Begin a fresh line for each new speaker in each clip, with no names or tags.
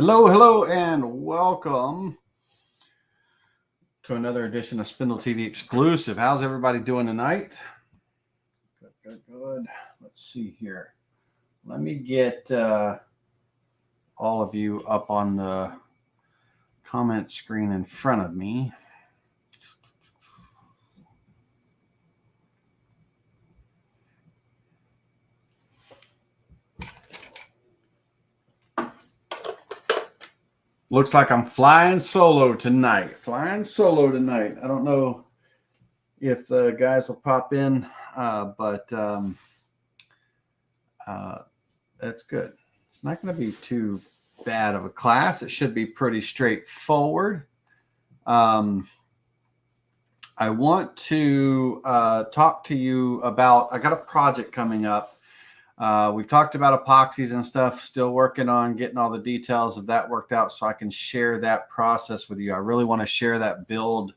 Hello, and welcome to another edition of Spindle TV Exclusive. How's everybody doing tonight? Good. Let's see here. Let me get all of you up on the comment screen in front of me. Looks like I'm flying solo tonight. I don't know if the guys will pop in, but that's good. It's not going to be too bad of a class. It should be pretty straightforward. I want to talk to you about, I got a project coming up. We've talked about epoxies and stuff, still working on getting all the details of that worked out so I can share that process with you. I really want to share that build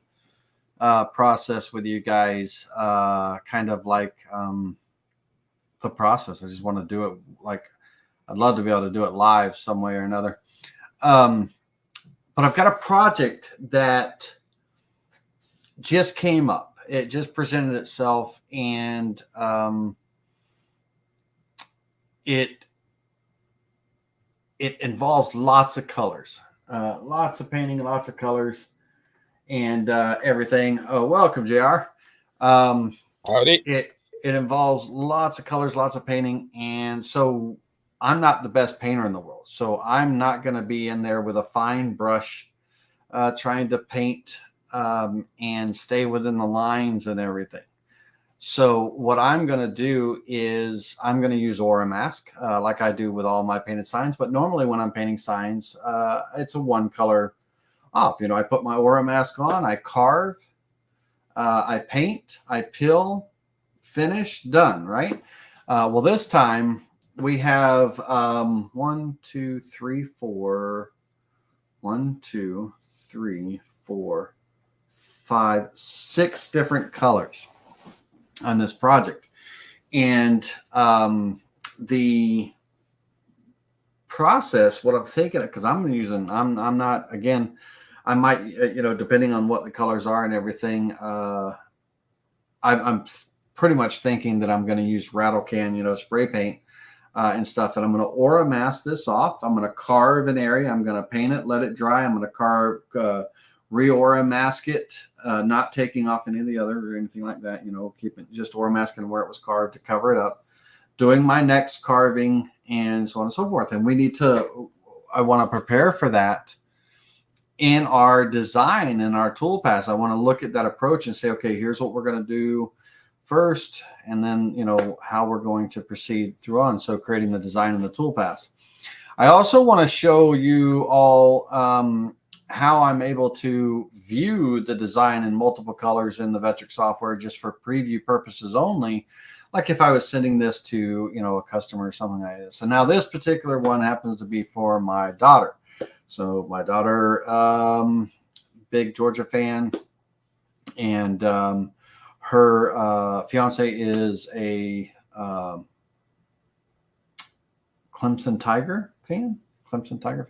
process with you guys, kind of like the process. I just want to do it like, I'd love to be able to do it live some way or another. But I've got a project that just came up. It just presented itself, and it involves lots of colors, lots of painting, lots of colors, and everything. Oh, welcome, JR.
Howdy.
It involves lots of colors, lots of painting, and so I'm not the best painter in the world. So I'm not going to be in there with a fine brush trying to paint and stay within the lines and everything. So what I'm going to do is I'm going to use Oramask like I do with all my painted signs. But normally when I'm painting signs, it's a one color off. You know, I put my Oramask on, I carve, I paint, I pill, finish, done, right? Well, this time we have 1, 2, 3, 4, 5, 6 different colors on this project. And the process, what I'm thinking, because I'm not, again, I might, depending on what the colors are and everything, I'm pretty much thinking that I'm going to use rattle can, spray paint and stuff. And I'm going to Oramask this off. I'm going to carve an area. I'm going to paint it, let it dry. I'm going to carve, re-Oramask it, not taking off any of the other or anything like that, keeping just Oramasking where it was carved to cover it up, doing my next carving, and so on and so forth. And I want to prepare for that in our design, in our toolpath. I want to look at that approach and say, okay, here's what we're going to do first, and then, how we're going to proceed through on. So creating the design and the toolpath. I also want to show you all how I'm able to view the design in multiple colors in the Vectric software just for preview purposes only. Like if I was sending this to, a customer or something like this. So now this particular one happens to be for my daughter. So my daughter, big Georgia fan, and her fiance is a Clemson Tiger fan. Clemson Tiger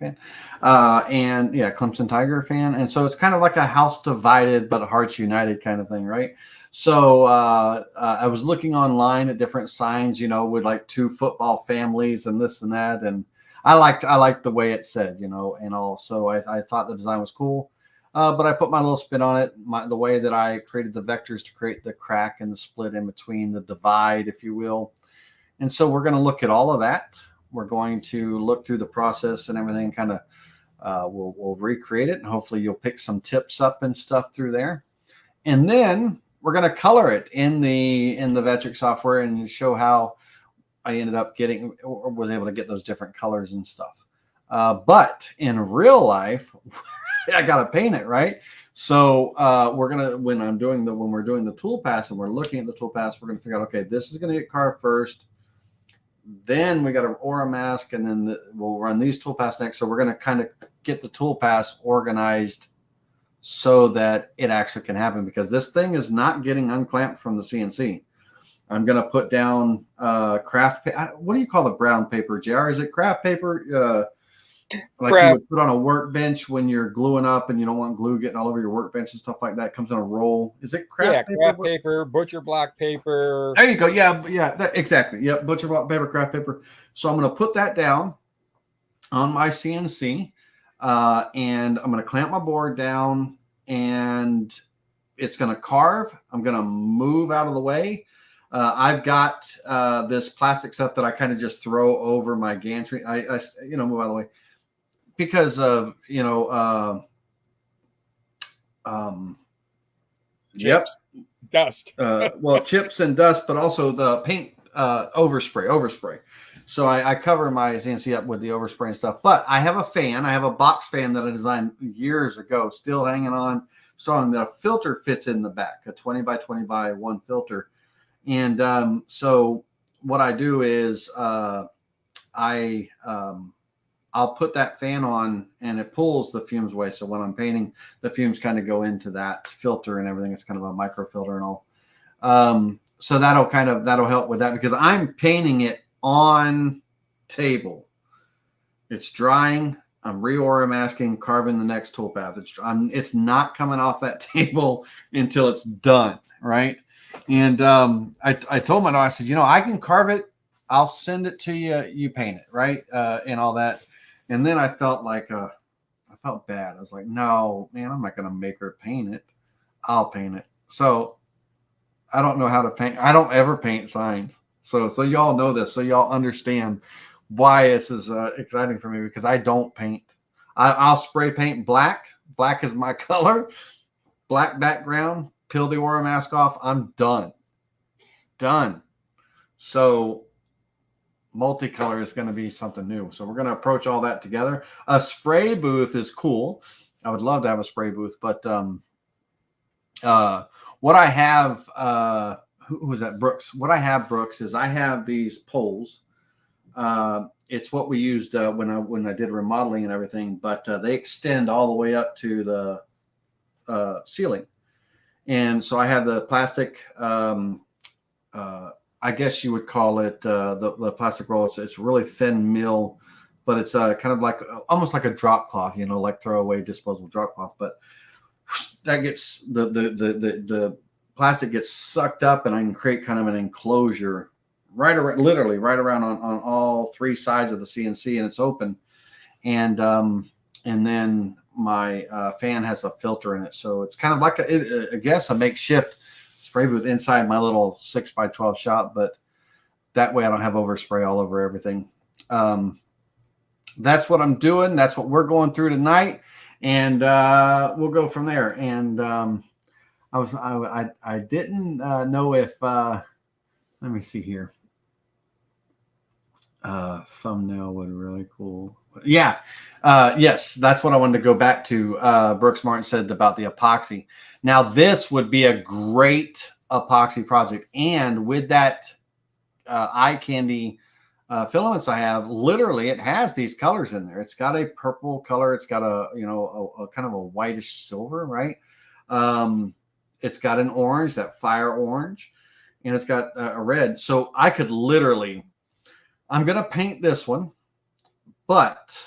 fan. And so it's kind of like a house divided but hearts united kind of thing, right? So I was looking online at different signs, with like 2 football families and this and that, and I liked the way it said, and also I thought the design was cool. But I put my little spin on it, the way that I created the vectors to create the crack and the split in between, the divide, if you will. And so we're going to look at all of that. We're going to look through the process and everything, kind of we'll recreate it, and hopefully you'll pick some tips up and stuff through there. And then we're going to color it in the Vectric software and show how I ended up getting, or was able to get those different colors and stuff. But in real life, I got to paint it, right? So when we're doing the toolpath and we're looking at the toolpath, we're going to figure out, okay, this is going to get carved first. Then we got an Oramask, and then we'll run these toolpaths next. So we're going to kind of get the toolpaths organized so that it actually can happen, because this thing is not getting unclamped from the CNC. I'm going to put down craft paper. What do you call the brown paper, JR? Is it craft paper? like you would put on a workbench when you're gluing up and you don't want glue getting all over your workbench and stuff like that. It comes in a roll. Is it craft paper?
Craft paper, butcher block paper.
There you go. Yeah, exactly. Yep, butcher block paper, craft paper. So I'm going to put that down on my CNC, and I'm going to clamp my board down, and it's going to carve. I'm going to move out of the way. I've got this plastic stuff that I kind of just throw over my gantry. I move out of the way because of
chips, dust.
Chips and dust, but also the paint overspray. So I cover my CNC up with the overspray and stuff. But I have a fan. I have a box fan that I designed years ago, still hanging on. So the filter fits in the back, a 20 by 20 by 1 filter. And so what I do is I'll put that fan on, and it pulls the fumes away. So when I'm painting, the fumes kind of go into that filter and everything. It's kind of a microfilter and all. So that'll help with that, because I'm painting it on table. It's drying. I'm re-Oramasking, carving the next toolpath. It's not coming off that table until it's done, right? And I told my daughter, I said, I can carve it. I'll send it to you. You paint it, right? And all that. And then I felt like I felt bad. I was like, no, man, I'm not going to make her paint it. I'll paint it. So I don't know how to paint. I don't ever paint signs. So y'all know this. So y'all understand why this is exciting for me, because I don't paint. I'll spray paint black. Black is my color. Black background. Peel the Oramask off. I'm done. So multicolor is going to be something new. So we're going to approach all that together. A spray booth is cool. I would love to have a spray booth, but what I have, who was that? Brooks. What I have, Brooks, is I have these poles. It's what we used when I did remodeling and everything, but they extend all the way up to the ceiling. And so I have the plastic, I guess you would call it the plastic roll. It's really thin mill, but it's kind of like almost like a drop cloth, like throwaway disposable drop cloth. But that gets the plastic gets sucked up, and I can create kind of an enclosure literally right around on all 3 sides of the CNC, and it's open. And then my fan has a filter in it, so it's kind of like I guess a makeshift spray booth inside my little 6 by 12 shop, but that way I don't have overspray all over everything. That's what I'm doing. That's what we're going through tonight, and we'll go from there. And I didn't know if let me see here. Thumbnail would be really cool. Yeah. Yes, that's what I wanted to go back to. Brooks Martin said about the epoxy. Now, this would be a great epoxy project. And with that eye candy filaments I have, literally, it has these colors in there. It's got a purple color. It's got a kind of a whitish silver, right? It's got an orange, that fire orange, and it's got a red. So I could literally, I'm going to paint this one, but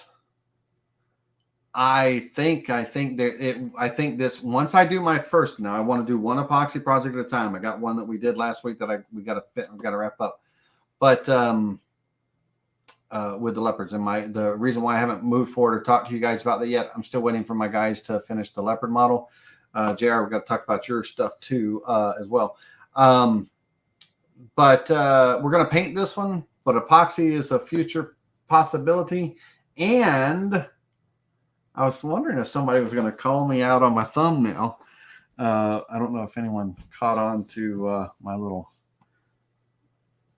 I think this, once I do my first, now I want to do one epoxy project at a time. I got one that we did last week that we got to wrap up, but with the leopards, and the reason why I haven't moved forward or talked to you guys about that yet, I'm still waiting for my guys to finish the leopard model. JR, we've got to talk about your stuff too, as well. But we're going to paint this one, but epoxy is a future possibility. And I was wondering if somebody was going to call me out on my thumbnail. I don't know if anyone caught on to my little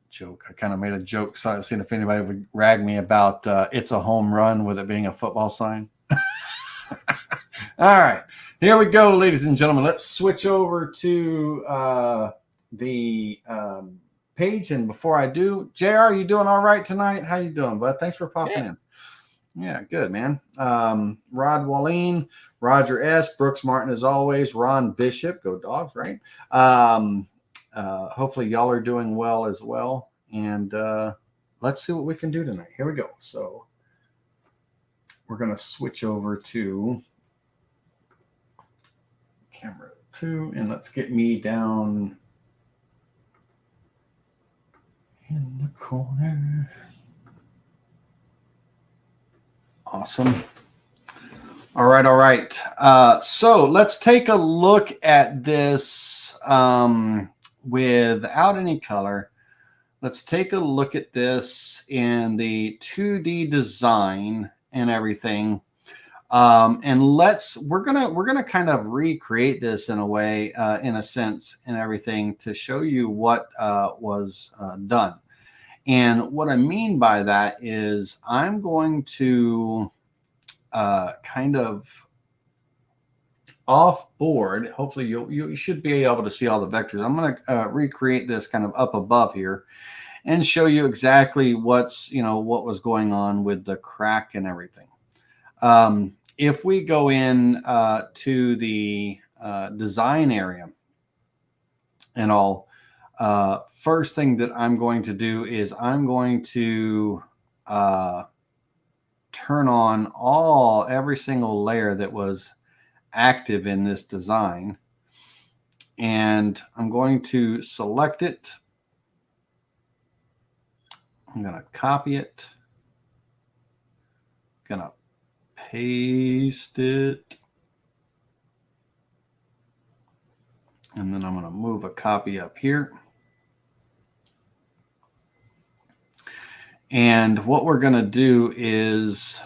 joke. I kind of made a joke, so I was seeing if anybody would rag me about it's a home run with it being a football sign. All right, here we go, ladies and gentlemen. Let's switch over to the page. And before I do, JR, you doing all right tonight? How you doing, bud? Thanks for popping in. Yeah, good, man. Rod Walleen, Roger S., Brooks Martin, as always, Ron Bishop, go Dogs, right? Hopefully y'all are doing well as well. And let's see what we can do tonight. Here we go. So we're going to switch over to camera 2, and let's get me down in the corner. Awesome. All right. So let's take a look at this without any color. Let's take a look at this in the 2D design and everything. And we're gonna kind of recreate this in a way, in a sense, and everything to show you what was done. And what I mean by that is I'm going to kind of off board. Hopefully you should be able to see all the vectors. I'm going to recreate this kind of up above here and show you exactly what was going on with the crack and everything. If we go in to the design area and all, first thing that I'm going to do is I'm going to turn on every single layer that was active in this design. And I'm going to select it. I'm going to copy it. Going to paste it. And then I'm going to move a copy up here. And what we're going to do is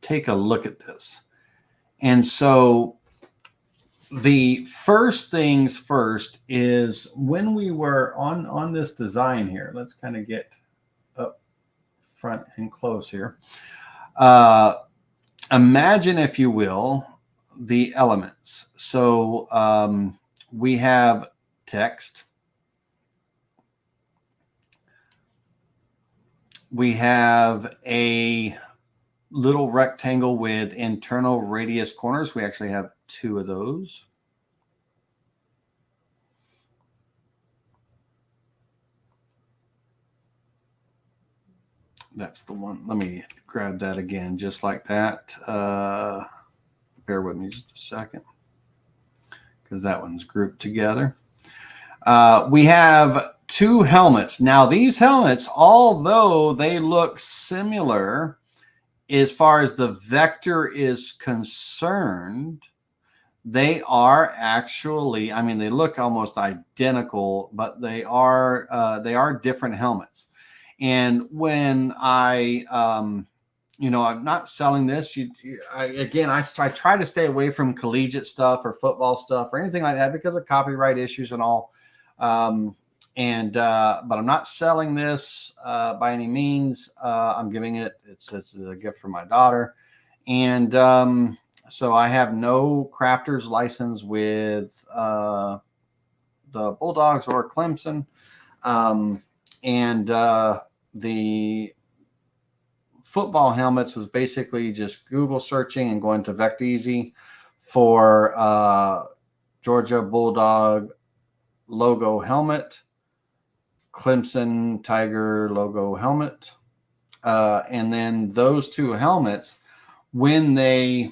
take a look at this. And so the first things first is when we were on this design here, let's kind of get up front and close here. Imagine, if you will, the elements. So we have text. We have a little rectangle with internal radius corners. We actually have 2 of those. That's the one. Let me grab that again, just like that. Bear with me just a second, because that one's grouped together. We have 2 helmets. Now, these helmets, although they look similar as far as the vector is concerned, they are actually, I mean, they look almost identical, but they are different helmets. And when I, I'm not selling this. I try to stay away from collegiate stuff or football stuff or anything like that because of copyright issues and all. But I'm not selling this by any means. I'm giving it. It's a gift from my daughter, and so I have no crafter's license with the Bulldogs or Clemson, and the football helmets was basically just Google searching and going to VectEasy for Georgia Bulldog logo helmet, Clemson Tiger logo helmet. And then those 2 helmets, when they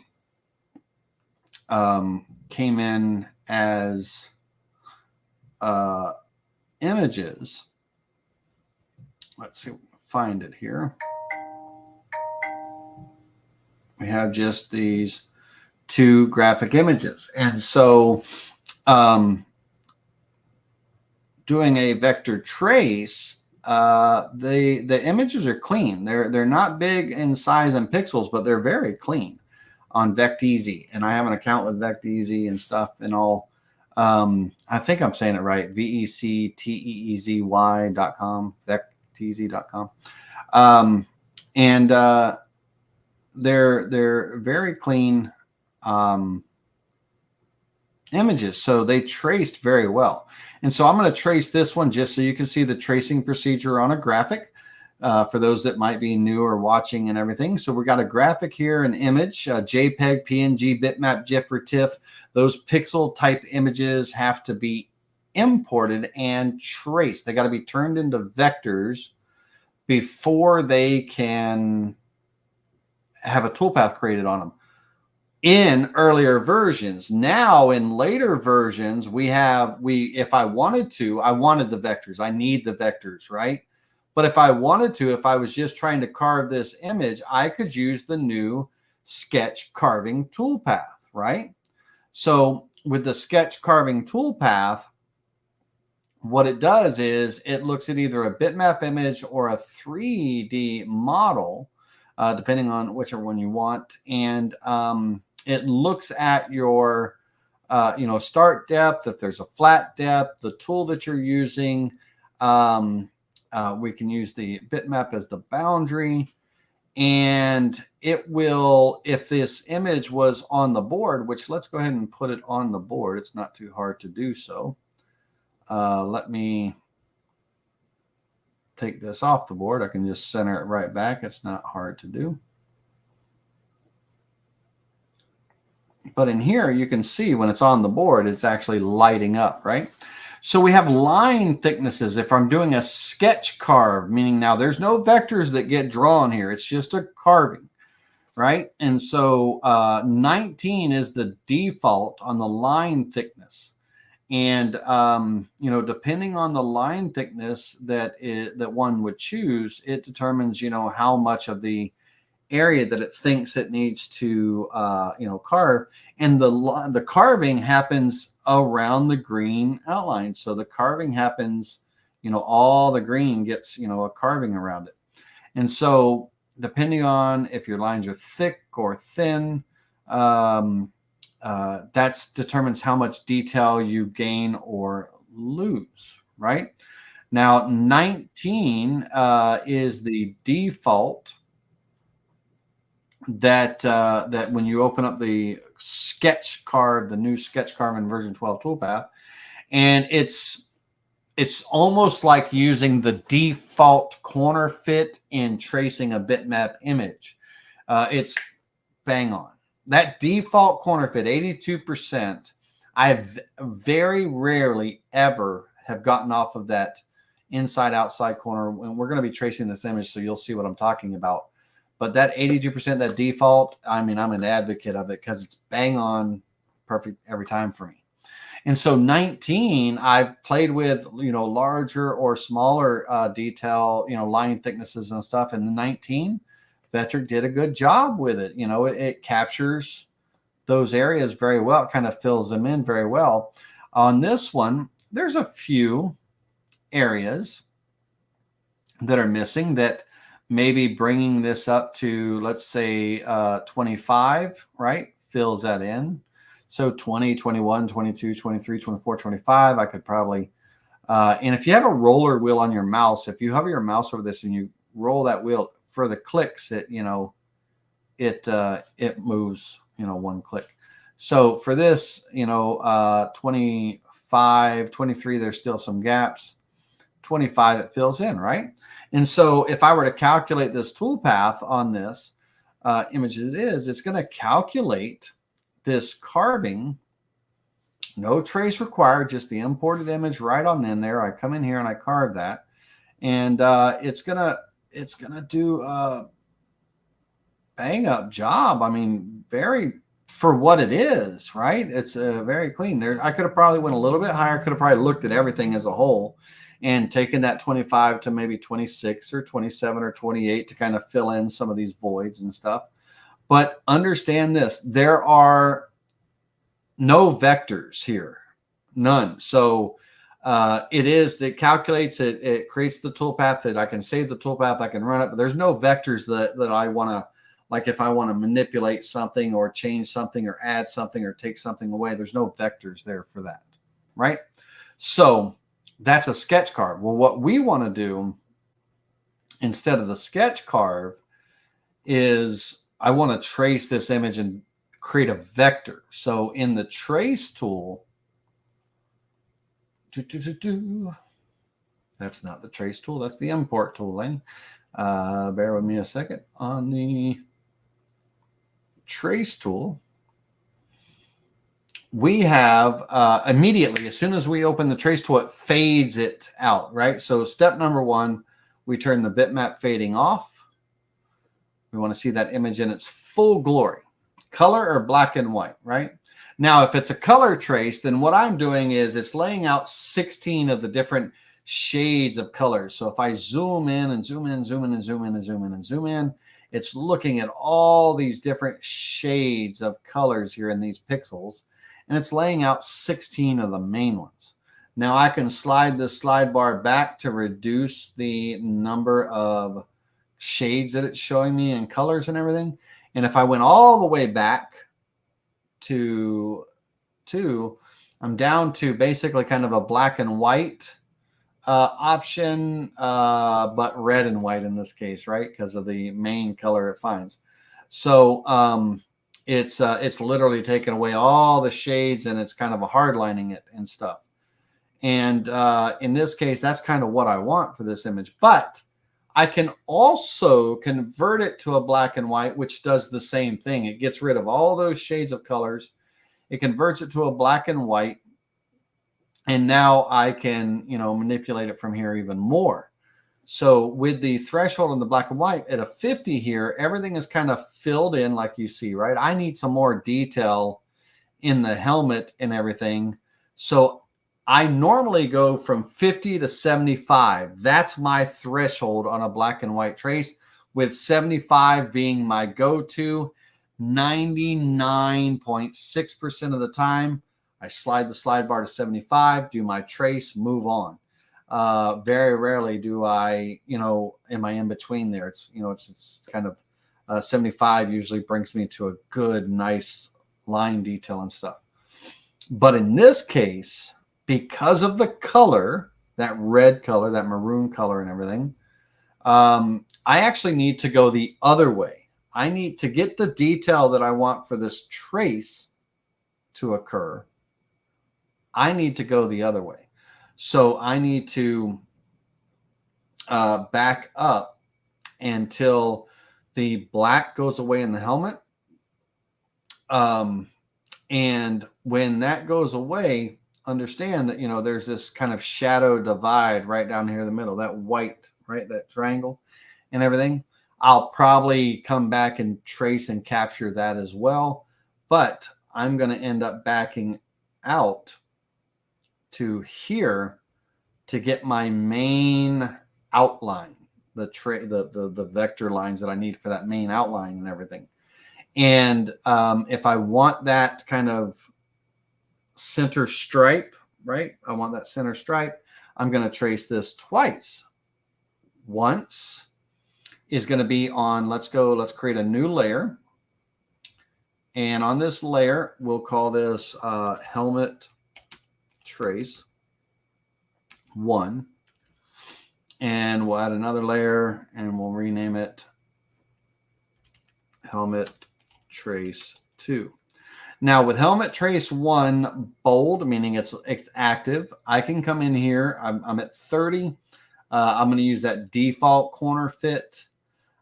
came in as images, let's see, find it here. We have just these 2 graphic images. And so doing a vector trace, the images are clean. They're not big in size and pixels, but they're very clean on VectEasy. And I have an account with VectEasy and stuff and all. I think I'm saying it right. VectEasy.com, VectEasy.com. And they're very clean images, so they traced very well. And so I'm going to trace this one just so you can see the tracing procedure on a graphic for those that might be new or watching and everything. So we got a graphic here, an image, JPEG, PNG, bitmap, GIF, or TIFF. Those pixel type images have to be imported and traced. They got to be turned into vectors before they can have a toolpath created on them in earlier versions. Now in later versions, if I wanted to, I wanted the vectors. I need the vectors, right? But if I wanted to, if I was just trying to carve this image, I could use the new sketch carving toolpath, right? So with the sketch carving toolpath, what it does is it looks at either a bitmap image or a 3D model, depending on whichever one you want. And it looks at your, start depth, if there's a flat depth, the tool that you're using. We can use the bitmap as the boundary. And it will, if this image was on the board, which let's go ahead and put it on the board. It's not too hard to do so. Let me take this off the board. I can just center it right back. It's not hard to do. But in here, you can see when it's on the board, it's actually lighting up, right? So we have line thicknesses. If I'm doing a sketch carve, meaning now there's no vectors that get drawn here. It's just a carving, right? And so 19 is the default on the line thickness. And, depending on the line thickness that one would choose, it determines, how much of the area that it thinks it needs to, carve. And the carving happens around the green outline. So the carving happens, all the green gets, a carving around it. And so depending on if your lines are thick or thin, that determines how much detail you gain or lose, right? Now, 19 is the default that when you open up the sketch carve, the new sketch carve in version 12 toolpath, and it's almost like using the default corner fit in tracing a bitmap image. It's bang on. That default corner fit, 82%, I've very rarely ever have gotten off of that inside outside corner. And we're going to be tracing this image, so you'll see what I'm talking about. But that 82%, that default, I mean, I'm an advocate of it because it's bang on perfect every time for me. And so 19, I've played with, larger or smaller detail, line thicknesses and stuff. And the 19, Vectric did a good job with it. It captures those areas very well. It kind of fills them in very well. On this one, there's a few areas that are missing that maybe bringing this up to, let's say, 25, right? Fills that in. So 20, 21, 22, 23, 24, 25, I could probably, and if you have a roller wheel on your mouse, if you hover your mouse over this and you roll that wheel for the clicks, it moves, one click. So for this, 25, 23, there's still some gaps. 25, it fills in, right? And so if I were to calculate this toolpath on this image as it is, it's going to calculate this carving, no trace required, just the imported image right on in there. I come in here and I carve that, and it's gonna do a bang up job. I mean, very for what it is, right? It's very clean. There, I could have probably went a little bit higher. Could have probably looked at everything as a whole and taken that 25 to maybe 26 or 27 or 28 to kind of fill in some of these voids and stuff. But understand this, there are no vectors here, none. So it calculates it, it creates the toolpath that I can save the toolpath, I can run it, but there's no vectors that I want to, like if I want to manipulate something or change something or add something or take something away, there's no vectors there for that, right? So that's a sketch carve. Well, what we want to do instead of the sketch carve is I want to trace this image and create a vector. So in the trace tool, that's not the trace tool, that's the import tool, Lane. Bear with me a second. On the trace tool, we have immediately, as soon as we open the trace tool, it fades it out, right? So step number one, we turn the bitmap fading off. We want to see that image in its full glory. Color or black and white, right? Now, if it's a color trace, then what I'm doing is it's laying out 16 of the different shades of colors. So if I zoom in and zoom in, zoom in and zoom in and zoom in and zoom in, it's looking at all these different shades of colors here in these pixels, and it's laying out 16 of the main ones. Now I can slide this slide bar back to reduce the number of shades that it's showing me in colors and everything. And if I went all the way back to 2, I'm down to basically kind of a black and white option, but red and white in this case, right? Because of the main color it finds. So it's literally taken away all the shades, and it's kind of a hard lining it and stuff. And in this case, that's kind of what I want for this image. But I can also convert it to a black and white, which does the same thing. It gets rid of all those shades of colors. It converts it to a black and white. And now I can, manipulate it from here even more. So with the threshold in the black and white at a 50 here, everything is kind of filled in like you see, right? I need some more detail in the helmet and everything. So I normally go from 50 to 75. That's my threshold on a black and white trace, with 75 being my go-to 99.6% of the time. I slide the slide bar to 75, do my trace, move on. Very rarely do I, am I in between there. It's kind of 75 usually brings me to a good, nice line detail and stuff. But in this case, because of the color, that red color, that maroon color and everything, I actually need to go the other way. I need to get the detail that I want for this trace to occur. I need to go the other way. So I need to back up until the black goes away in the helmet. And when that goes away, understand that, there's this kind of shadow divide right down here in the middle, that white, right, that triangle and everything. I'll probably come back and trace and capture that as well. But I'm going to end up backing out to here to get my main outline, the vector lines that I need for that main outline and everything. And if I want that kind of center stripe, right? I want that center stripe. I'm going to trace this twice. Once is going to be on, let's create a new layer. And on this layer, we'll call this helmet trace 1. And we'll add another layer and we'll rename it helmet trace 2. Now with helmet trace 1 bold, meaning it's active, I can come in here. I'm at 30. I'm going to use that default corner fit.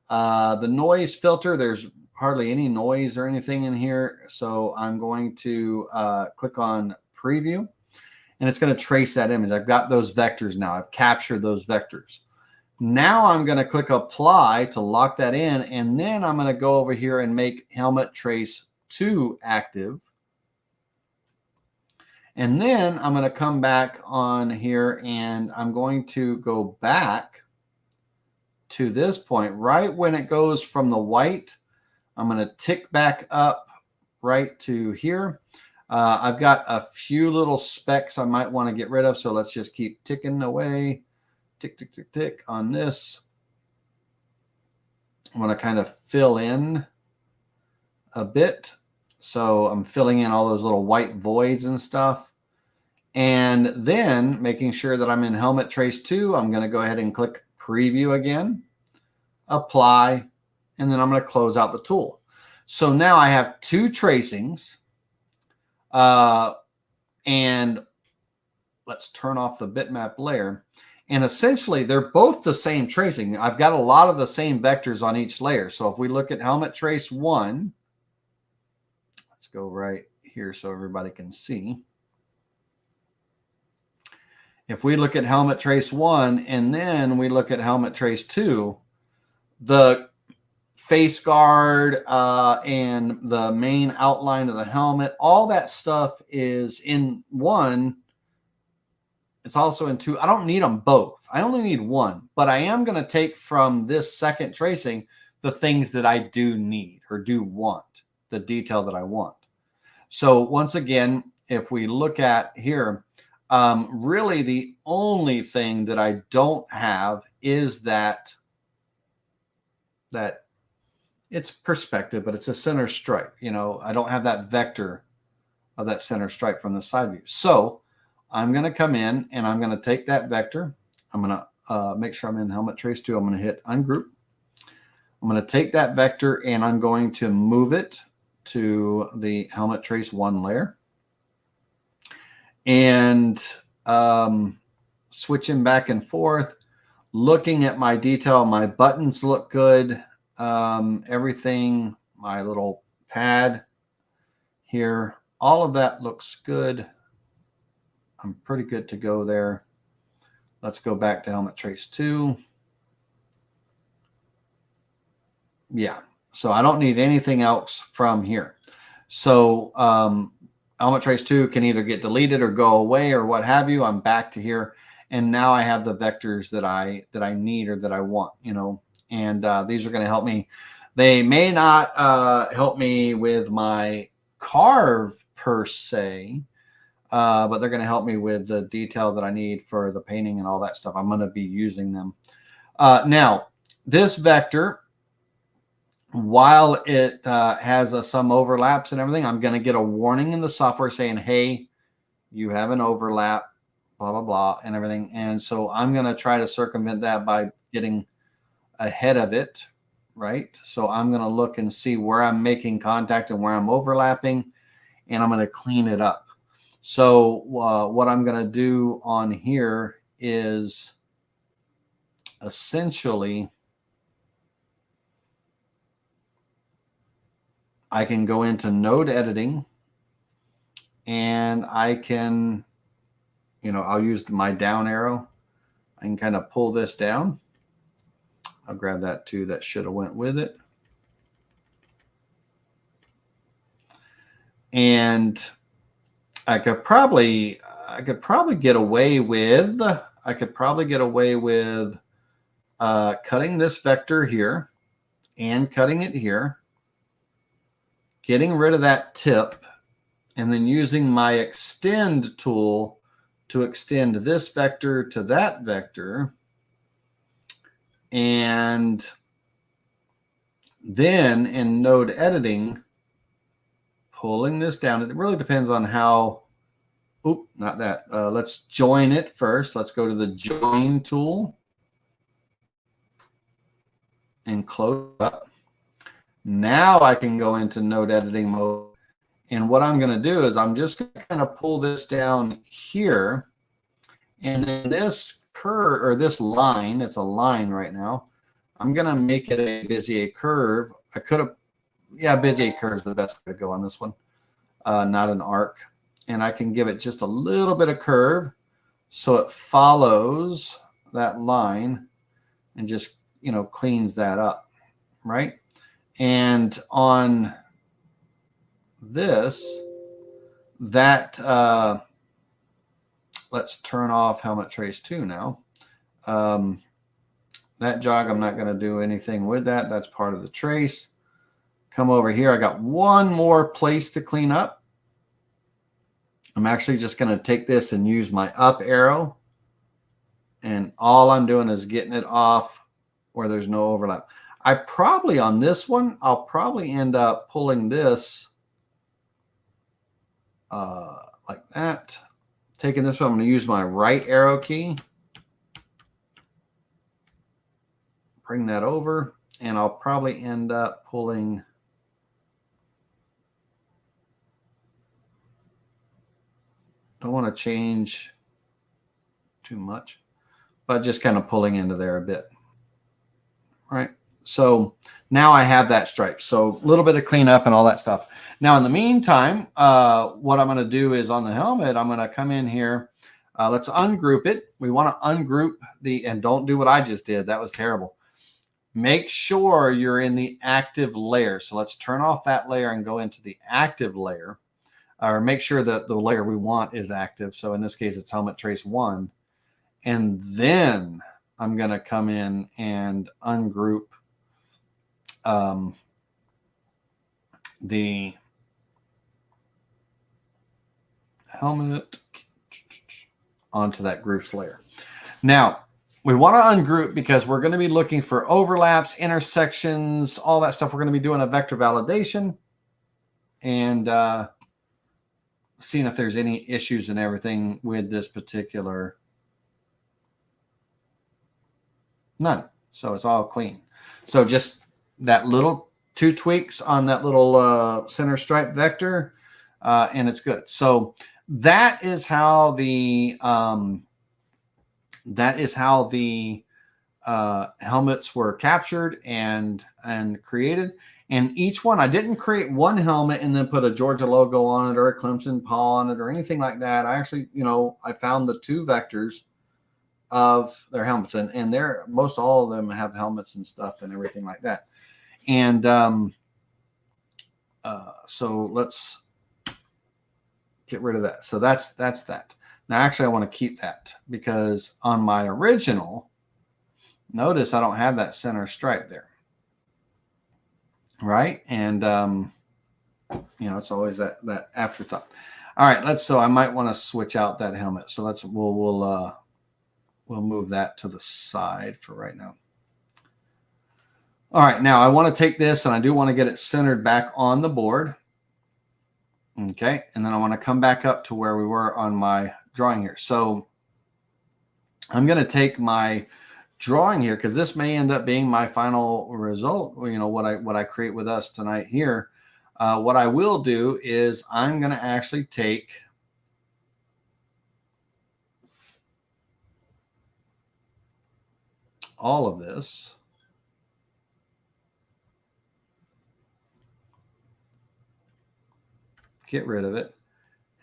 The noise filter, there's hardly any noise or anything in here. So I'm going to click on preview, and it's going to trace that image. I've got those vectors now. I've captured those vectors. Now I'm going to click apply to lock that in, and then I'm going to go over here and make helmet trace 2 active. And then I'm going to come back on here and I'm going to go back to this point. Right when it goes from the white, I'm going to tick back up right to here. I've got a few little specks I might want to get rid of. So let's just keep ticking away. Tick, tick, tick, tick on this. I'm going to kind of fill in a bit. So I'm filling in all those little white voids and stuff. And then making sure that I'm in helmet trace 2, I'm going to go ahead and click preview again, apply, and then I'm going to close out the tool. So now I have 2 tracings. And let's turn off the bitmap layer. And essentially, they're both the same tracing. I've got a lot of the same vectors on each layer. So if we look at helmet trace 1, let's go right here so everybody can see. If we look at helmet trace 1 and then we look at helmet trace 2, the face guard and the main outline of the helmet, all that stuff is in one. It's also in two. I don't need them both. I only need one, but I am going to take from this second tracing the things that I do need or do want, the detail that I want. So once again, if we look at here, really the only thing that I don't have is that it's perspective, but it's a center stripe. You know, I don't have that vector of that center stripe from the side view. So I'm going to come in and I'm going to take that vector. I'm going to make sure I'm in helmet trace 2. I'm going to hit ungroup. I'm going to take that vector and I'm going to move it to the helmet trace 1 layer. And switching back and forth, looking at my detail. My buttons look good. Everything, my little pad here, all of that looks good. I'm pretty good to go there. Let's go back to helmet trace 2. Yeah, so I don't need anything else from here. So helmet trace 2 can either get deleted or go away or what have you. I'm back to here, and now I have the vectors that I need or that I want, you know. And these are going to help me. They may not help me with my carve per se, but they're going to help me with the detail that I need for the painting and all that stuff. I'm going to be using them. Now, this vector, while it has some overlaps and everything, I'm going to get a warning in the software saying, hey, you have an overlap, blah, blah, blah, and everything. And so I'm going to try to circumvent that by getting ahead of it, right? So I'm going to look and see where I'm making contact and where I'm overlapping, and I'm going to clean it up. So what I'm going to do on here is essentially I can go into node editing and I can, you know, I'll use my down arrow. I can kind of pull this down. I'll grab that too. That should have went with it. And I could probably get away with, cutting this vector here and cutting it here, getting rid of that tip, and then using my extend tool to extend this vector to that vector. And then in node editing, pulling this down. It really depends on how, not that. Let's join it first. Let's go to the join tool and close up. Now I can go into node editing mode. And what I'm going to do is I'm just going to kind of pull this down here. And then this curve, or this line, it's a line right now, I'm going to make it a Bezier curve. I could have, yeah, Bezier curve is the best way to go on this one, not an arc. And I can give it just a little bit of curve so it follows that line and just, you know, cleans that up, right? And on this, that let's turn off helmet trace 2 now. That jog, I'm not going to do anything with that. That's part of the trace. Come over here. I got one more place to clean up. I'm actually just going to take this and use my up arrow. And all I'm doing is getting it off where there's no overlap. I probably, on this one, I'll probably end up pulling this like that. Taking this one, I'm going to use my right arrow key. Bring that over, and I'll probably end up pulling. Don't want to change too much, but just kind of pulling into there a bit. All right. So now I have that stripe. So a little bit of cleanup and all that stuff. Now, in the meantime, what I'm going to do is on the helmet, I'm going to come in here. Let's ungroup it. We want to ungroup and don't do what I just did. That was terrible. make sure you're in the active layer. So let's turn off that layer and go into the active layer, or make sure that the layer we want is active. So in this case, it's helmet trace 1. And then I'm going to come in and ungroup the helmet onto that groups layer. Now, we want to ungroup because we're going to be looking for overlaps, intersections, all that stuff. We're going to be doing a vector validation and seeing if there's any issues and everything with this particular. None. So it's all clean. So just that little 2 tweaks on that little center stripe vector, and it's good. So that is how the helmets were captured and created. And each one, I didn't create one helmet and then put a Georgia logo on it or a Clemson paw on it or anything like that. I actually, I found the 2 vectors of their helmets, and they're most all of them have helmets and stuff and everything like that. And so let's get rid of that. So that's that. Now, actually, I want to keep that because on my original, notice I don't have that center stripe there, right? And it's always that afterthought. All right, so I might want to switch out that helmet. So we'll move that to the side for right now. All right, now I want to take this and I do want to get it centered back on the board. Okay, and then I want to come back up to where we were on my drawing here. So I'm going to take my drawing here because this may end up being my final result. What I create with us tonight here. What I will do is I'm going to actually take all of this, get rid of it,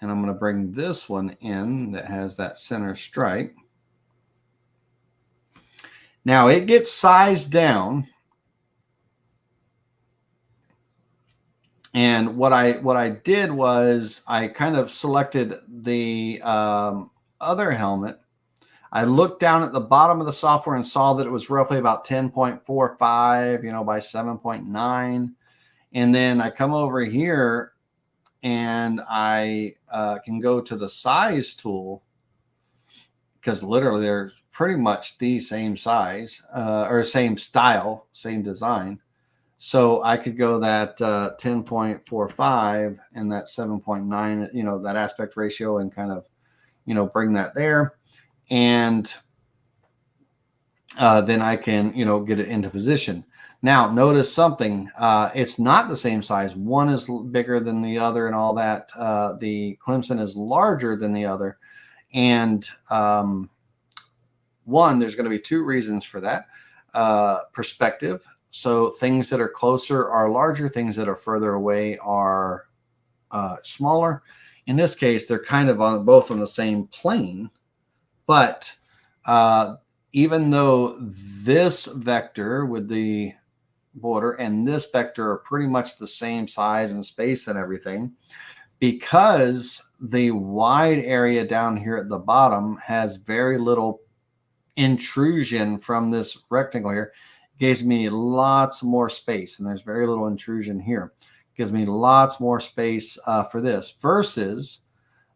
and I'm going to bring this one in that has that center stripe. Now it gets sized down, and what I did was I kind of selected the other helmet. I looked down at the bottom of the software and saw that it was roughly about 10.45, by 7.9. And then I come over here and I can go to the size tool because literally they're pretty much the same size or same style, same design. So I could go that 10.45 and that 7.9, that aspect ratio and kind of, bring that there. And then I can, get it into position. Now, notice something. It's not the same size. One is bigger than the other and all that. The Clemson is larger than the other. And there's going to be 2 reasons for that. Perspective. So things that are closer are larger. Things that are further away are smaller. In this case, they're kind of both on the same plane. But even though this vector with the border and this vector are pretty much the same size and space and everything, because the wide area down here at the bottom has very little intrusion from this rectangle here, gives me lots more space, and there's very little intrusion here. Gives me lots more space for this versus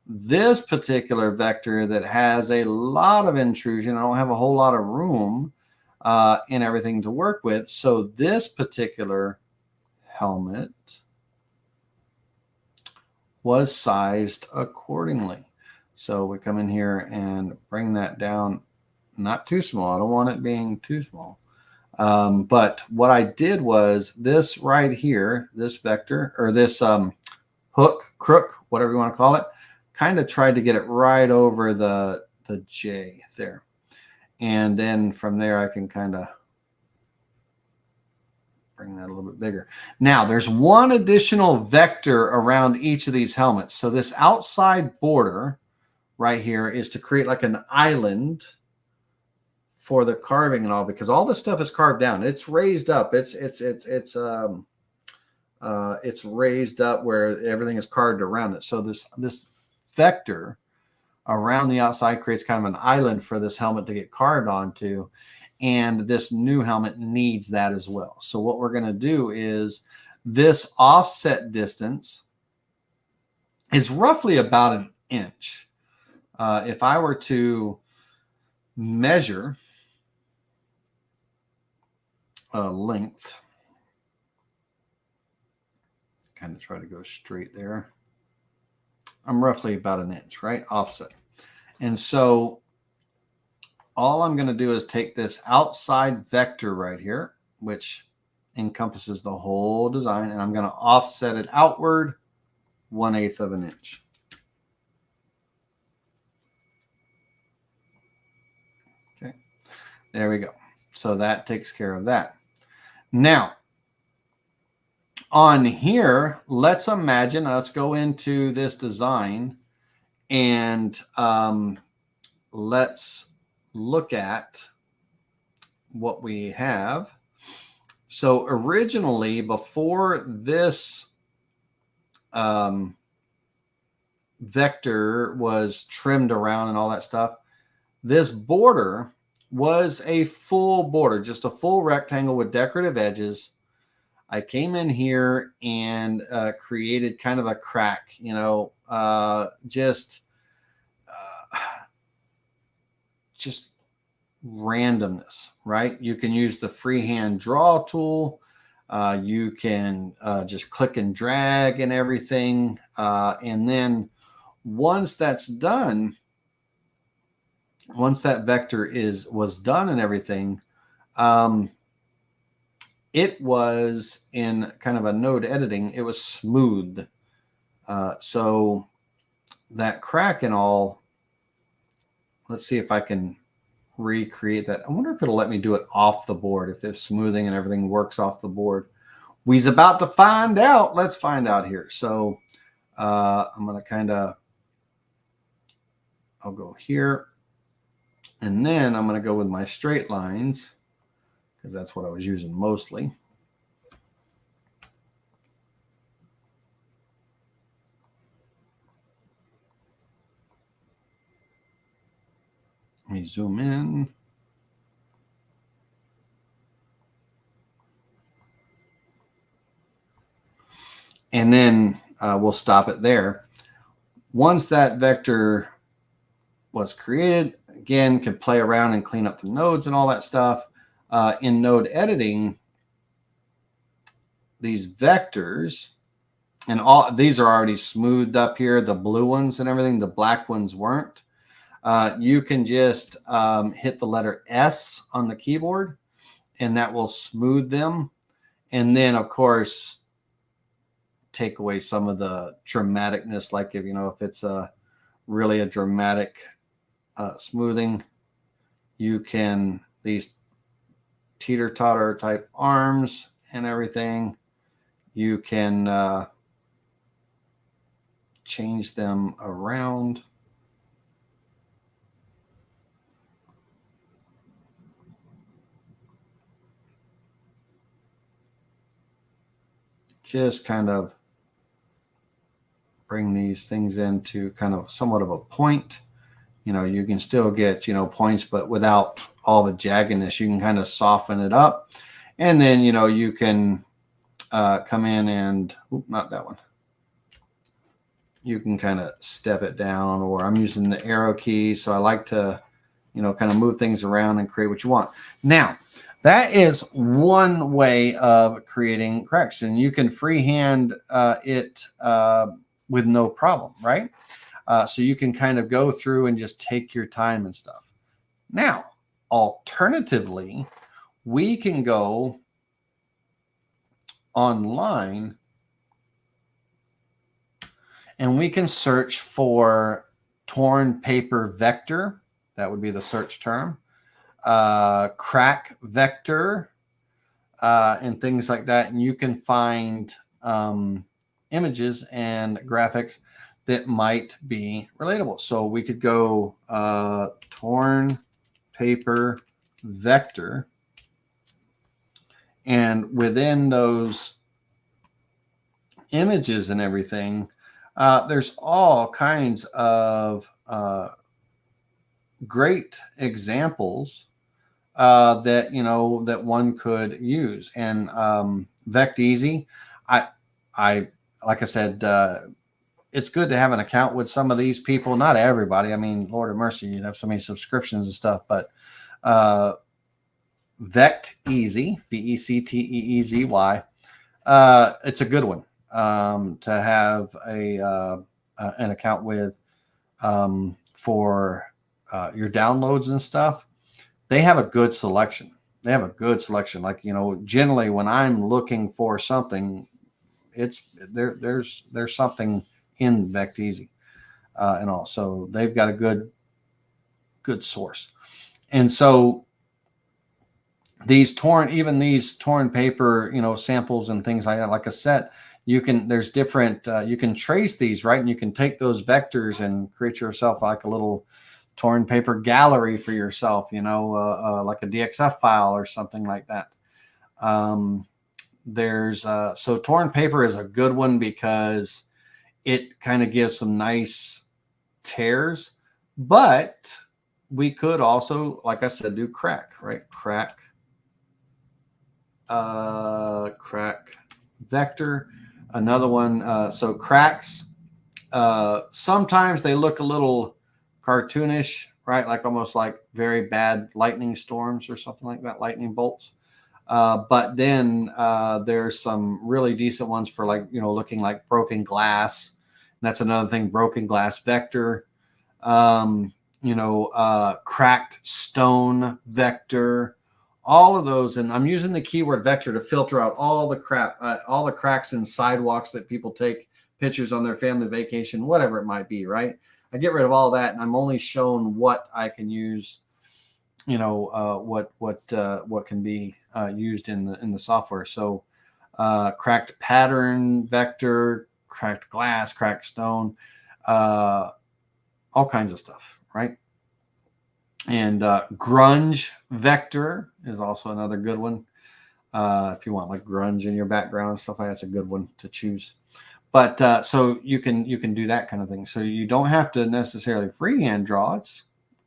this particular vector that has a lot of intrusion. I don't have a whole lot of room and everything to work with. So this particular helmet was sized accordingly. So we come in here and bring that down, not too small. I don't want it being too small. But what I did was this right here, this vector or this hook, crook, whatever you want to call it, kind of tried to get it right over the J there. And then from there, I can kind of bring that a little bit bigger. Now, there's one additional vector around each of these helmets. So this outside border right here is to create like an island for the carving and all, because all this stuff is carved down. It's raised up. It's raised up where everything is carved around it. So this vector around the outside creates kind of an island for this helmet to get carved onto. And this new helmet needs that as well. So what we're going to do is this offset distance is roughly about an inch. If I were to measure length, kind of try to go straight there. I'm roughly about an inch, right? Offset. And so all I'm going to do is take this outside vector right here, which encompasses the whole design, and I'm going to offset it outward 1/8 of an inch. Okay, there we go. So that takes care of that. Now, on here, let's imagine, let's go into this design and let's look at what we have. So originally, before this vector was trimmed around and all that stuff, this border was a full border, just a full rectangle with decorative edges. I came in here and created kind of a crack, you know, just randomness, right? You can use the freehand draw tool. You can just click and drag and everything. And then once that's done, once that vector was done and everything, it was in kind of a node editing. It was smooth. So that crack and all, let's see if I can recreate that. I wonder if it'll let me do it off the board, if smoothing and everything works off the board. We's about to find out. Let's find out here. So I'm going to kind of, I'll go here. And then I'm going to go with my straight lines, because that's what I was using mostly. Let me zoom in. And then we'll stop it there. Once that vector was created, again, could play around and clean up the nodes and all that stuff. In node editing, these vectors, and all these are already smoothed up here, the blue ones and everything, the black ones weren't. You can just hit the letter S on the keyboard, and that will smooth them. And then, of course, take away some of the dramaticness, like if, you know, if it's really a dramatic smoothing, you can, these teeter-totter type arms and everything, you can change them around. Just kind of bring these things into kind of somewhat of a point. You know, you can still get, you know, points, but without all the jaggedness. You can kind of soften it up. And then, you know, you can come in and, not that one. You can kind of step it down, or I'm using the arrow key. So I like to, you know, kind of move things around and create what you want. Now, that is one way of creating cracks, and you can freehand it with no problem, right? So you can kind of go through and just take your time and stuff. Now, alternatively, we can go online and we can search for torn paper vector. That would be the search term. Crack vector, and things like that. And you can find images and graphics that might be relatable. So we could go torn paper vector. And within those images and everything, there's all kinds of great examples that that one could use. And VectEasy, I like I said, it's good to have an account with some of these people. Not everybody. I mean, Lord have mercy, you have so many subscriptions and stuff. But VectEasy, VectEasy, it's a good one to have an account with for your downloads and stuff. They have a good selection. Like, generally when I'm looking for something, it's there's something in VectEasy and all. So they've got a good source. And so these torn paper, samples and things like that, like a set, there's different, you can trace these, right? And you can take those vectors and create yourself like a little torn paper gallery for yourself, like a DXF file or something like that. So torn paper is a good one because it kind of gives some nice tears, but we could also, like I said, do crack, right? Crack vector. Another one. So cracks, sometimes they look a little cartoonish, right? Like almost like very bad lightning storms or something like that, lightning bolts. But then there's some really decent ones for looking like broken glass. And that's another thing, broken glass vector. Cracked stone vector, all of those. And I'm using the keyword vector to filter out all the crap, all the cracks in sidewalks that people take pictures on their family vacation, whatever it might be, right? I get rid of all that, and I'm only shown what I can use, what can be used in the software. So cracked pattern vector, cracked glass, cracked stone, all kinds of stuff, right? And grunge vector is also another good one. If you want like grunge in your background and stuff like that, that's a good one to choose. But so you can do that kind of thing. So you don't have to necessarily freehand draw. It's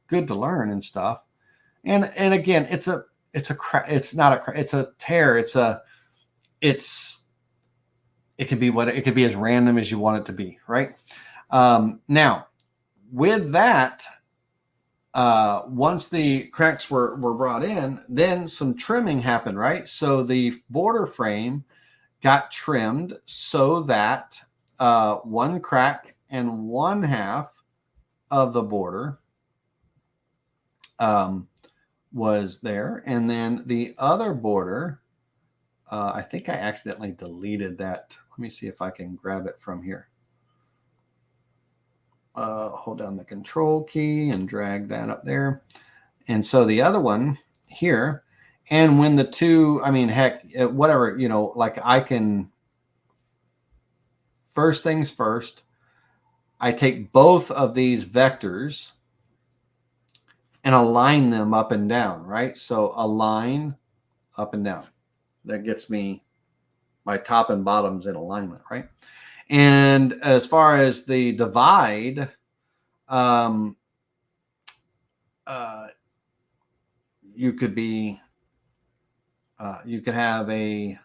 good to learn and stuff. And again, it's a tear. It could be as random as you want it to be, right? Now, with that, once the cracks were brought in, then some trimming happened, right? So the border frame got trimmed so that one crack and one half of the border was there. And then the other border, I think I accidentally deleted that. Let me see if I can grab it from here. Hold down the control key and drag that up there. And so the other one here, and when the two, I mean, heck, whatever, like I can, first things first, I take both of these vectors and align them up and down, right? So align up and down. That gets me my top and bottoms in alignment, right? And as far as the divide, you could have a,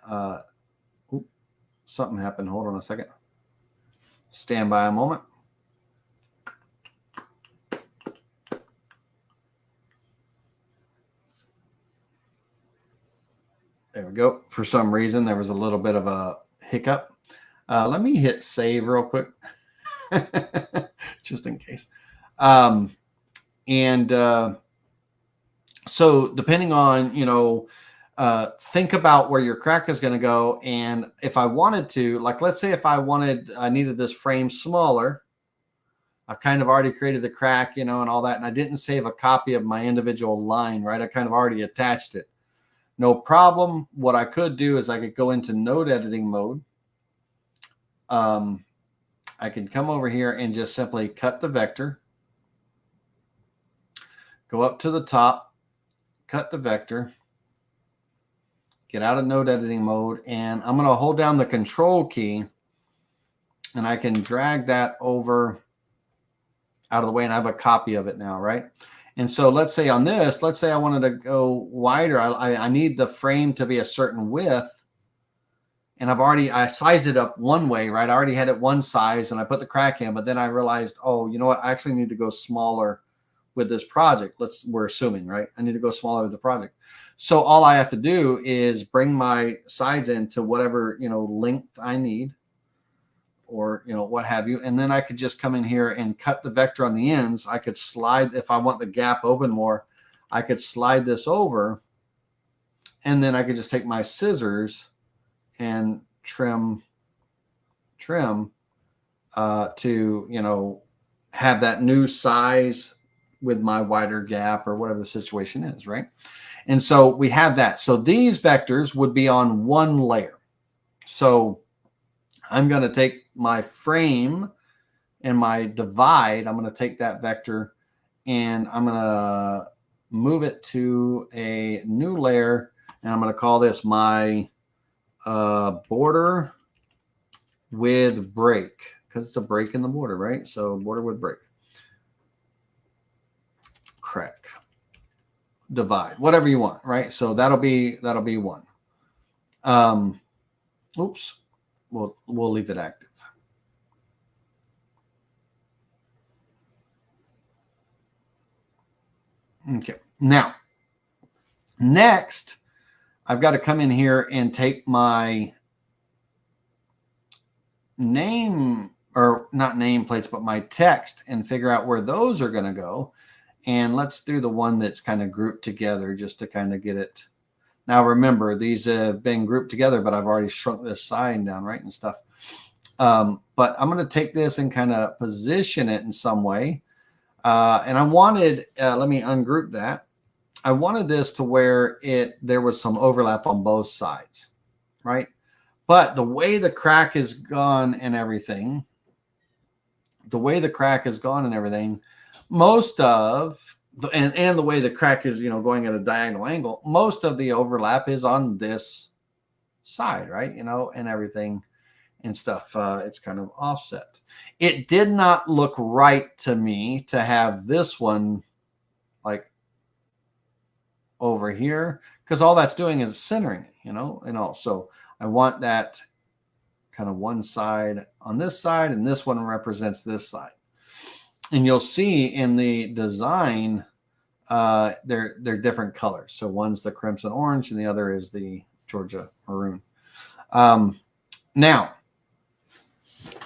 something happened. Hold on a second. Stand by a moment. There we go. For some reason, there was a little bit of a hiccup. Let me hit save real quick, just in case. So depending on, think about where your crack is going to go. And if I wanted to, like, let's say if I needed this frame smaller, I've kind of already created the crack, and all that. And I didn't save a copy of my individual line, right? I kind of already attached it. No problem. What I could do is I could go into node editing mode. I can come over here and just simply cut the vector, go up to the top, cut the vector, get out of node editing mode, and I'm going to hold down the control key, and I can drag that over out of the way, and I have a copy of it now, right? And so let's say on this, let's say I wanted to go wider. I need the frame to be a certain width, and I sized it up one way, right? I already had it one size, and I put the crack in, but then I realized, oh, you know what? I actually need to go smaller with this project. We're assuming, right? I need to go smaller with the project. So all I have to do is bring my sides into whatever, length I need, or, what have you. And then I could just come in here and cut the vector on the ends. I could slide, if I want the gap open more, I could slide this over, and then I could just take my scissors and trim to, have that new size with my wider gap or whatever the situation is, right? And so we have that. So these vectors would be on one layer. So I'm going to take my frame and my divide. I'm going to take that vector and I'm going to move it to a new layer. And I'm going to call this my border with break, because it's a break in the border, right? So border with break, crack, divide, whatever you want, right? So that'll be one. Oops, we'll leave it active. Okay, now next I've got to come in here and take my name, or not nameplates, but my text, and figure out where those are going to go. And let's do the one that's kind of grouped together just to kind of get it. Now, remember, these have been grouped together, but I've already shrunk this side down, right, and stuff. But I'm going to take this and kind of position it in some way. And I wanted, let me ungroup that. I wanted this to where there was some overlap on both sides, right? But the way the crack is gone and everything, most of and the way the crack is, going at a diagonal angle, most of the overlap is on this side, right? And everything and stuff. It's kind of offset. It did not look right to me to have this one like over here, because all that's doing is centering it, and all. So I want that kind of one side on this side, and this one represents this side. And you'll see in the design, they're different colors. So one's the crimson orange, and the other is the Georgia maroon. Now,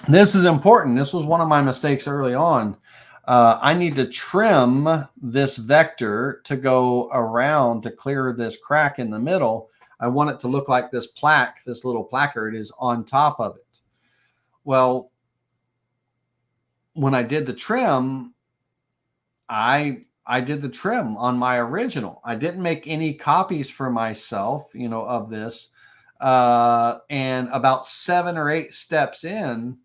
this is important. This was one of my mistakes early on. I need to trim this vector to go around to clear this crack in the middle. I want it to look like this plaque, this little placard is on top of it. Well, when I did the trim, I did the trim on my original. I didn't make any copies for myself, of this. And about 7 or 8 steps in,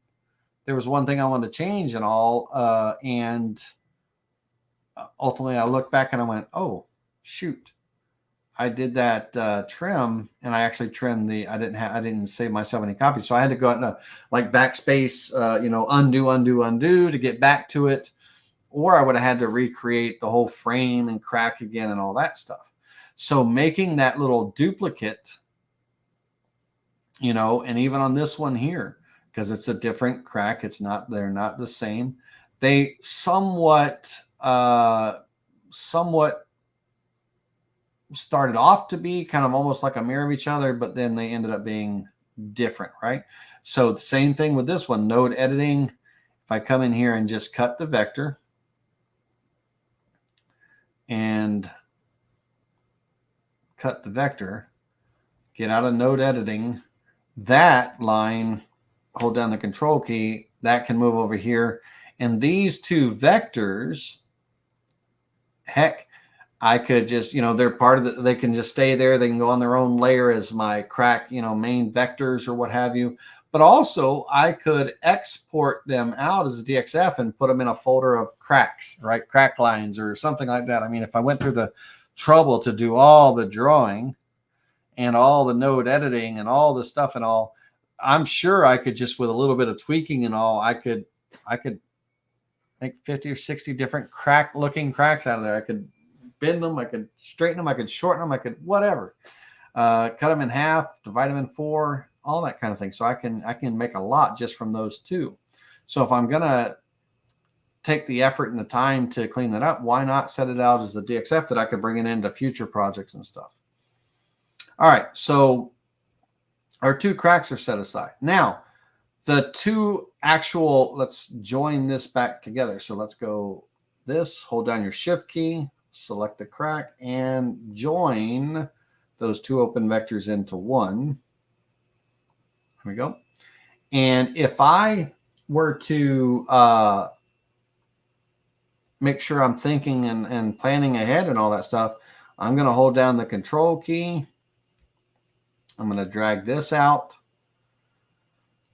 there was one thing I wanted to change and all. And ultimately I looked back and I went, oh, shoot. I did that trim, and I actually trimmed I didn't save myself any copies. So I had to go out and like backspace, undo to get back to it. Or I would have had to recreate the whole frame and crack again and all that stuff. So making that little duplicate, and even on this one here, because it's a different crack, they're not the same. They somewhat started off to be kind of almost like a mirror of each other, but then they ended up being different, right? So the same thing with this one, node editing. If I come in here and just cut the vector and cut the vector, get out of node editing, that line, hold down the control key, that can move over here. And these two vectors, heck, I could just, they're part of they can just stay there. They can go on their own layer as my crack, main vectors or what have you. But also I could export them out as a DXF and put them in a folder of cracks, right? Crack lines or something like that. I mean, if I went through the trouble to do all the drawing and all the node editing and all the stuff and all. I'm sure I could just, with a little bit of tweaking and all, I could make 50 or 60 different looking cracks out of there. I could bend them, I could straighten them, I could shorten them, I could whatever. Cut them in half, divide them in 4, all that kind of thing. So I can make a lot just from those 2. So if I'm gonna take the effort and the time to clean that up, why not set it out as the DXF that I could bring it into future projects and stuff? All right, so our 2 cracks are set aside. Now, the 2 actual, let's join this back together. So let's go this, hold down your shift key, select the crack, and join those 2 open vectors into one. Here we go. And if I were to make sure I'm thinking and planning ahead and all that stuff, I'm going to hold down the control key. I'm going to drag this out.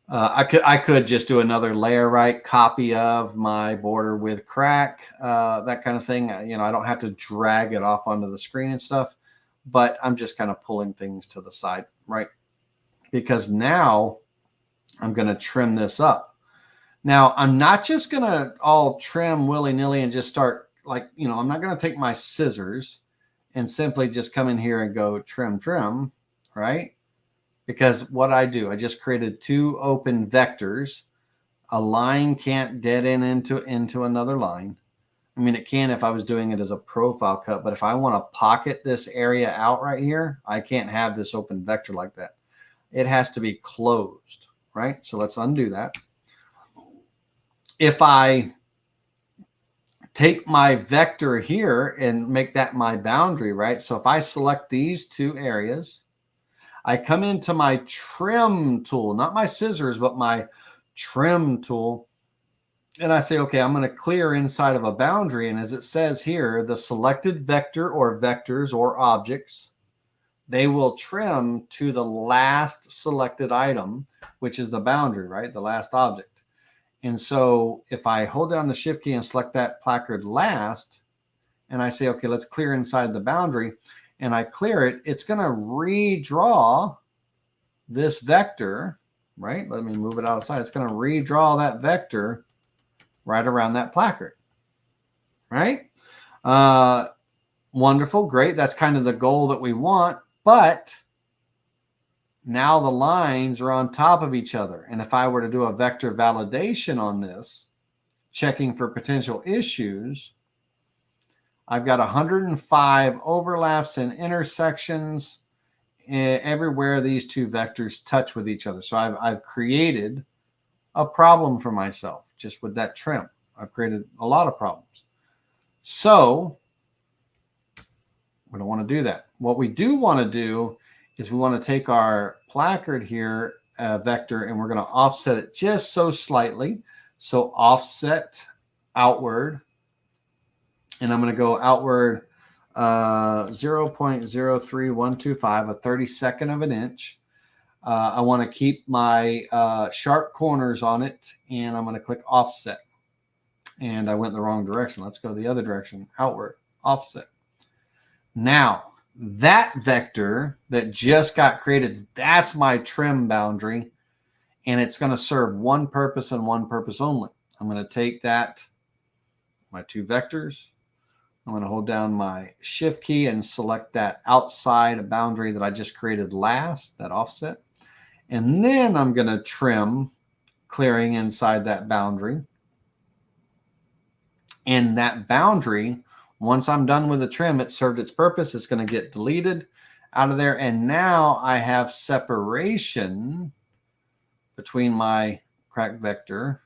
I could just do another layer right copy of my border with crack, that kind of thing. You know, I don't have to drag it off onto the screen and stuff, but I'm just kind of pulling things to the side, right? Because now I'm going to trim this up. Now, I'm not just going to all trim willy-nilly and just start like, you know, I'm not going to take my scissors and simply just come in here and go trim, right? Because what I do, I just created 2 open vectors. A line can't dead end into another line. I mean, it can if I was doing it as a profile cut, but if I want to pocket this area out right here, I can't have this open vector like that. It has to be closed, right? So let's undo that. If I take my vector here and make that my boundary, right? So if I select these 2 areas, I come into my trim tool, not my scissors, but my trim tool. And I say, okay, I'm going to clear inside of a boundary. And as it says here, the selected vector or vectors or objects, they will trim to the last selected item, which is the boundary, right? The last object. And so if I hold down the shift key and select that placard last, and I say, okay, let's clear inside the boundary, and I clear it, it's going to redraw this vector, right? Let me move it outside. It's going to redraw that vector right around that placard, right? Wonderful, great. That's kind of the goal that we want, but now the lines are on top of each other. And if I were to do a vector validation on this, checking for potential issues, I've got 105 overlaps and intersections everywhere these 2 vectors touch with each other. So I've created a problem for myself just with that trim. I've created a lot of problems. So we don't want to do that. What we do want to do is we want to take our placard here, vector, and we're going to offset it just so slightly. So offset outward. And I'm going to go outward 0.03125, a 32nd of an inch. I want to keep my sharp corners on it, and I'm going to click offset. And I went in the wrong direction. Let's go the other direction, outward, offset. Now, that vector that just got created, that's my trim boundary, and it's going to serve one purpose and one purpose only. I'm going to take that, my 2 vectors, I'm going to hold down my shift key and select that outside boundary that I just created last, that offset. And then I'm going to trim, clearing inside that boundary. And that boundary, once I'm done with the trim, it served its purpose. It's going to get deleted out of there. And now I have separation between my crack vector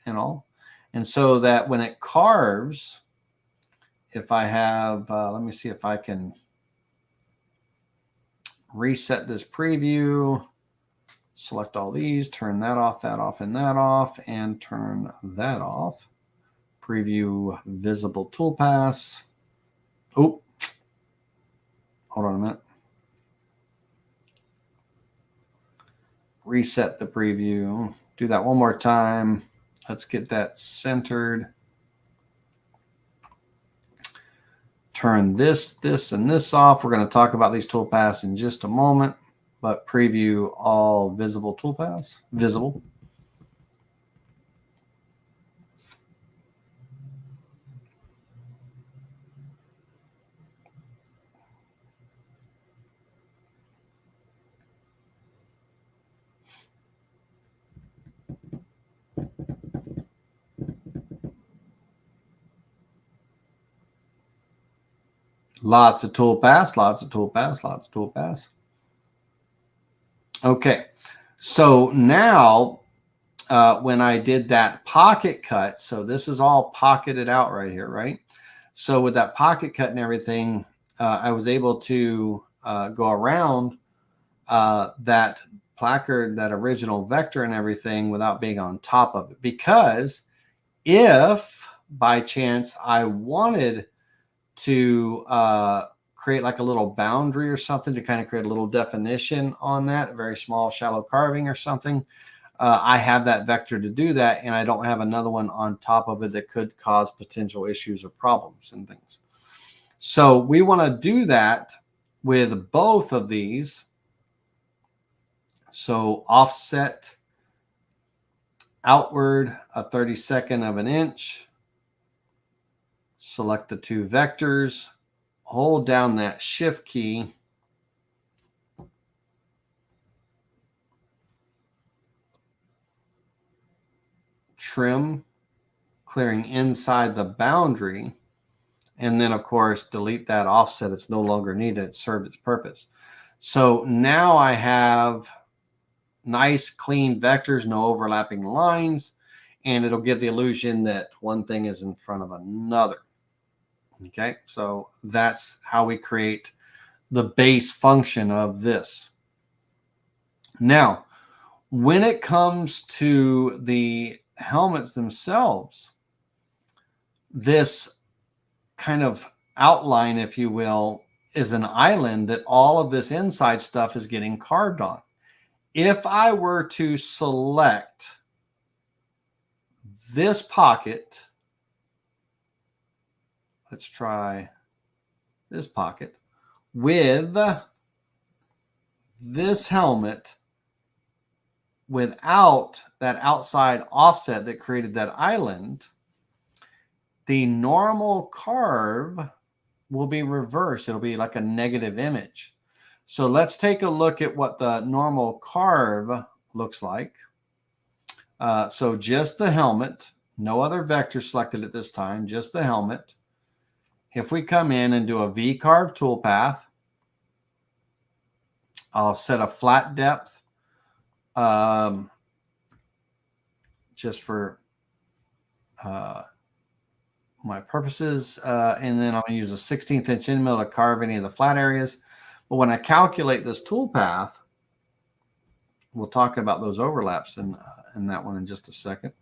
and all. And so that when it carves, if I have, let me see if I can reset this preview, select all these, turn that off, and that off, and turn that off. Preview visible toolpaths. Oh, hold on a minute. Reset the preview. Do that one more time. Let's get that centered. turn this, and this off. We're going to talk about these toolpaths in just a moment, but preview all visible toolpaths. Visible. Lots of toolpaths, lots of toolpaths, lots of toolpaths. Okay, so now when I did that pocket cut, so this is all pocketed out right here, right? So with that pocket cut and everything, I was able to go around that placard, that original vector and everything without being on top of it. Because if by chance I wanted to create like a little boundary or something to kind of create a little definition on that, a very small shallow carving or something, I have that vector to do that, and I don't have another one on top of it that could cause potential issues or problems and things. So we want to do that with both of these. So offset outward a 32nd of an inch. Select the two vectors, hold down that shift key, trim, clearing inside the boundary, and then of course delete that offset. It's no longer needed. It served its purpose. So now I have nice clean vectors, no overlapping lines, and it'll give the illusion that one thing is in front of another. Okay, so that's how we create the base function of this. Now, when it comes to the helmets themselves, this kind of outline, if you will, is an island that all of this inside stuff is getting carved on. If I were to select this pocket, let's try this pocket with this helmet without that outside offset that created that island, the normal carve will be reversed. It'll be like a negative image. So let's take a look at what the normal carve looks like. So just the helmet, no other vector selected at this time, just the helmet. If we come in and do a V-carve toolpath, I'll set a flat depth just for my purposes. And then I'm going to use a 16th inch end mill to carve any of the flat areas. But when I calculate this toolpath, we'll talk about those overlaps in that one in just a second.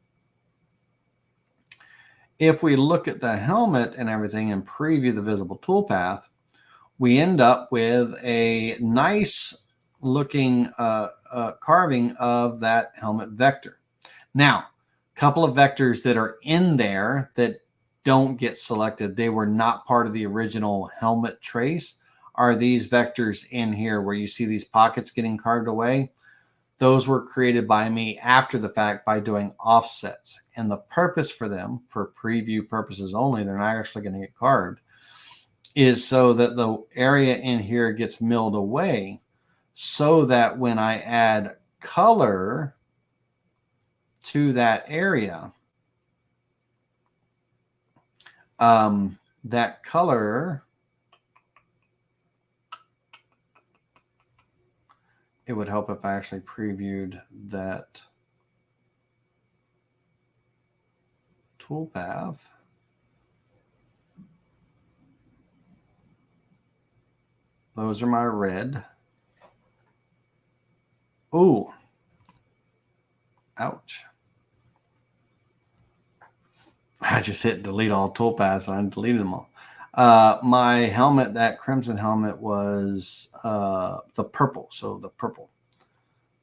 If we look at the helmet and everything and preview the visible toolpath, we end up with a nice looking carving of that helmet vector. Now, a couple of vectors that are in there that don't get selected, they were not part of the original helmet trace, are these vectors in here where you see these pockets getting carved away. Those were created by me after the fact by doing offsets. And the purpose for them, for preview purposes only, they're not actually going to get carved, is so that the area in here gets milled away so that when I add color to that area, that color, it would help if I actually previewed that toolpath. Those are my red. Ooh. Ouch. I just hit delete all toolpaths and I deleted them all. My helmet, that crimson helmet, was the purple. So the purple.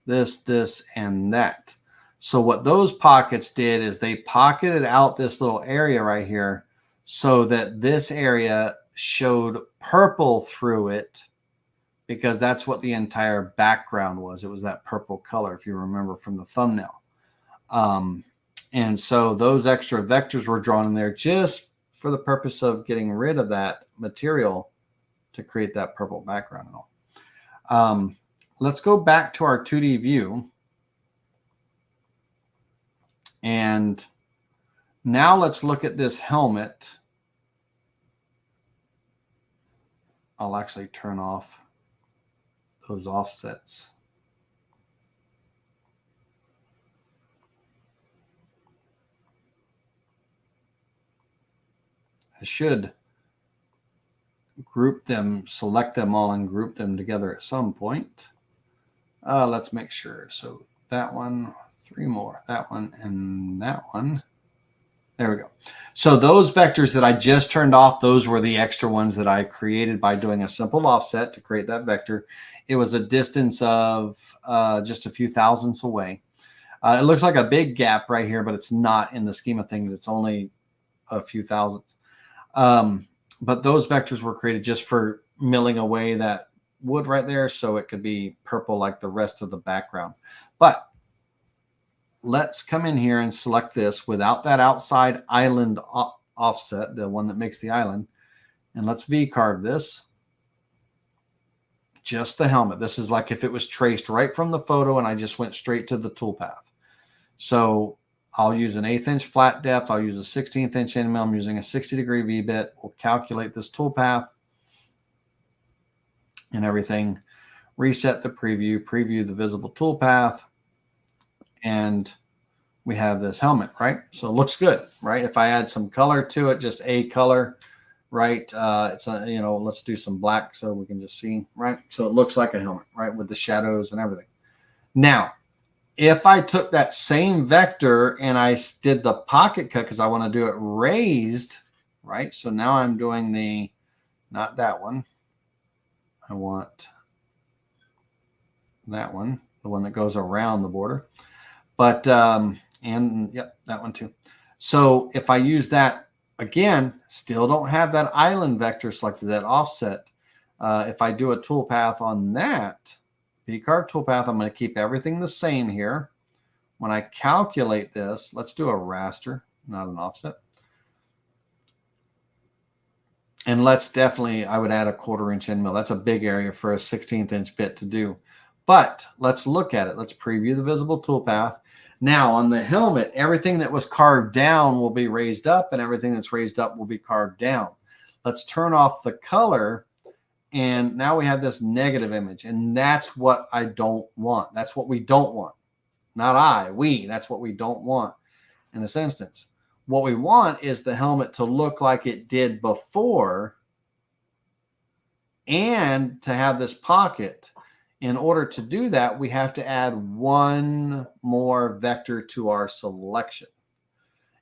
This, and that. So what those pockets did is they pocketed out this little area right here so that this area showed purple through it because that's what the entire background was. It was that purple color, if you remember from the thumbnail. And so those extra vectors were drawn in there just for the purpose of getting rid of that material to create that purple background and all. Let's go back to our 2D view. And now let's look at this helmet. I'll actually turn off those offsets. I should group them, select them all and group them together at some point. Let's make sure. So that one, 3 more, that one, and that one. There we go. So those vectors that I just turned off, those were the extra ones that I created by doing a simple offset to create that vector. It was a distance of just a few thousandths away. It looks like a big gap right here, but it's not in the scheme of things. It's only a few thousandths. But those vectors were created just for milling away that wood right there so it could be purple like the rest of the background. But let's come in here and select this without that outside island offset, the one that makes the island. And let's V-carve this. Just the helmet. This is like if it was traced right from the photo and I just went straight to the toolpath. So I'll use an 1/8 inch flat depth. I'll use a 1/16 inch end mill. I'm using a 60-degree V-bit. We'll calculate this toolpath and everything. Reset the preview, preview the visible toolpath. And we have this helmet, right? So it looks good, right? If I add some color to it, just a color, right? It's a, you know, let's do some black so we can just see, right? So it looks like a helmet, right? With the shadows and everything. Now, if I took that same vector and I did the pocket cut because I want to do it raised, right? So now I'm doing the, not that one. I want that one, the one that goes around the border. But, and yep, that one too. So if I use that again, still don't have that island vector selected, that offset. If I do a toolpath on that, V-carve toolpath, I'm going to keep everything the same here. When I calculate this, let's do a raster, not an offset. And let's definitely, I would add a 1/4 inch end mill. That's a big area for a 1/16 inch bit to do. But let's look at it. Let's preview the visible toolpath. Now on the helmet, everything that was carved down will be raised up and everything that's raised up will be carved down. Let's turn off the color. And now we have this negative image, and that's what I don't want. That's what we don't want. Not I, we. That's what we don't want in this instance. What we want is the helmet to look like it did before and to have this pocket. In order to do that, we have to add one more vector to our selection.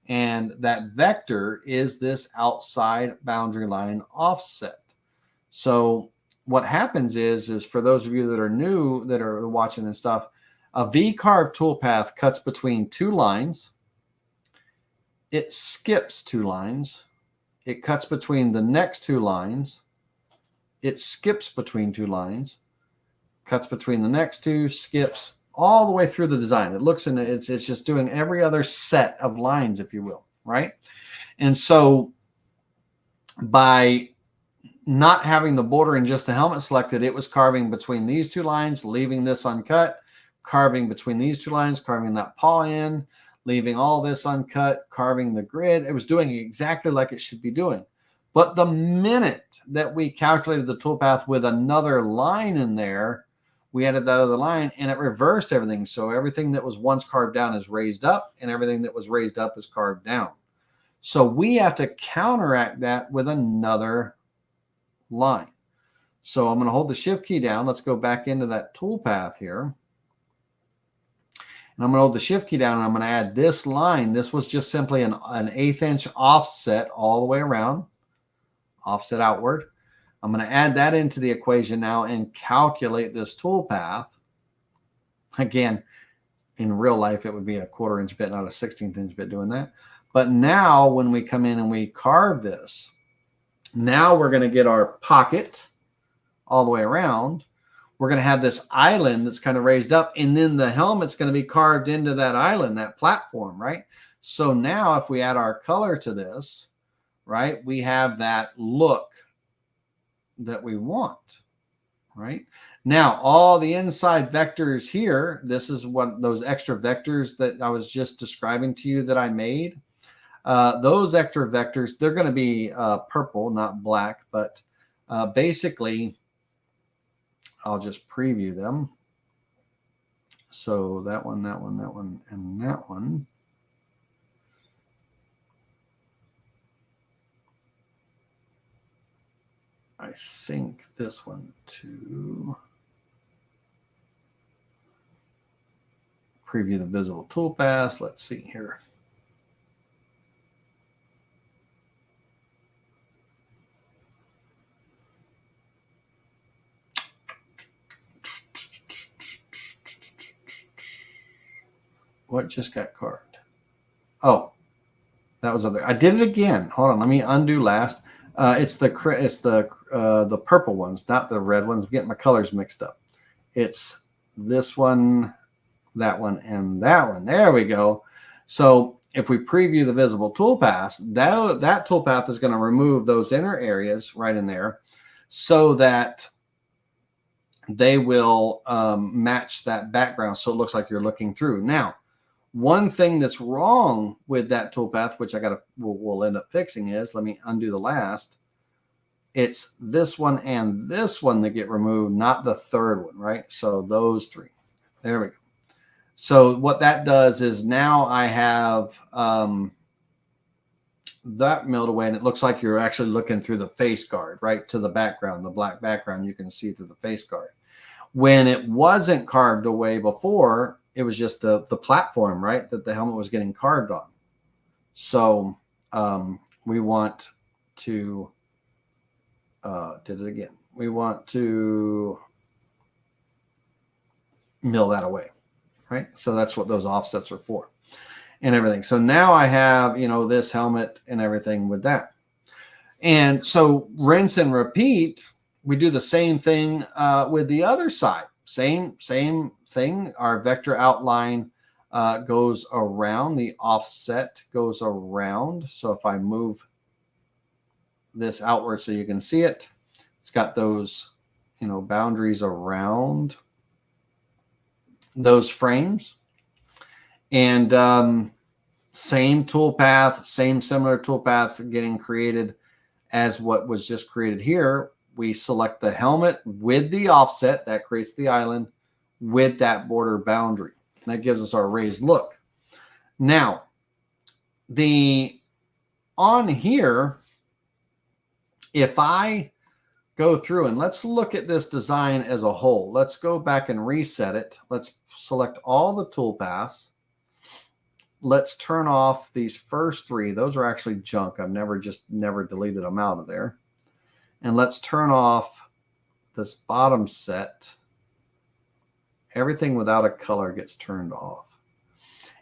And that vector is this outside boundary line offset. So what happens is for those of you that are new, that are watching and stuff, a V-carve toolpath cuts between 2 lines. It skips 2 lines. It cuts between the next 2 lines. It skips between 2 lines. Cuts between the next 2, skips all the way through the design. It looks in it's just doing every other set of lines, if you will, right? And so by not having the border and just the helmet selected, it was carving between these 2 lines, leaving this uncut, carving between these 2 lines, carving that paw in, leaving all this uncut, carving the grid. It was doing exactly like it should be doing. But the minute that we calculated the toolpath with another line in there, we added that other line and it reversed everything. So everything that was once carved down is raised up and everything that was raised up is carved down. So we have to counteract that with another line. So I'm going to hold the shift key down. Let's go back into that toolpath here. And I'm going to hold the shift key down and I'm going to add this line. This was just simply an 1/8 inch offset all the way around, offset outward. I'm going to add that into the equation now and calculate this toolpath. Again, in real life, it would be a 1/4 inch bit, not a 1/16 inch bit doing that. But now when we come in and we carve this, Now we're going to get our pocket all the way around. We're going to have this island that's kind of raised up, and then the helmet's going to be carved into that island, that platform, right? So now if we add our color to this, right, we have that look that we want, right? Now, all the inside vectors here, this is what those extra vectors that I was just describing to you that I made. Those extra vectors, they're going to be purple, not black, but basically, I'll just preview them. So that one, that one, that one, and that one. I sync this one to preview the visible toolpath. Let's see here. What just got carved? Oh, that was other. I did it again. Hold on. Let me undo last. It's the purple ones, not the red ones. I'm getting my colors mixed up. It's this one, that one, and that one. There we go. So if we preview the visible toolpath, that toolpath is going to remove those inner areas right in there so that they will match that background so it looks like you're looking through. Now, one thing that's wrong with that toolpath, which we'll end up fixing, is, let me undo the last. It's this one and this one that get removed, not the third one, right? So those three. There we go. So what that does is now I have that milled away, and it looks like you're actually looking through the face guard, right, to the background, the black background. You can see through the face guard. When it wasn't carved away before, it was just the platform, right, that the helmet was getting carved on. So we want to did it again. We want to mill that away, right? So that's what those offsets are for and everything. So now I have, this helmet and everything with that. And so rinse and repeat, we do the same thing with the other side. Same thing. Our vector outline goes around. The offset goes around. So if I move this outward so you can see it, it's got those, boundaries around those frames. And same toolpath, similar toolpath getting created as what was just created here. We select the helmet with the offset that creates the island with that border boundary. And that gives us our raised look. Now, on here, if I go through and let's look at this design as a whole, let's go back and reset it. Let's select all the toolpaths. Let's turn off these first three. Those are actually junk. I've never deleted them out of there. And let's turn off this bottom set. Everything without a color gets turned off.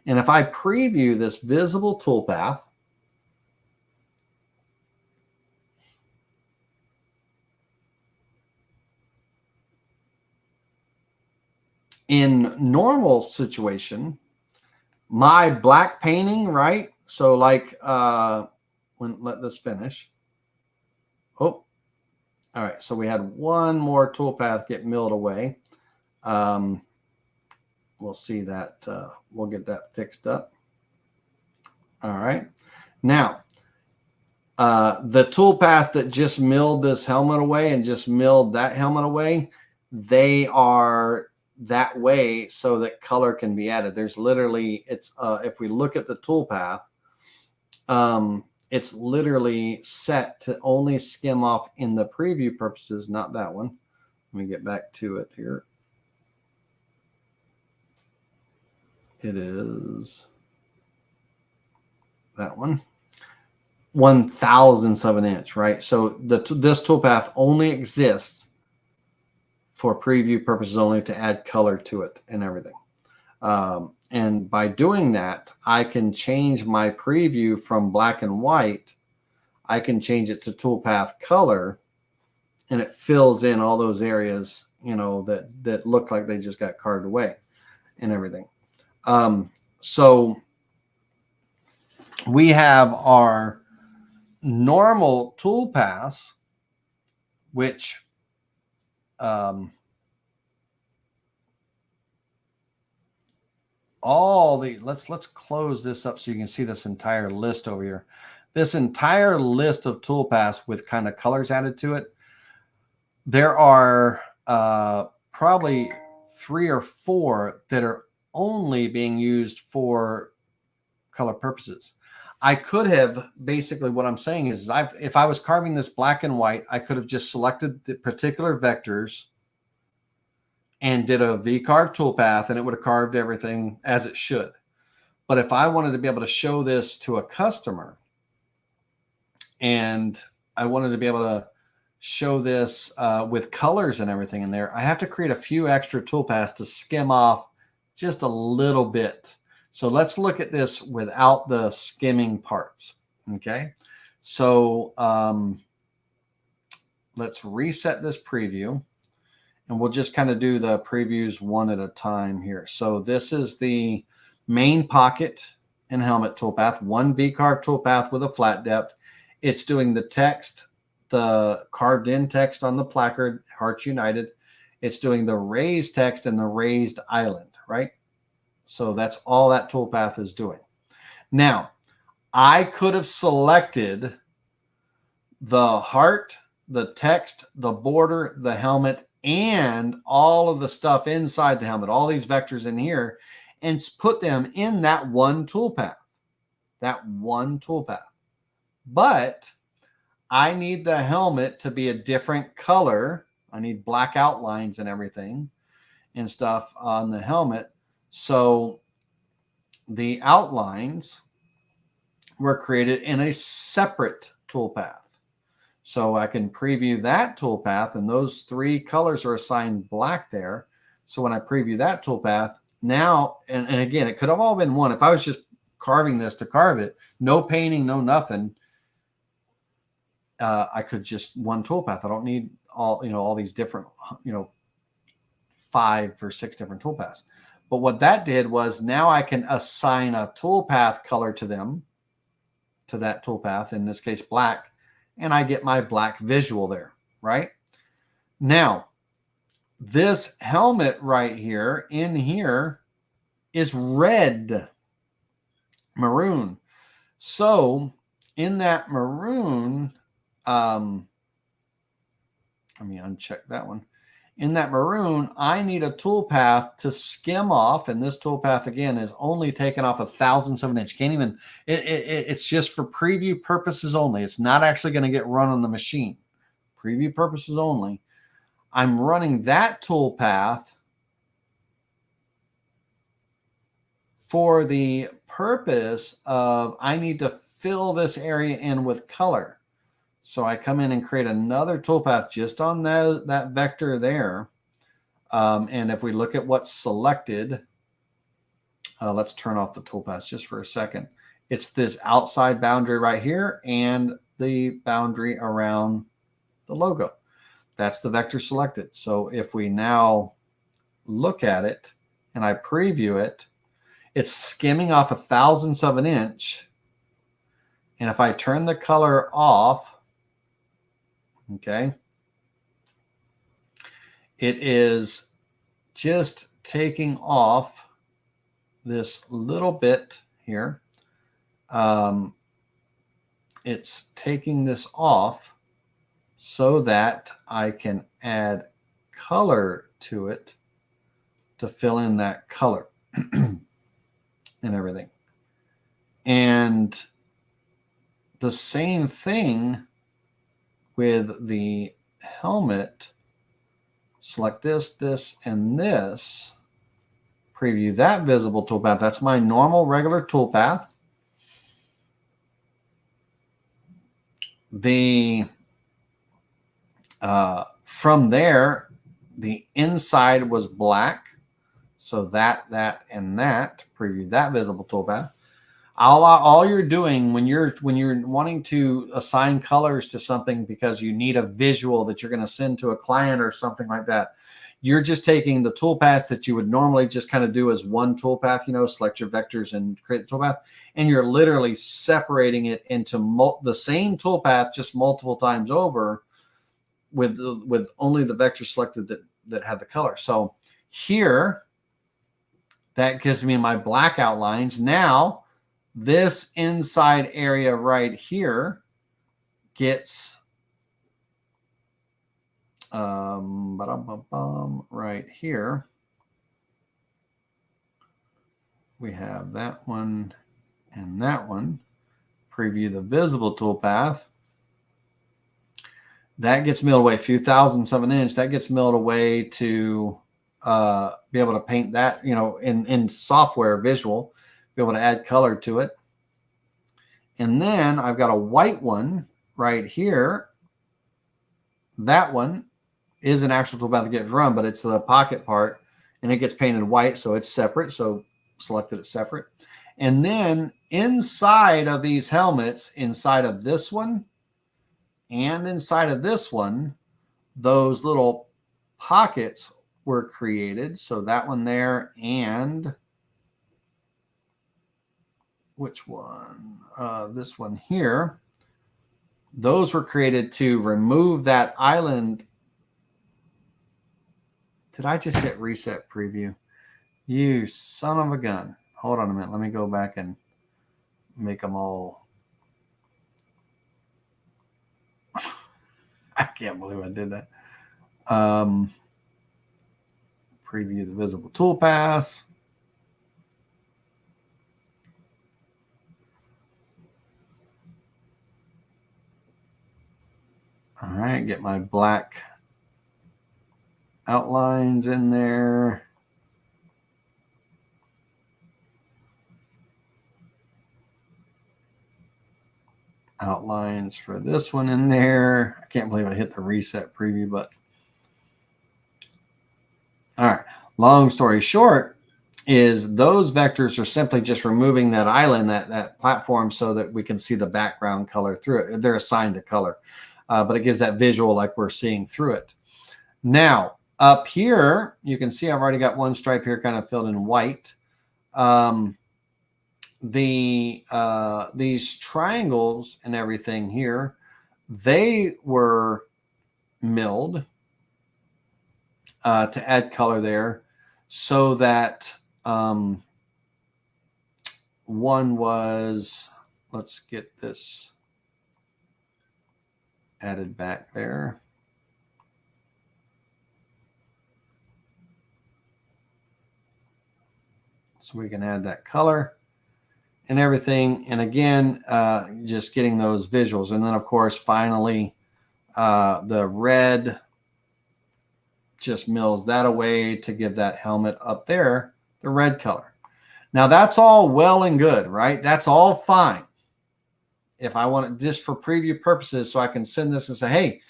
And if I preview this visible toolpath, in normal situation, my black painting, right? So like, let this finish. Oh, all right. So we had one more toolpath get milled away. We'll see that. We'll get that fixed up. All right. Now, the toolpaths that just milled this helmet away and just milled that helmet away, they are that way so that color can be added. There's literally, if we look at the toolpath, it's literally set to only skim off in the preview purposes, not that one. Let me get back to it here. It is that one. 1/1000th of an inch, right? So this toolpath only exists for preview purposes only, to add color to it and everything. And by doing that, I can change my preview from black and white. I can change it to toolpath color, and it fills in all those areas, you know, that look like they just got carved away and everything. So we have our normal toolpaths, which let's close this up so you can see this entire list over here. This entire list of toolpaths with kind of colors added to it. There are probably 3 or 4 that are only being used for color purposes. I could have, basically what I'm saying is if I was carving this black and white, I could have just selected the particular vectors and did a V-carve toolpath, and it would have carved everything as it should. But if I wanted to be able to show this to a customer, and I wanted to be able to show this with colors and everything in there, I have to create a few extra toolpaths to skim off just a little bit. So let's look at this without the skimming parts. Okay. So let's reset this preview, and we'll just kind of do the previews one at a time here. So this is the main pocket and helmet toolpath, one V-carve toolpath with a flat depth. It's doing the text, the carved in text on the placard, Hearts United. It's doing the raised text and the raised island, right? So that's all that toolpath is doing. Now, I could have selected the heart, the text, the border, the helmet, and all of the stuff inside the helmet, all these vectors in here, and put them in that one toolpath. But I need the helmet to be a different color. I need black outlines and everything and stuff on the helmet. So the outlines were created in a separate toolpath. So I can preview that toolpath, and those 3 colors are assigned black there. So when I preview that toolpath now, and again, it could have all been one. If I was just carving this to carve it, no painting, no nothing, I could just one toolpath. I don't need all these different, 5 or 6 different toolpaths. But what that did was now I can assign a toolpath color to them, to that toolpath, in this case, black, and I get my black visual there, right? Now, this helmet right here, in here, is red, maroon. So in that maroon, let me uncheck that one. In that maroon, I need a toolpath to skim off, and this toolpath again is only taken off 1/1000 of an inch. Can't even. It's just for preview purposes only. It's not actually going to get run on the machine. Preview purposes only. I'm running that toolpath for the purpose of I need to fill this area in with color. So I come in and create another toolpath just on that vector there. And if we look at what's selected, let's turn off the toolpaths just for a second. It's this outside boundary right here and the boundary around the logo. That's the vector selected. So if we now look at it and I preview it, it's skimming off 1/1000 of an inch. And if I turn the color off, okay, it is just taking off this little bit here. It's taking this off so that I can add color to it to fill in that color and everything. And the same thing with the helmet. Select this, this, and this. Preview that visible toolpath. That's my normal regular toolpath. From there, the inside was black. So that, and that. Preview that visible toolpath. All you're doing when you're wanting to assign colors to something because you need a visual that you're going to send to a client or something like that, you're just taking the toolpaths that you would normally just kind of do as one toolpath, select your vectors and create the toolpath, and you're literally separating it into the same toolpath just multiple times over with only the vectors selected that have the color. So here, that gives me my black outlines. Now, this inside area right here gets right here. We have that one and that one. Preview the visible toolpath. That gets milled away a few thousandths of an inch. That gets milled away to be able to paint that, in software visual, be able to add color to it. And then I've got a white one right here. That one is an actual toolpath that gets run, but it's the pocket part, and it gets painted white, so it's separate. So selected it separate. And then inside of these helmets, inside of this one and inside of this one, those little pockets were created. So that one there, and which one? This one here. Those were created to remove that island. Did I just hit reset preview? You son of a gun. Hold on a minute. Let me go back and make them all. I can't believe I did that. Preview the visible toolpaths. All right, get my black outlines in there. Outlines for this one in there. I can't believe I hit the reset preview button. All right, long story short is those vectors are simply just removing that island, that platform, so that we can see the background color through it. They're assigned a color, but it gives that visual like we're seeing through it. Now, up here, you can see I've already got one stripe here kind of filled in white. These triangles and everything here, they were milled to add color there, so that one was, let's get this added back there. So we can add that color and everything. And again, just getting those visuals. And then, of course, finally, the red just mills that away to give that helmet up there the red color. Now, that's all well and good, right? That's all fine. If I want it just for preview purposes, so I can send this and say, hey,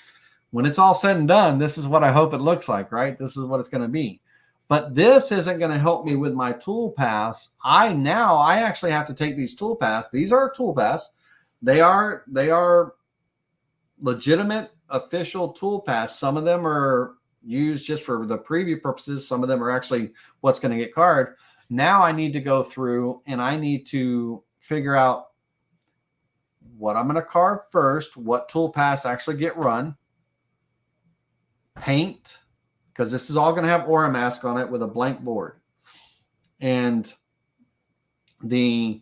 when it's all said and done, this is what I hope it looks like, right? This is what it's going to be. But this isn't going to help me with my toolpaths. I actually have to take these toolpaths. These are toolpaths. They are legitimate official toolpaths. Some of them are used just for the preview purposes. Some of them are actually what's going to get carded. Now I need to go through and I need to figure out what I'm going to carve first, what toolpaths actually get run, paint, because this is all going to have Oramask on it with a blank board. And the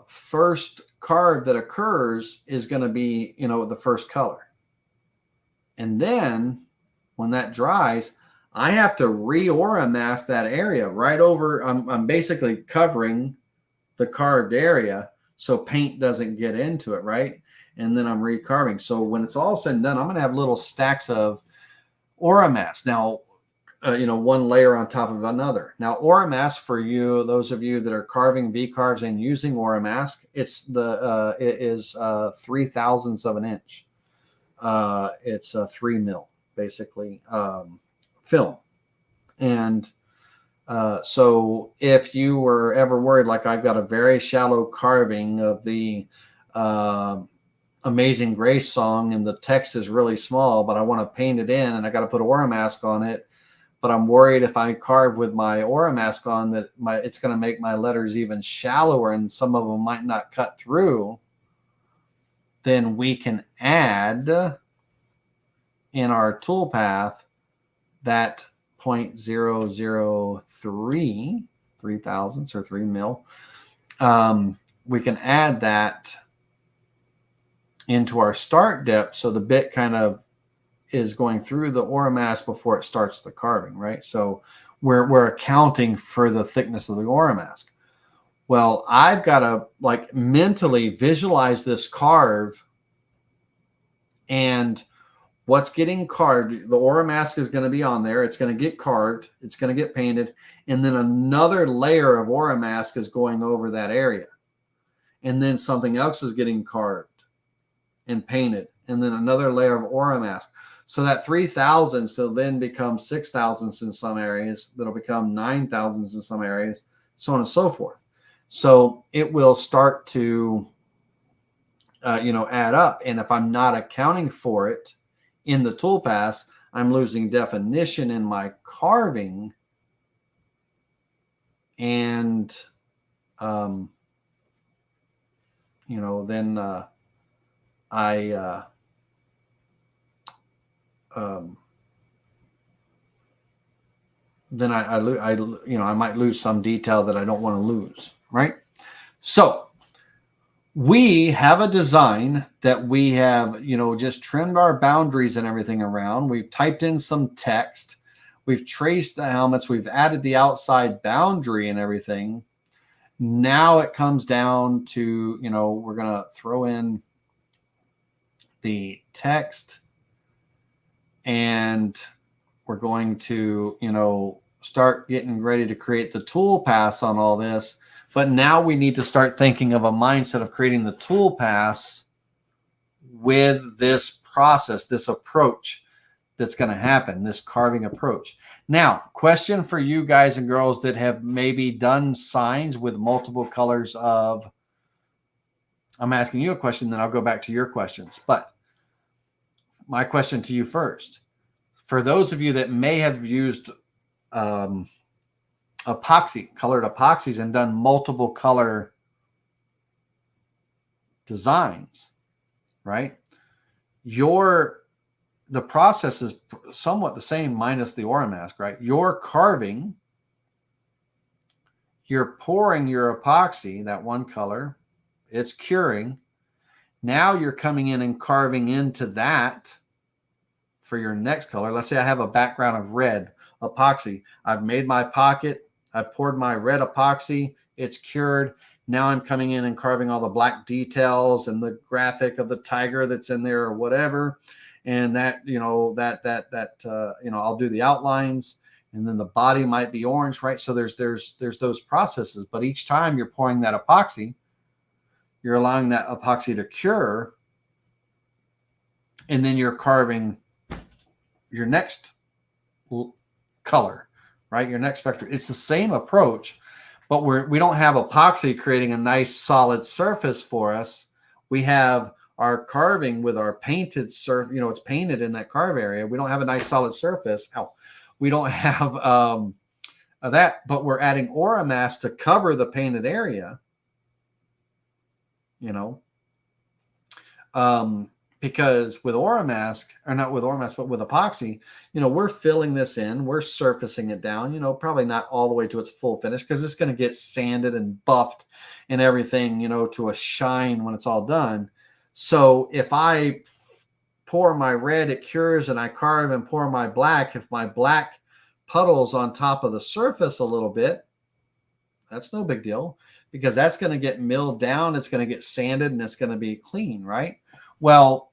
first carve that occurs is going to be, the first color. And then when that dries, I have to re-Oramask that area right over. I'm basically covering the carved area so paint doesn't get into it, right? And then I'm recarving. So when it's all said and done, I'm going to have little stacks of Oramask. Now, one layer on top of another. Now, Oramask, for you, those of you that are carving V-carves and using Oramask, it is 0.003 of an inch. It's a 3 mil, basically, film. And So if you were ever worried, like I've got a very shallow carving of the Amazing Grace song and the text is really small, but I want to paint it in and I got to put Oramask on it. But I'm worried if I carve with my Oramask on that it's going to make my letters even shallower and some of them might not cut through. Then we can add in our toolpath that 0.003, 3 thousandths or 3 mil. We can add that into our start depth so the bit kind of is going through the Oramask before it starts the carving, right? So we're accounting for the thickness of the Oramask. Well, I've got to like mentally visualize this carve and what's getting carved. The Oramask is going to be on there. It's going to get carved. It's going to get painted. And then another layer of Oramask is going over that area. And then something else is getting carved and painted. And then another layer of Oramask. So that 3 thousandths will then become 6 thousandths in some areas. That'll become 9 thousandths in some areas, so on and so forth. So it will start to, add up. And if I'm not accounting for it in the toolpath, I'm losing definition in my carving. And, then I might lose some detail that I don't want to lose, right? So we have a design that we have, just trimmed our boundaries and everything around. We've typed in some text. We've traced the helmets. We've added the outside boundary and everything. Now it comes down to, we're going to throw in the text and we're going to, start getting ready to create the toolpaths on all this. But now we need to start thinking of a mindset of creating the toolpaths with this process, this approach that's going to happen, this carving approach. Now, question for you guys and girls that have maybe done signs with multiple colors of, I'm asking you a question, then I'll go back to your questions. But my question to you first, for those of you that may have used colored epoxies and done multiple color designs, right? The process is somewhat the same minus the Oramask, right? You're carving, you're pouring your epoxy, that one color, it's curing. Now you're coming in and carving into that for your next color. Let's say I have a background of red epoxy. I've made my pocket. I poured my red epoxy. It's cured. Now I'm coming in and carving all the black details and the graphic of the tiger that's in there or whatever. And that, I'll do the outlines and then the body might be orange, right? So there's those processes, but each time you're pouring that epoxy, you're allowing that epoxy to cure. And then you're carving your next color, right? Your next vector. It's the same approach, but we don't have epoxy creating a nice solid surface for us. We have our carving with our painted surface, it's painted in that carve area. We don't have a nice solid surface. We don't have that, but we're adding Oramask to cover the painted area, because with Oramask, or not with Oramask, but with epoxy, we're filling this in, we're surfacing it down, probably not all the way to its full finish because it's going to get sanded and buffed and everything, to a shine when it's all done. So if I pour my red, it cures, and I carve and pour my black, if my black puddles on top of the surface a little bit, that's no big deal because that's going to get milled down, it's going to get sanded, and it's going to be clean, right? Well,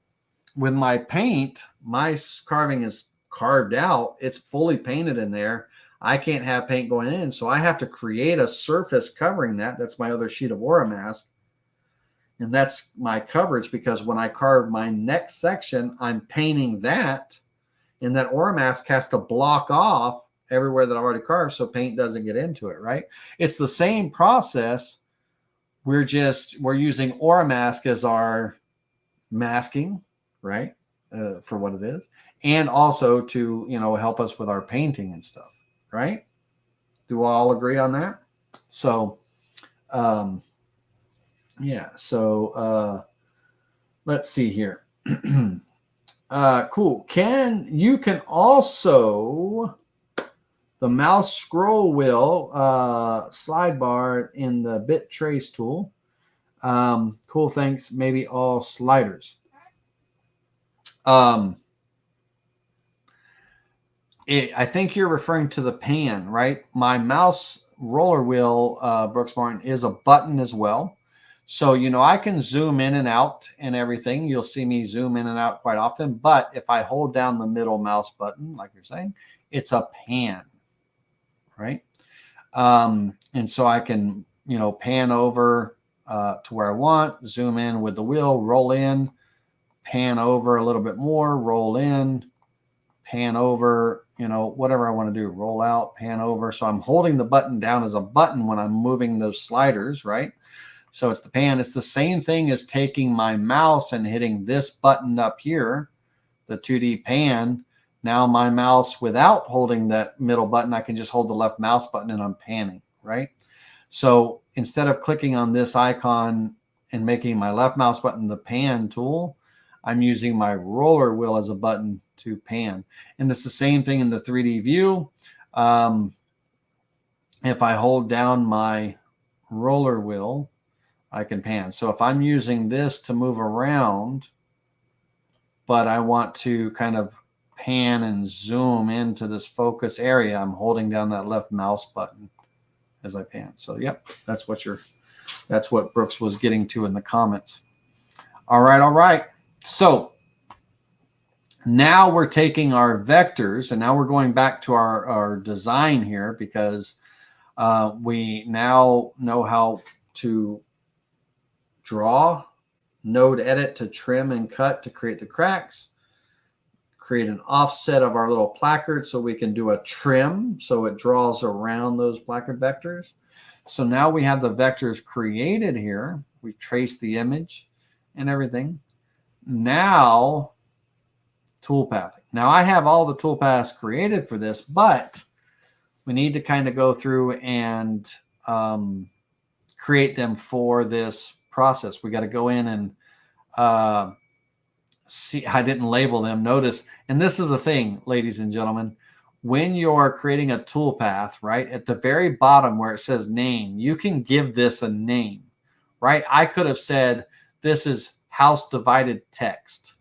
with my paint, my carving is carved out. It's fully painted in there. I can't have paint going in, so I have to create a surface covering that. That's my other sheet of Oramask. And that's my coverage because when I carve my next section, I'm painting that, and that Oramask has to block off everywhere that I've already carved so paint doesn't get into it, right? It's the same process. We're using Oramask as our masking, right? For what it is. And also to, help us with our painting and stuff, right? Do we all agree on that? So, yeah. So, let's see here. Cool. You can also the mouse scroll wheel slide bar in the bit trace tool. Cool. Thanks. Maybe all sliders. I think you're referring to the pan, right? My mouse roller wheel, Brooks Martin, is a button as well. So, I can zoom in and out and everything. You'll see me zoom in and out quite often. But if I hold down the middle mouse button, like you're saying, it's a pan, right? And so I can, pan over to where I want, zoom in with the wheel, roll in, pan over a little bit more, roll in, pan over, whatever I want to do, roll out, pan over. So I'm holding the button down as a button when I'm moving those sliders, right? So it's the pan. It's the same thing as taking my mouse and hitting this button up here, the 2D pan. Now my mouse, without holding that middle button, I can just hold the left mouse button and I'm panning, right? So instead of clicking on this icon and making my left mouse button the pan tool, I'm using my roller wheel as a button to pan. And it's the same thing in the 3D view. If I hold down my roller wheel, I can pan. So if I'm using this to move around, but I want to kind of pan and zoom into this focus area, I'm holding down that left mouse button as I pan. So yep, that's what Brooks was getting to in the comments. All right. So now we're taking our vectors and now we're going back to our design here because we now know how to draw, node edit to trim and cut to create the cracks, create an offset of our little placard so we can do a trim so it draws around those placard vectors. So now we have the vectors created here. We trace the image and everything. Now, toolpathing. Now I have all the toolpaths created for this, but we need to kind of go through and create them for this process. We got to go in and see. I didn't label them. Notice, and this is a thing, ladies and gentlemen, when you're creating a toolpath, right, at the very bottom where it says name, you can give this a name, right? I could have said, this is house divided text.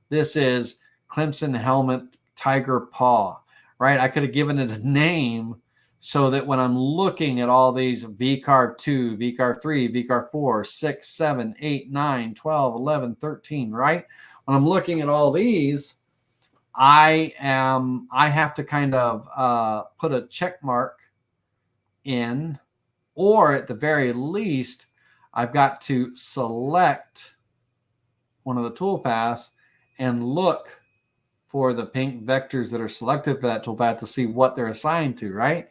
This is Clemson helmet, tiger paw, right? I could have given it a name so that when I'm looking at all these VCarve 2, VCarve 3, VCarve 4, 6, 7, 8, 9, 12, 11, 13, right? When I'm looking at all these, I have to kind of put a check mark in, or at the very least, I've got to select one of the toolpaths and look for the pink vectors that are selected for that toolpath to see what they're assigned to, right?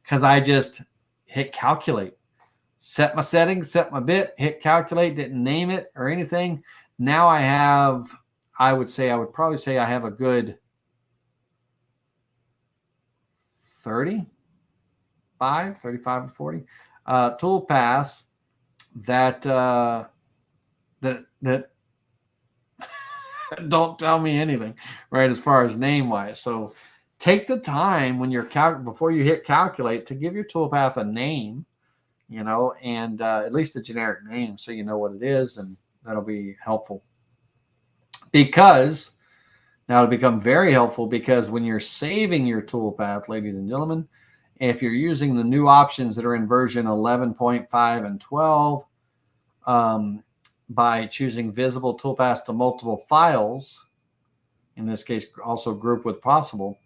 Because I just hit calculate, set my settings, set my bit, hit calculate, didn't name it or anything. Now I would probably say I have a good 35 or 40 toolpaths that don't tell me anything, right, as far as name wise. So take the time when you're before you hit calculate to give your toolpath a name, and at least a generic name so you know what it is, and that'll be helpful. Because now it'll become very helpful because when you're saving your toolpath, ladies and gentlemen, if you're using the new options that are in version 11.5 and 12, by choosing visible toolpaths to multiple files, in this case also group with possible,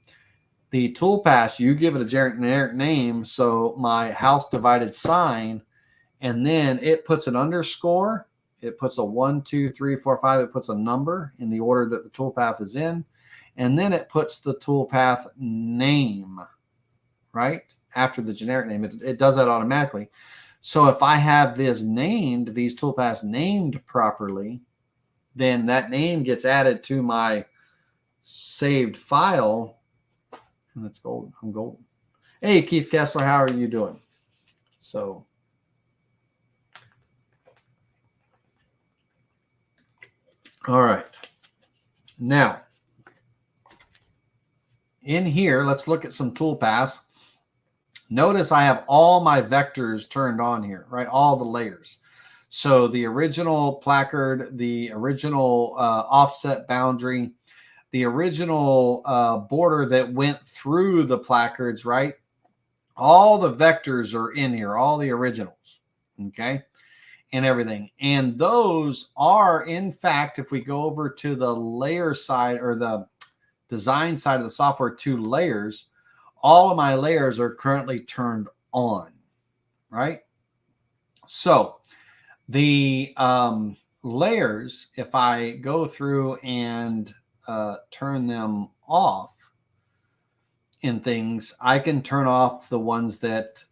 the toolpath, you give it a generic name, so my house divided sign, and then it puts an underscore, it puts a 1, 2, 3, 4, 5, it puts a number in the order that the toolpath is in, and then it puts the toolpath name, right? After the generic name, it does that automatically. So if I have this named, these toolpaths named properly, then that name gets added to my saved file. And it's golden. I'm golden. Hey, Keith Kessler, how are you doing? So, all right. Now, in here, let's look at some toolpaths. Notice I have all my vectors turned on here, right? All the layers. So the original placard, the original offset boundary, the original border that went through the placards, right? All the vectors are in here, all the originals, okay? And everything. And those are, in fact, if we go over to the layer side or the design side of the software, 2 layers, all of my layers are currently turned on, right? So the layers, if I go through and turn them off in things, I can turn off the ones that,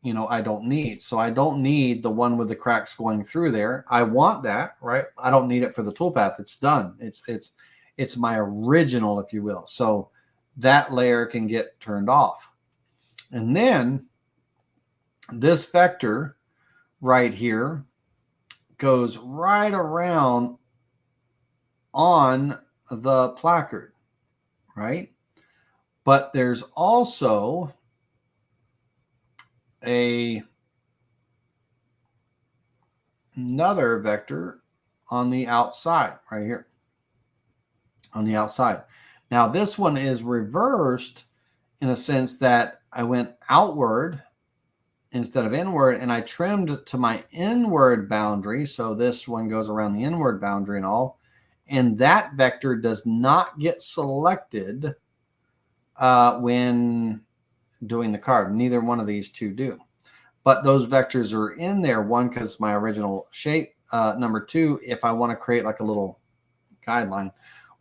you know, I don't need. So I don't need the one with the cracks going through there. I want that, right? I don't need it for the toolpath. It's done. It's my original, if you will. So that layer can get turned off. And then this vector right here goes right around on the placard, right? But there's also another vector on the outside right here, on the outside. Now this one is reversed in a sense that I went outward instead of inward, and I trimmed to my inward boundary. So this one goes around the inward boundary and all, and that vector does not get selected when doing the card. Neither one of these two do. But those vectors are in there. One, because my original shape. Number 2, if I want to create like a little guideline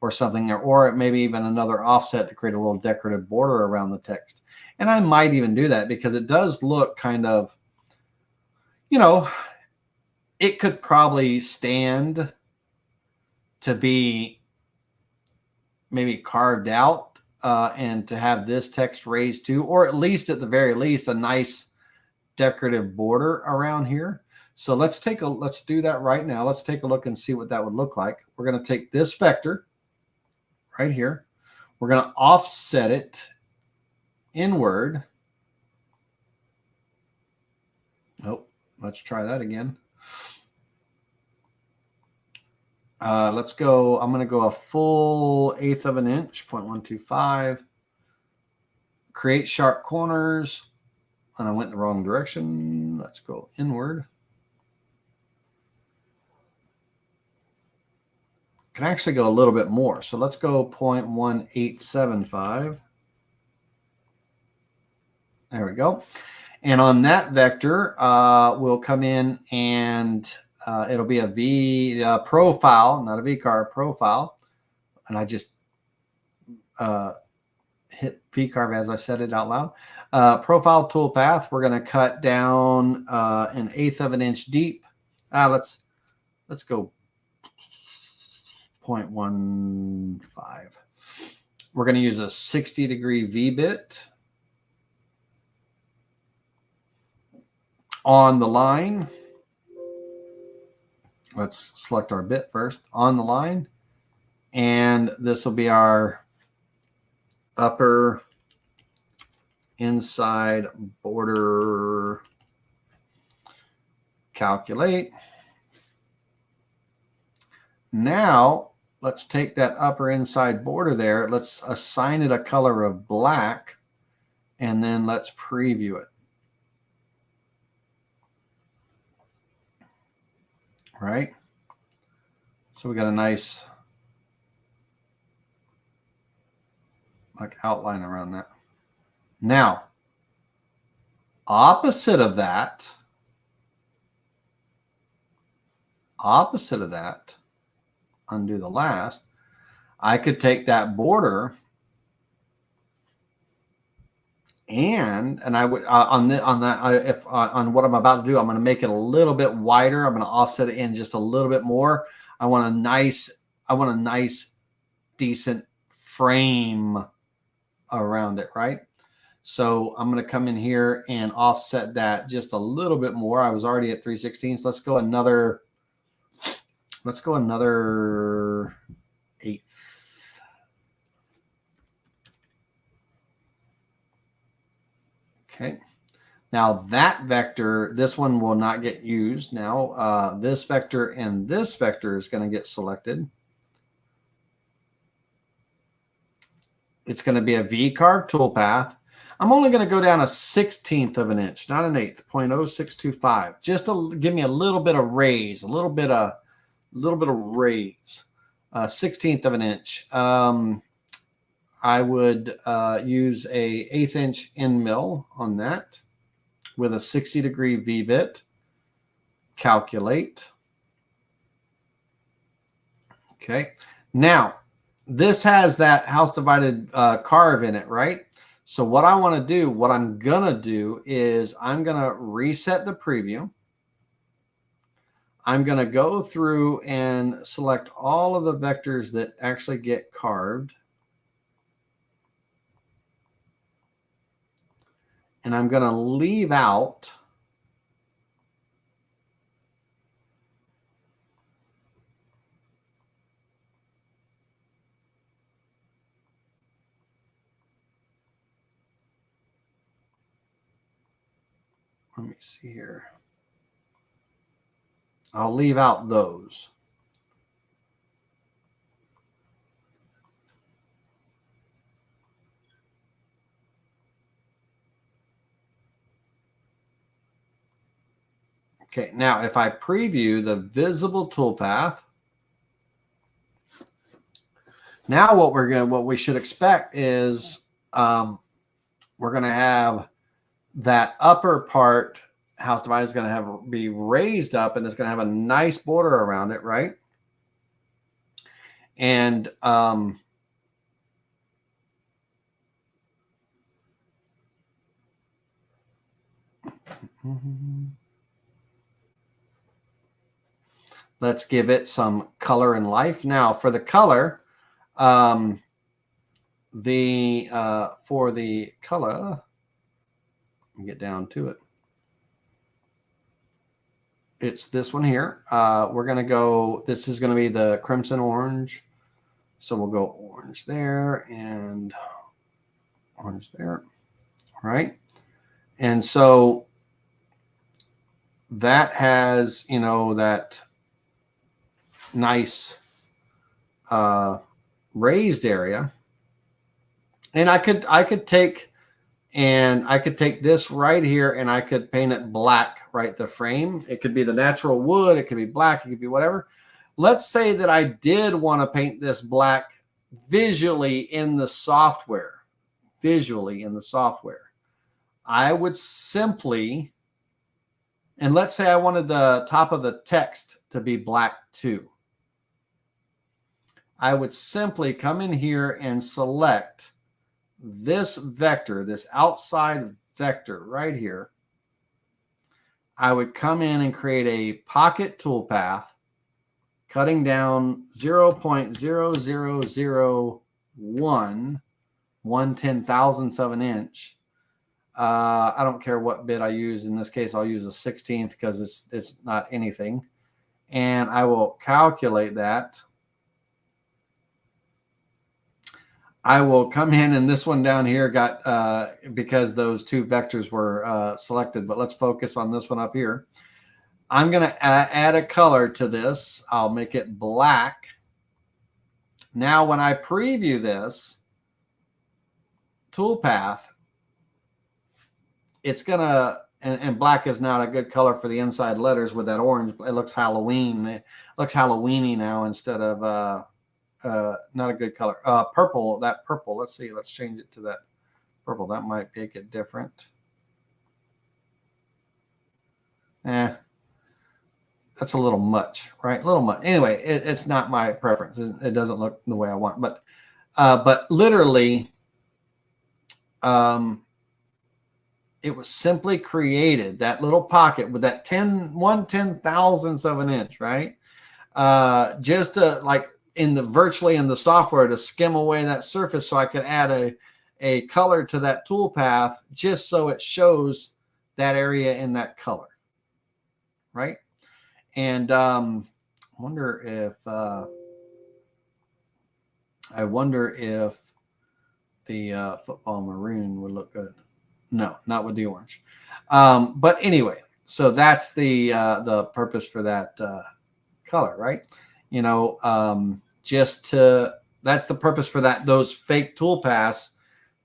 or something, or maybe even another offset to create a little decorative border around the text. And I might even do that because it does look kind of, you know, it could probably stand to be maybe carved out and to have this text raised too, or at least at the very least, a nice decorative border around here. So let's do that right now. Let's take a look and see what that would look like. We're going to take this vector right here. We're going to offset it inward. Oh, let's try that again. Let's go. I'm going to go a full 1/8 of an inch, 0.125. Create sharp corners. And I went the wrong direction. Let's go inward. Can actually go a little bit more. So let's go 0.1875. There we go. And on that vector, we'll come in and it'll be a V profile, not a V-carve profile. And I just hit V-carve as I said it out loud. Profile toolpath, we're going to cut down 1/8 of an inch deep. Let's go 0.15. We're going to use a 60-degree V-bit. On the line, let's select our bit first. On the line, and this will be our upper inside border. Calculate. Now let's take that upper inside border there. Let's assign it a color of black, and then let's preview it. Right? So we got a nice like outline around that. Now, opposite of that, undo the last, I could take that border And I would on what I'm about to do, I'm going to make it a little bit wider. I'm going to offset it in just a little bit more. I want a nice, decent frame around it, right? So I'm going to come in here and offset that just a little bit more. I was already at 3/16. Let's go another 1/8. Okay. Now that vector, this one will not get used. Now this vector and this vector is going to get selected. It's going to be a V-carve toolpath. I'm only going to go down 1/16 of an inch, not an eighth, 0.0625, just to give me a little bit of raise, a little bit of raise, 1/16 of an inch. I would use a 1/8 inch end mill on that with a 60-degree V-bit. Calculate. Okay. Now, this has that house divided carve in it, right? So what I want to do, what I'm going to do is I'm going to reset the preview. I'm going to go through and select all of the vectors that actually get carved. And I'm going to leave out let me see here. I'll leave out those. Okay, now if I preview the visible toolpath, now what we should expect is we're gonna have that upper part, house divided, is gonna be raised up, and it's gonna have a nice border around it, right? And let's give it some color and life. Now for the color, for the color, let me get down to it. It's this one here. We're going to go, this is going to be the crimson orange. So we'll go orange there and orange there. All right. And so that has, you know, that nice raised area. And I could take this right here and I could paint it black, right? The frame. It could be the natural wood. It could be black. It could be whatever. Let's say that I did want to paint this black visually in the software. I would simply, and let's say I wanted the top of the text to be black too. I would simply come in here and select this vector, this outside vector right here. I would come in and create a pocket toolpath, cutting down 0.0001, 1/10,000th of an inch. I don't care what bit I use. In this case, I'll use a 1/16 because it's not anything. And I will calculate that. I will come in, and this one down here got, because those two vectors were selected, but let's focus on this one up here. I'm going to add a color to this. I'll make it black. Now, when I preview this toolpath, it's going to, and black is not a good color for the inside letters with that orange. It looks Halloween. It looks Halloweeny now instead of, not a good color. Purple, that purple. Let's see. Let's change it to that purple. That might make it different. That's a little much, right? A little much. Anyway, it's not my preference. It doesn't look the way I want. But literally, it was simply created, that little pocket with that 1/10,000th of an inch, right? Just to like virtually in the software to skim away that surface so I could add a color to that toolpath just so it shows that area in that color, right? And I wonder if the football maroon would look good. No, not with the orange. But anyway, so that's the purpose for that color, right? You know, that's the purpose for those fake toolpaths,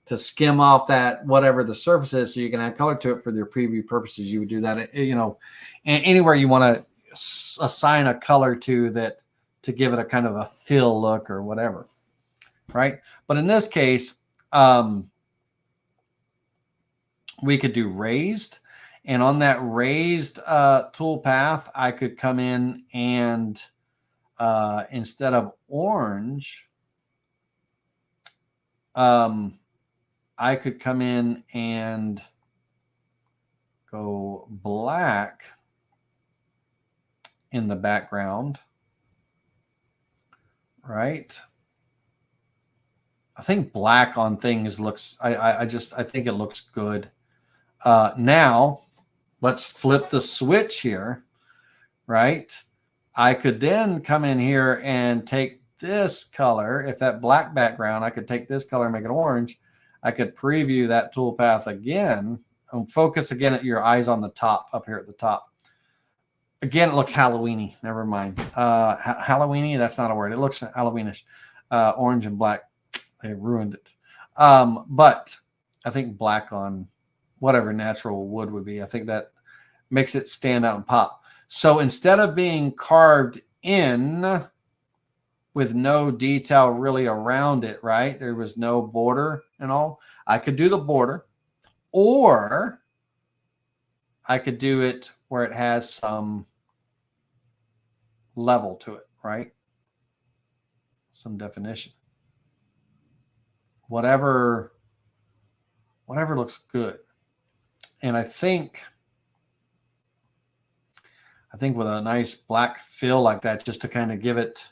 to skim off that whatever the surface is, so you can add color to it for your preview purposes. You would do that, you know, and anywhere you want to assign a color to that to give it a kind of a fill look or whatever, right? But in this case, we could do raised, and on that raised toolpath, I could come in and instead of orange, I could come in and go black in the background, right? I think black on things looks, I think it looks good. Now let's flip the switch here, right? I could then come in here and take this color. If that black background, I could take this color and make it orange. I could preview that toolpath again and focus again at your eyes on the top, up here at the top. Again, it looks Halloween-y. Never mind. Halloween-y, that's not a word. It looks Halloweenish. Orange and black, they ruined it. But I think black on whatever natural wood would be, I think that makes it stand out and pop. So instead of being carved in with no detail really around it, right? There was no border and all. I could do the border, or I could do it where it has some level to it, right? Some definition. Whatever looks good. And I think with a nice black fill like that, just to kind of give it,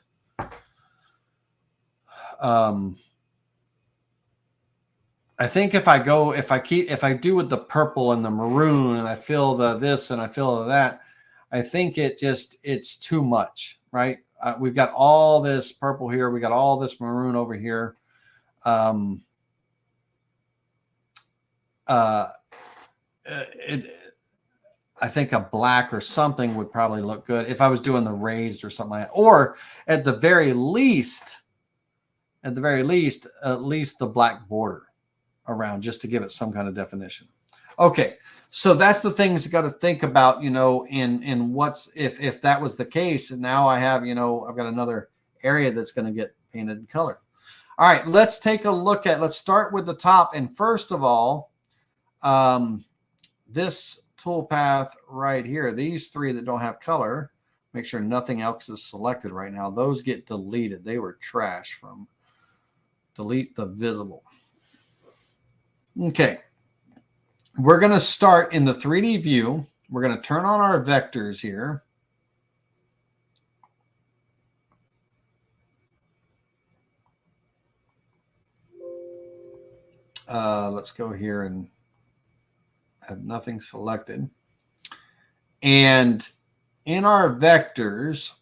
I think if I do with the purple and the maroon, and I fill this and I fill that, I think it's too much, right? We've got all this purple here. We got all this maroon over here. I think a black or something would probably look good if I was doing the raised or something like that. Or at least the black border around, just to give it some kind of definition. Okay, so that's the things you got to think about, you know, in what's, if that was the case, and now I have, you know, I've got another area that's going to get painted in color. All right, let's take a look at, let's start with the top. And first of all, this toolpath right here, these three that don't have color, make sure nothing else is selected right now. Those get deleted. They were trash from delete the visible. Okay. We're going to start in the 3D view. We're going to turn on our vectors here. Let's go here and have nothing selected. And in our vectors,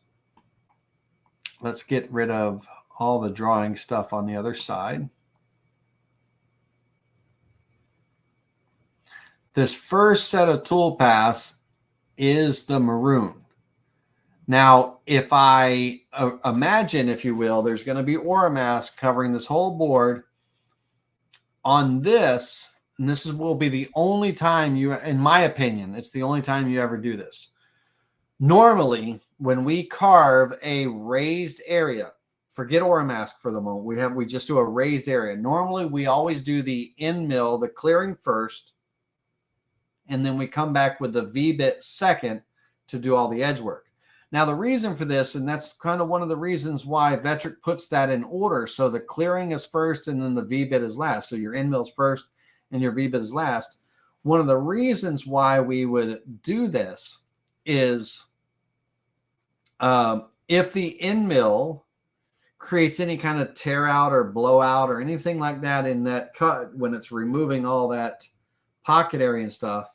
let's get rid of all the drawing stuff on the other side. This first set of toolpaths is the maroon. Now, if I imagine, if you will, there's going to be Oramask covering this whole board on this, and this will be the only time you, in my opinion, it's the only time you ever do this. Normally, when we carve a raised area, forget Oramask for the moment. We just do a raised area. Normally, we always do the end mill, the clearing first, and then we come back with the V-bit second to do all the edge work. Now, the reason for this, and that's kind of one of the reasons why Vectric puts that in order. So the clearing is first and then the V-bit is last. So your end mill is first and your V-bit is last. one of the reasons why we would do this is if the end mill creates any kind of tear out or blowout or anything like that in that cut when it's removing all that pocket area and stuff,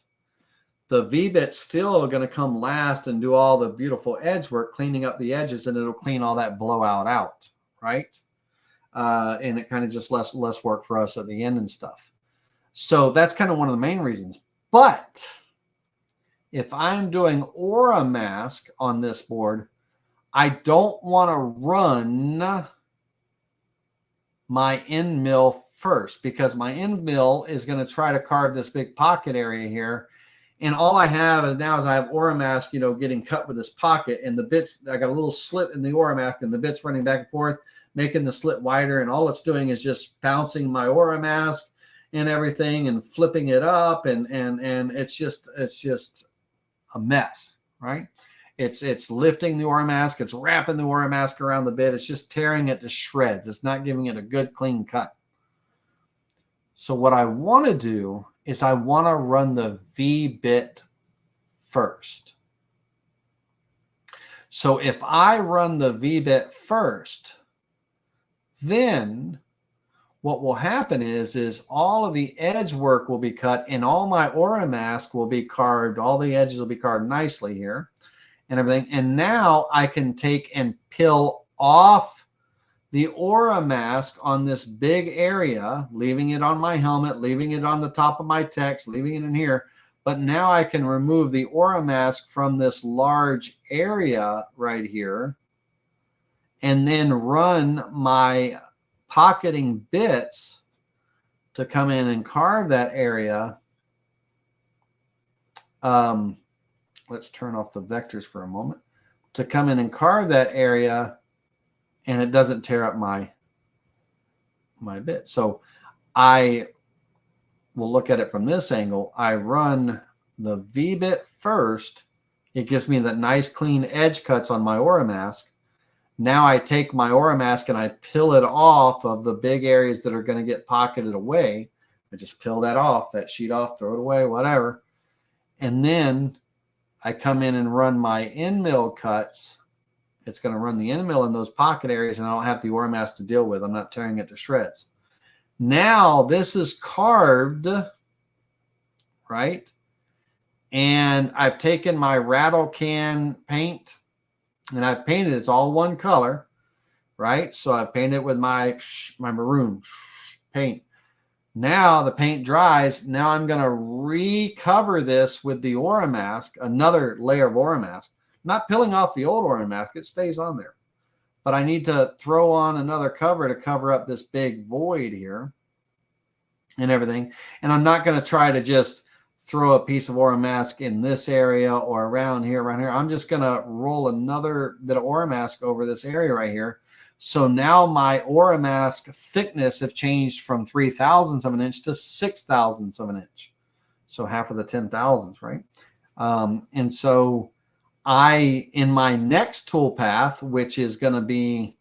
the V-bit's still going to come last and do all the beautiful edge work, cleaning up the edges, and it'll clean all that blowout out, right? And it kind of just less work for us at the end and stuff. So that's kind of one of the main reasons. But if I'm doing Oramask on this board, I don't want to run my end mill first, because my end mill is going to try to carve this big pocket area here. And all I have is now is I have Oramask, you know, getting cut with this pocket, and the bits, I got a little slit in the Oramask, and the bits running back and forth, making the slit wider. And all it's doing is just bouncing my Oramask and everything and flipping it up. And it's just a mess, right? It's lifting the Oramask, it's wrapping the Oramask around the bit. It's just tearing it to shreds. It's not giving it a good, clean cut. So what I want to do is I want to run the V-bit first. So if I run the V-bit first, then what will happen is all of the edge work will be cut and all my Oramask will be carved. All the edges will be carved nicely here and everything. And now I can take and peel off the Oramask on this big area, leaving it on my helmet, leaving it on the top of my text, leaving it in here. But now I can remove the Oramask from this large area right here and then run my pocketing bits to come in and carve that area. Let's turn off the vectors for a moment. To come in and carve that area, and it doesn't tear up my bit. So I will look at it from this angle. I run the V-bit first. It gives me the nice clean edge cuts on my Oramask. Now I take my Oramask and I peel it off of the big areas that are going to get pocketed away. I just peel that off, that sheet off, throw it away, whatever. And then I come in and run my end mill cuts. It's going to run the end mill in those pocket areas, and I don't have the Oramask to deal with. I'm not tearing it to shreds. Now this is carved, right? And I've taken my rattle can paint and I've painted it. It's all one color, right? So I've painted it with my maroon paint. Now the paint dries. Now I'm going to recover this with the Oramask, another layer of Oramask. Not peeling off the old Oramask, it stays on there. But I need to throw on another cover to cover up this big void here and everything. And I'm not going to try to just throw a piece of Oramask in this area or around here. I'm just going to roll another bit of Oramask over this area right here. So now my Oramask thickness have changed from 3/1000ths of an inch to 6/1000ths of an inch. So half of the 10,000ths, right? And so in my next toolpath, which is going to be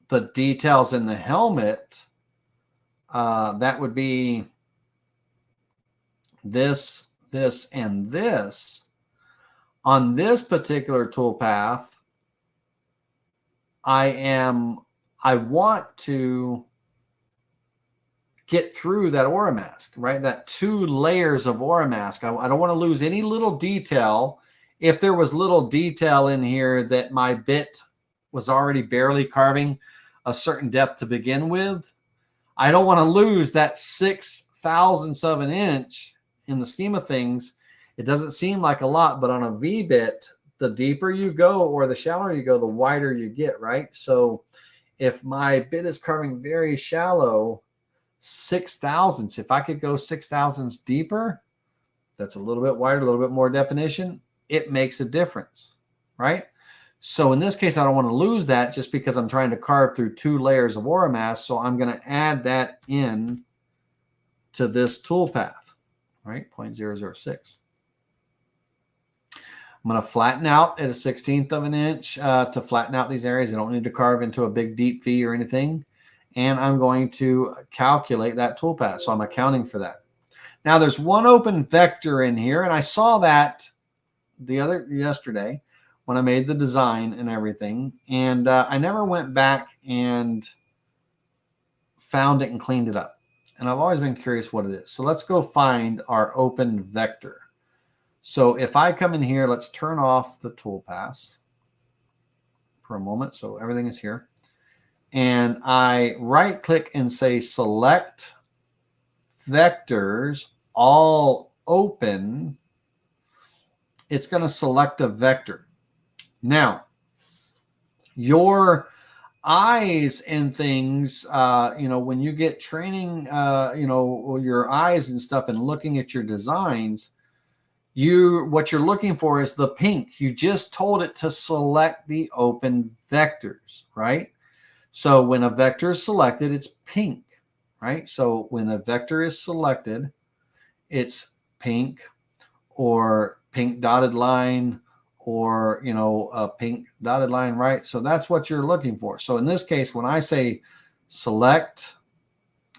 the details in the helmet, that would be this, and this. On this particular toolpath, I want to get through that Oramask, right? That 2 layers of Oramask. I don't want to lose any little detail. If there was little detail in here that my bit was already barely carving a certain depth to begin with, I don't want to lose that 6/1000ths of an inch in the scheme of things. It doesn't seem like a lot, but on a V-bit, the deeper you go or the shallower you go, the wider you get, right? So if my bit is carving very shallow, 6/1000ths, if I could go 6/1000ths deeper, that's a little bit wider, a little bit more definition, it makes a difference, right? So in this case, I don't want to lose that just because I'm trying to carve through 2 layers of Oramask. So I'm going to add that in to this toolpath, right? 0.006. I'm going to flatten out at a 1/16 of an inch to flatten out these areas. I don't need to carve into a big deep V or anything. And I'm going to calculate that toolpath. So I'm accounting for that. Now there's one open vector in here, and I saw that yesterday when I made the design and everything, and I never went back and found it and cleaned it up. And I've always been curious what it is. So let's go find our open vector. So if I come in here, let's turn off the toolpath for a moment. So everything is here. And I right click and say select vectors, all open. It's going to select a vector. Now, your eyes and things, when you get training, your eyes and stuff and looking at your designs, what you're looking for is the pink. You just told it to select the open vectors, right? So when a vector is selected, it's pink, right? So when a vector is selected, it's pink or pink dotted line or, a pink dotted line, right? So that's what you're looking for. So in this case, when I say select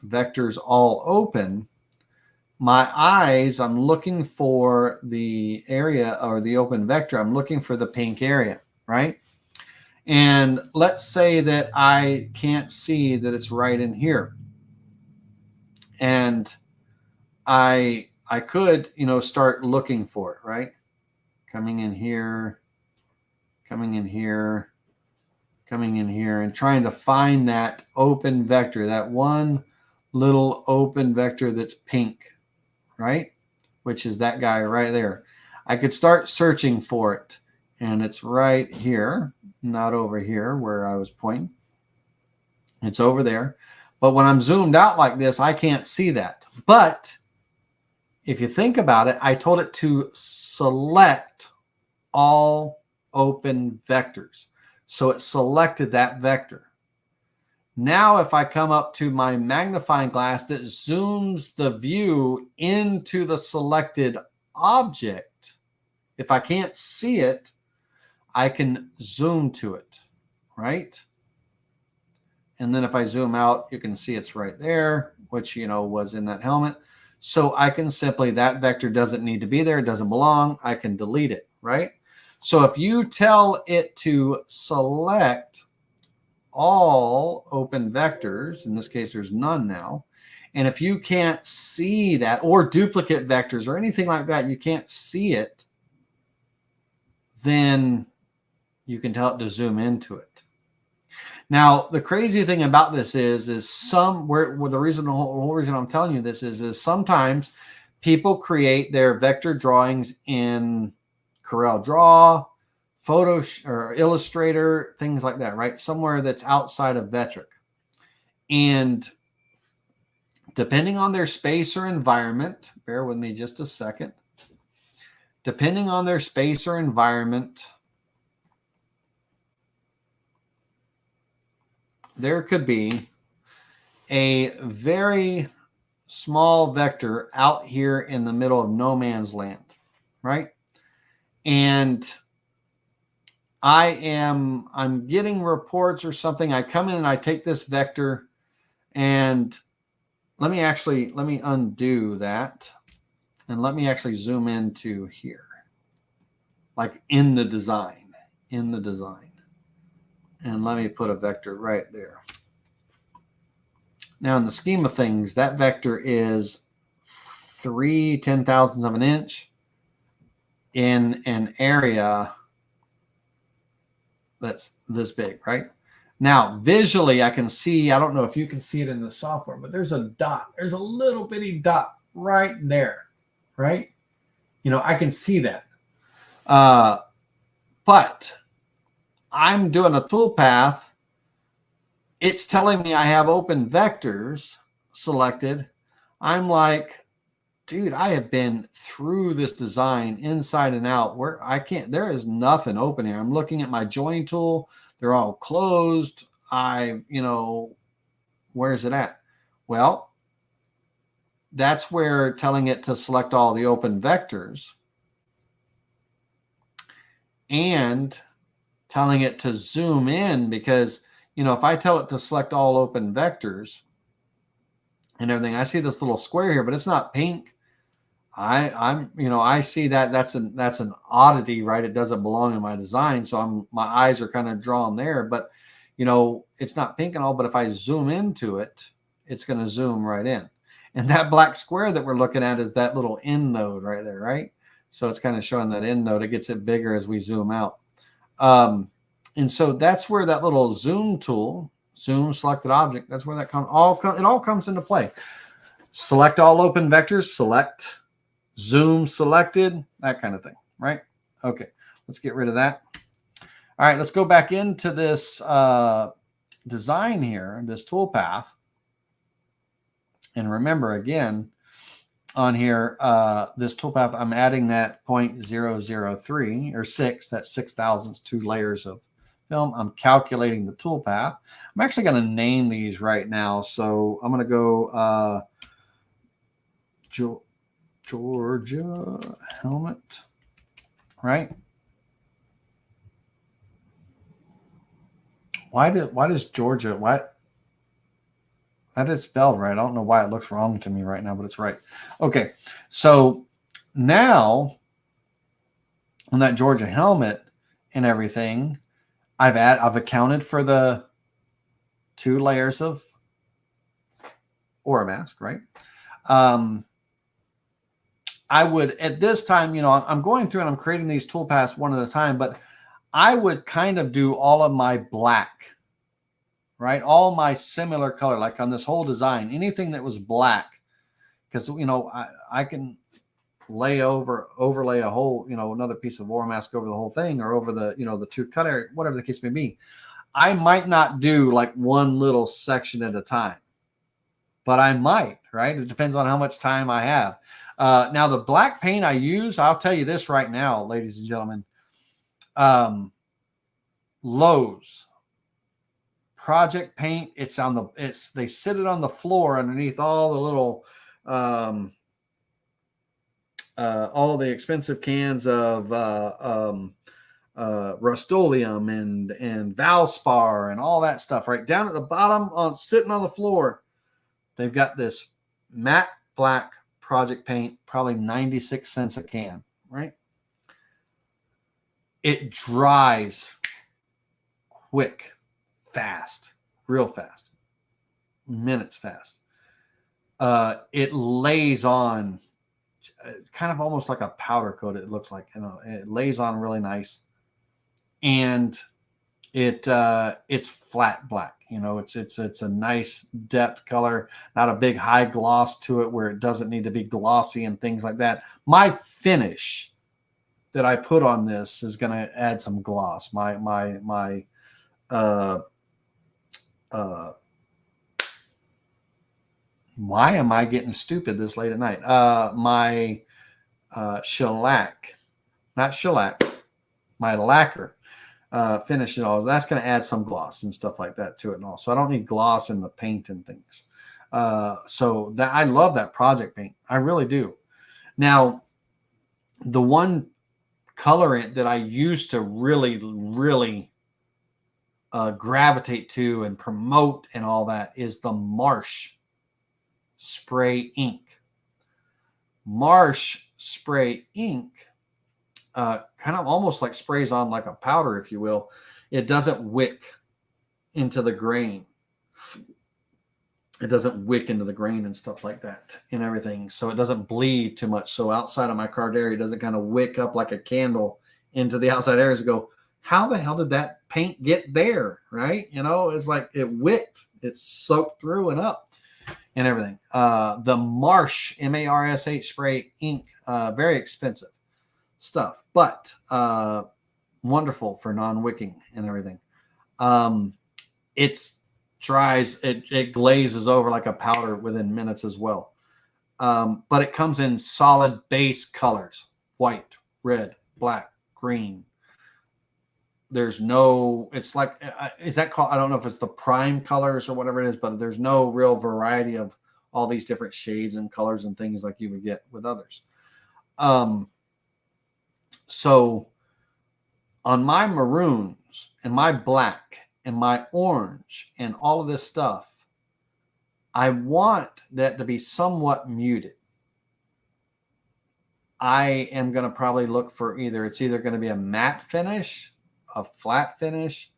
vectors all open, my eyes, I'm looking for the area or the open vector. I'm looking for the pink area, right? And let's say that I can't see that it's right in here. And I could, start looking for it, right? Coming in here, coming in here, coming in here, and trying to find that open vector, that one little open vector that's pink, right? Which is that guy right there. I could start searching for it, and it's right here, not over here where I was pointing. It's over there. But when I'm zoomed out like this, I can't see that. But if you think about it, I told it to select all open vectors. So it selected that vector. Now, if I come up to my magnifying glass that zooms the view into the selected object, if I can't see it, I can zoom to it, right? And then if I zoom out, you can see it's right there, which, was in that helmet. So I can simply, that vector doesn't need to be there. It doesn't belong. I can delete it, right? So if you tell it to select all open vectors, in this case, there's none now. And if you can't see that, or duplicate vectors or anything like that, you can't see it, then you can tell it to zoom into it. Now, the crazy thing about this is the whole reason I'm telling you this is sometimes people create their vector drawings in Corel Draw, Photo or Illustrator, things like that, right? Somewhere that's outside of Vectric. And depending on their space or environment, bear with me just a second. Depending on their space or environment, there could be a very small vector out here in the middle of no man's land, right? And I'm getting reports or something. I come in and I take this vector, and let me undo that. And let me actually zoom into here, like in the design. And let me put a vector right there. Now, in the scheme of things, that vector is 3/10,000ths of an inch in an area that's this big, right? Now, visually, I can see, I don't know if you can see it in the software, but there's a dot. There's a little bitty dot right there, right? I can see that. But I'm doing a toolpath. It's telling me I have open vectors selected. I'm like, dude, I have been through this design inside and out where there is nothing open here. I'm looking at my join tool. They're all closed. Where's it at? Well, that's where telling it to select all the open vectors and telling it to zoom in, because, if I tell it to select all open vectors and everything, I see this little square here, but it's not pink. I see that that's an oddity, right? It doesn't belong in my design. So my eyes are kind of drawn there, but it's not pink and all, but if I zoom into it, it's going to zoom right in. And that black square that we're looking at is that little end node right there, right? So it's kind of showing that end node. It gets it bigger as we zoom out. And so that's where that little zoom tool, zoom selected object, that's where that it all comes into play. Select all open vectors, select, zoom selected, that kind of thing, right? Okay, let's get rid of that. All right, let's go back into this design here, this toolpath. And remember, again, on here, this toolpath, I'm adding that 0.003 or 6, that's 6 thousandths, 2 layers of film. I'm calculating the toolpath. I'm actually going to name these right now. So I'm going to go Georgia helmet, right? Why does Georgia, that is spelled right. I don't know why it looks wrong to me right now, but it's right. Okay, so now on that Georgia helmet and everything, I've accounted for the 2 layers of Oramask, right? I would, at this time, I'm going through and I'm creating these toolpaths one at a time, but I would kind of do all of my black, right? All my similar color, like on this whole design, anything that was black, because, I can overlay a whole, another piece of Oramask over the whole thing, or over the, the 2 cut area, whatever the case may be. I might not do like one little section at a time, but I might, right? It depends on how much time I have. Now the black paint I use, I'll tell you this right now, ladies and gentlemen, Lowe's project paint. They sit it on the floor underneath all the little, all the expensive cans of Rust-Oleum and Valspar and all that stuff, right down at the bottom, sitting on the floor. They've got this matte black project paint, probably 96 cents a can, right? It dries quick, fast, real fast, minutes fast. It lays on kind of almost like a powder coat. It looks like, it lays on really nice, and it's flat black. It's a nice depth color, not a big high gloss to it where it doesn't need to be glossy and things like that. My finish that I put on this is going to add some gloss. Why am I getting stupid this late at night? My my lacquer finish and all, that's going to add some gloss and stuff like that to it and all. So I don't need gloss in the paint and things. So that, I love that project paint. I really do. Now, the one colorant that I used to really gravitate to and promote and all that is the Marsh spray ink. Marsh spray ink kind of almost like sprays on like a powder, if you will. It doesn't wick into the grain. It doesn't wick into the grain and stuff like that and everything. So it doesn't bleed too much. So outside of my card area, it doesn't kind of wick up like a candle into the outside areas and go, how the hell did that paint get there? Right? It's like it wicked. It's soaked through and up and everything. The Marsh, M-A-R-S-H spray ink, very expensive stuff, but wonderful for non-wicking and everything. It dries, it glazes over like a powder within minutes as well. But it comes in solid base colors: white, red, black, green. There's no, it's like, is that called, I don't know if it's the prime colors or whatever it is, but there's no real variety of all these different shades and colors and things like you would get with others. So on my maroons and my black and my orange and all of this stuff, I want that to be somewhat muted. I am going to probably look for it's either going to be a matte finish, a flat finish.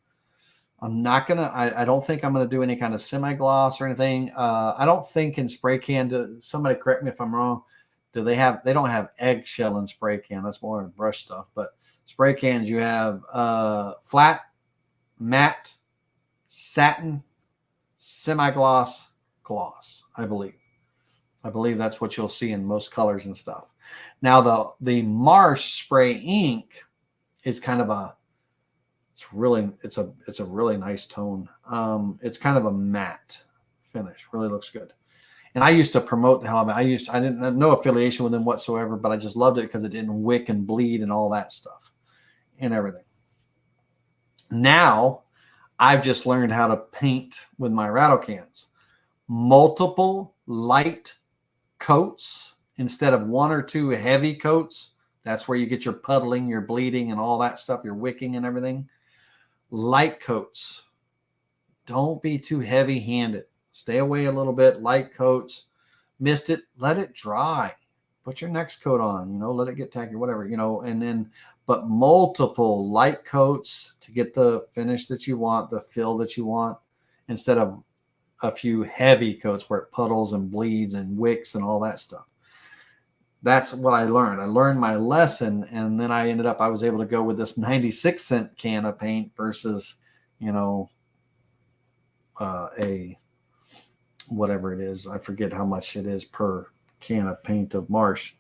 I'm not going to, I don't think I'm going to do any kind of semi-gloss or anything. I don't think in spray can, somebody correct me if I'm wrong. They don't have eggshell in spray can. That's more brush stuff. But spray cans, you have flat, matte, satin, semi-gloss, gloss, I believe. I believe that's what you'll see in most colors and stuff. Now the Marsh spray ink is kind of it's a really nice tone. It's kind of a matte finish. Really looks good. And I used to promote the hell of it. I didn't have no affiliation with them whatsoever, but I just loved it because it didn't wick and bleed and all that stuff and everything. Now I've just learned how to paint with my rattle cans. Multiple light coats instead of one or two heavy coats. That's where you get your puddling, your bleeding, and all that stuff, your wicking and everything. Light coats. Don't be too heavy-handed. Stay away a little bit. Light coats. Missed it. Let it dry. Put your next coat on. Let it get tacky, whatever. But multiple light coats to get the finish that you want, the fill that you want, instead of a few heavy coats where it puddles and bleeds and wicks and all that stuff. That's what I learned. I learned my lesson, and then I was able to go with this 96-cent can of paint versus, a whatever it is. I forget how much it is per can of paint of Marsh.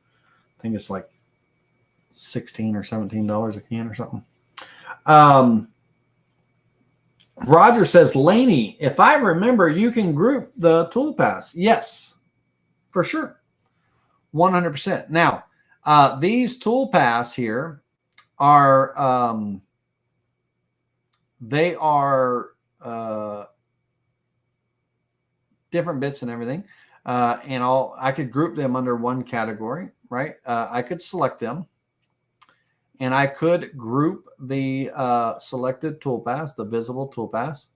I think it's like $16 or $17 a can or something. Roger says, Laney, if I remember, you can group the toolpaths. Yes, for sure. 100%. Now, these toolpaths here are, they are different bits and everything. And I could group them under one category, right? I could select them. And I could group the selected toolpaths, the visible toolpaths,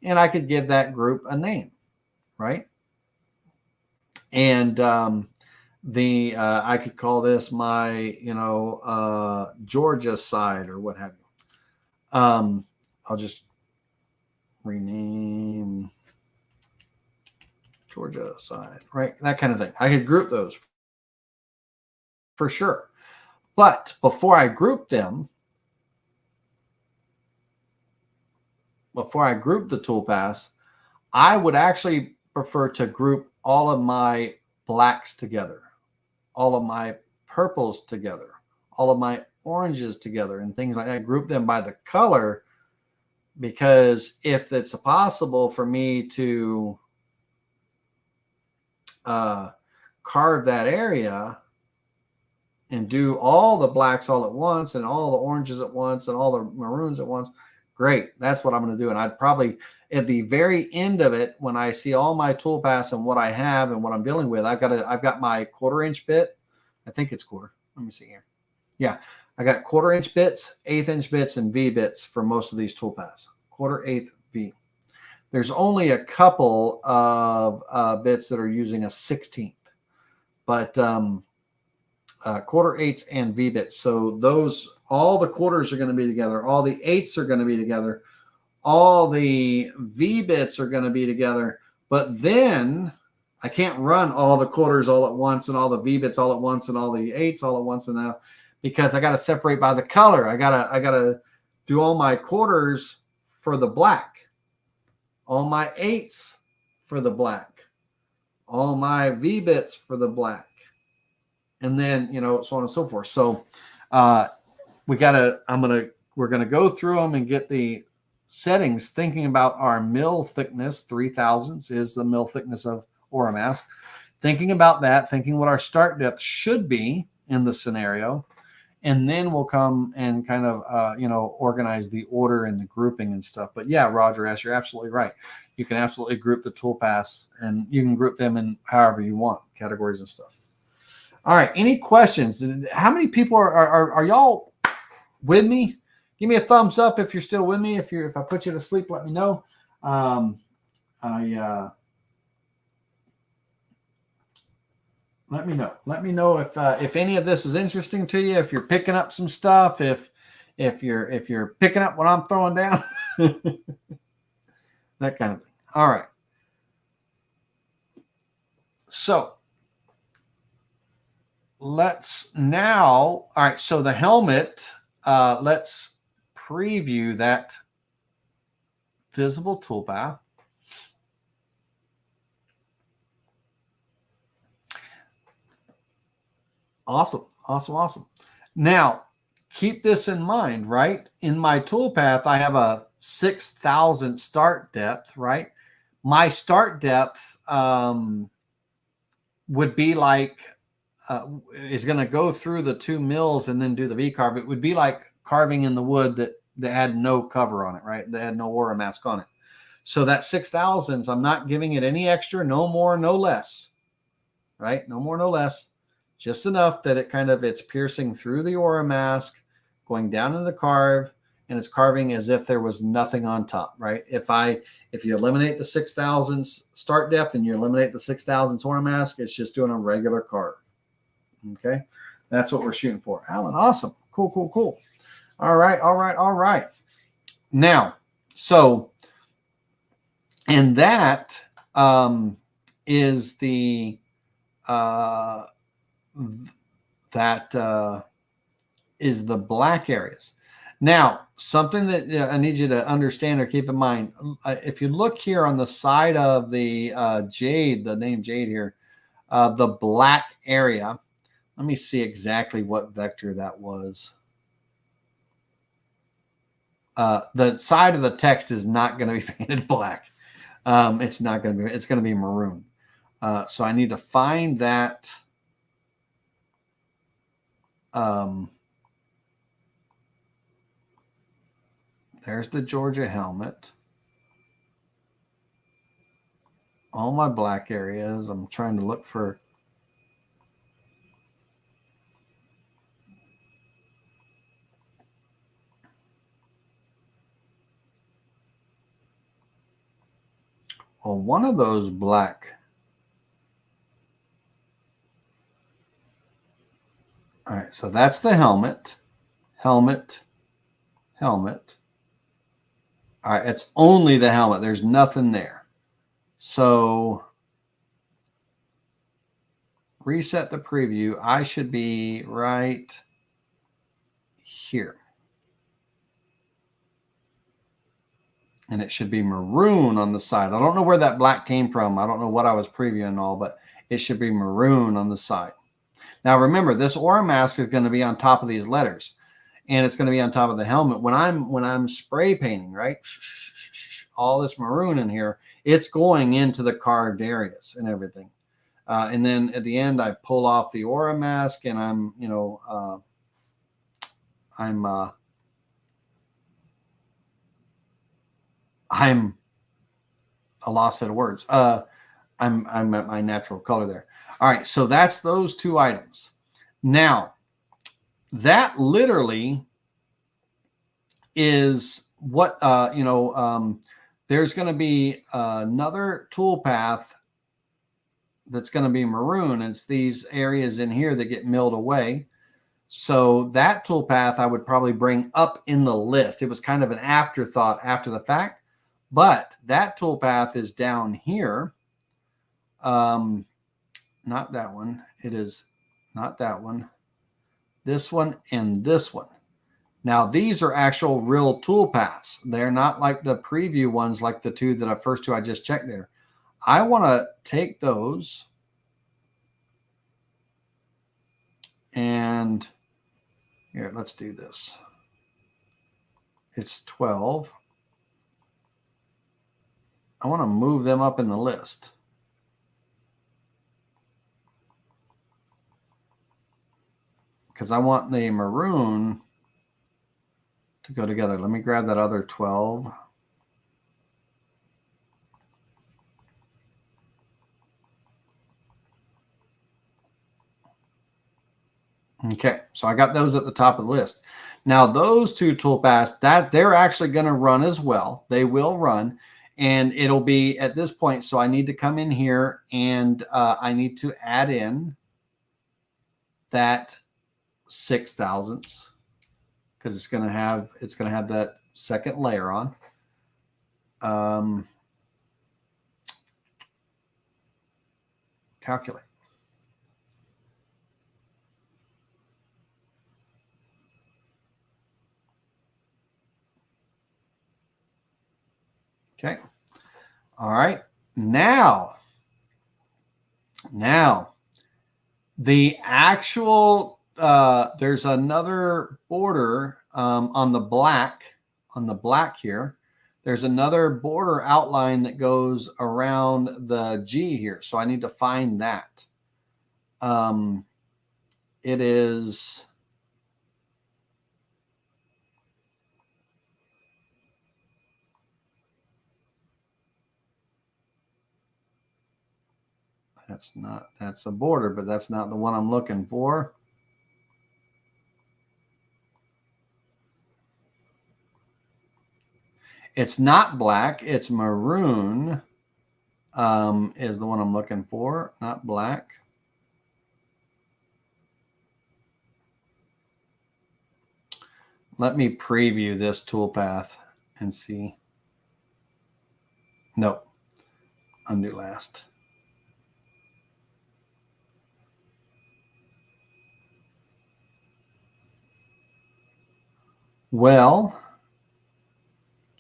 and I could give that group a name, right? And I could call this my, Georgia side or what have you. I'll just rename Georgia side, right? That kind of thing. I could group those for sure. But before I group them, before I group the toolpaths, I would actually prefer to group all of my blacks together, all of my purples together, all of my oranges together, and things like that. Group them by the color, because if it's possible for me to carve that area and do all the blacks all at once and all the oranges at once and all the maroons at once, great. That's what I'm going to do. And I'd probably, at the very end of it, when I see all my toolpaths and what I have and what I'm dealing with, I've got my 1/4-inch bit. I think it's quarter. Let me see here. Yeah, I got 1/4-inch bits, 1/8-inch bits, and V bits for most of these toolpaths. 1/4, 1/8, V. There's only a couple of bits that are using a 1/16, but 1/4, 1/8, and V bits. So those, all the quarters are going to be together. All the 8s are going to be together. All the V bits are going to be together. But then I can't run all the quarters all at once and all the V bits all at once and all the 8s all at once, and now, because I got to separate by the color. I gotta do all my quarters for the black, all my 8s for the black, all my V bits for the black, and then, so on and so forth. So we're going to go through them and get the settings, thinking about our mill thickness. 3,000ths is the mill thickness of Oramask. Thinking about that, thinking what our start depth should be in the scenario. And then we'll come and kind of, organize the order and the grouping and stuff. But yeah, Roger S., you're absolutely right. You can absolutely group the toolpaths, and you can group them in however you want, categories and stuff. All right. Any questions? How many people are y'all with me? Give me a thumbs up if you're still with me. If I put you to sleep, let me know. Let me know. Let me know if any of this is interesting to you. If you're picking up some stuff, if you're picking up what I'm throwing down, that kind of thing. All right. So let's now. All right. So the helmet. Let's preview that visible toolpath. Awesome. Now, keep this in mind, right? In my toolpath, I have a 6,000 start depth, right? My start depth would be like, is going to go through the 2 mills and then do the V-carve. It would be like carving in the wood that had no cover on it, right? That had no Oramask on it. So that 6,000s, I'm not giving it any extra, no more, no less, right? No more, no less. Just enough that it's piercing through the Oramask, going down in the carve, and it's carving as if there was nothing on top, right? If you eliminate the 6,000s start depth and you eliminate the 6,000s Oramask, it's just doing a regular carve. Okay, that's what we're shooting for. Alan, awesome, cool. All right. Now, so, and that is the is the black areas. Now, something that I need you to understand or keep in mind, if you look here on the side of the jade, the name jade here, the black area, let me see exactly what vector that was. The side of the text is not going to be painted black. It's not going to be, it's going to be maroon. So I need to find that. There's the Georgia helmet. All my black areas. I'm trying to look for. Well, one of those black. All right, so that's the helmet. Helmet. All right, it's only the helmet. There's nothing there. So reset the preview. I should be right here. And it should be maroon on the side. I don't know where that black came from. I don't know what I was previewing and all, but it should be maroon on the side. Now remember, this Oramask is going to be on top of these letters, and it's going to be on top of the helmet. When I'm spray painting, right, all this maroon in here, it's going into the carved areas and everything. And then at the end, I pull off the Oramask, and I'm a lost set of words. I'm at my natural color there. All right, so that's those 2 items. Now, that literally is what there's going to be another toolpath that's going to be maroon. It's these areas in here that get milled away. So that toolpath I would probably bring up in the list. It was kind of an afterthought after the fact, but that toolpath is down here. Not that one. It is not that one. This one and this one. Now, these are actual real toolpaths. They're not like the preview ones, like the first two I just checked there. I want to take those and here, let's do this. It's 12. I want to move them up in the list. Because I want the maroon to go together. Let me grab that other 12. Okay, so I got those at the top of the list. Now, those 2 toolpaths, that they're actually going to run as well. They will run, and it'll be at this point. So I need to come in here, and I need to add in that 6/1000ths because it's gonna have that second layer on. Calculate. Okay. All right. Now the actual there's another border on the black here. There's another border outline that goes around the G here. So I need to find that. It is that's a border, but that's not the one I'm looking for. It's not black, it's maroon is the one I'm looking for, not black. Let me preview this toolpath and see. Nope. Undo last. Well,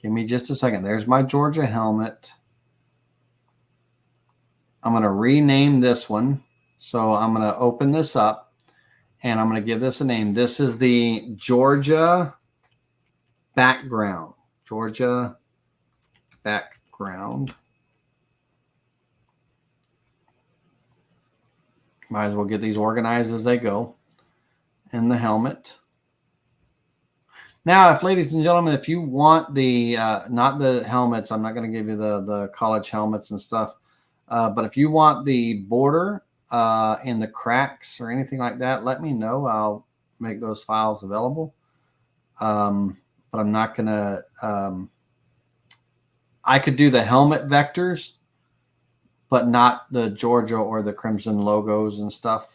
give me just a second. There's my Georgia helmet. I'm going to rename this one. So I'm going to open this up and I'm going to give this a name. This is the Georgia background. Georgia background. Might as well get these organized as they go. And the helmet. Now, if ladies and gentlemen, if you want the, not the helmets, I'm not going to give you the college helmets and stuff. But if you want the border and the cracks or anything like that, let me know. I'll make those files available. But I'm not going to, I could do the helmet vectors, but not the Georgia or the Crimson logos and stuff.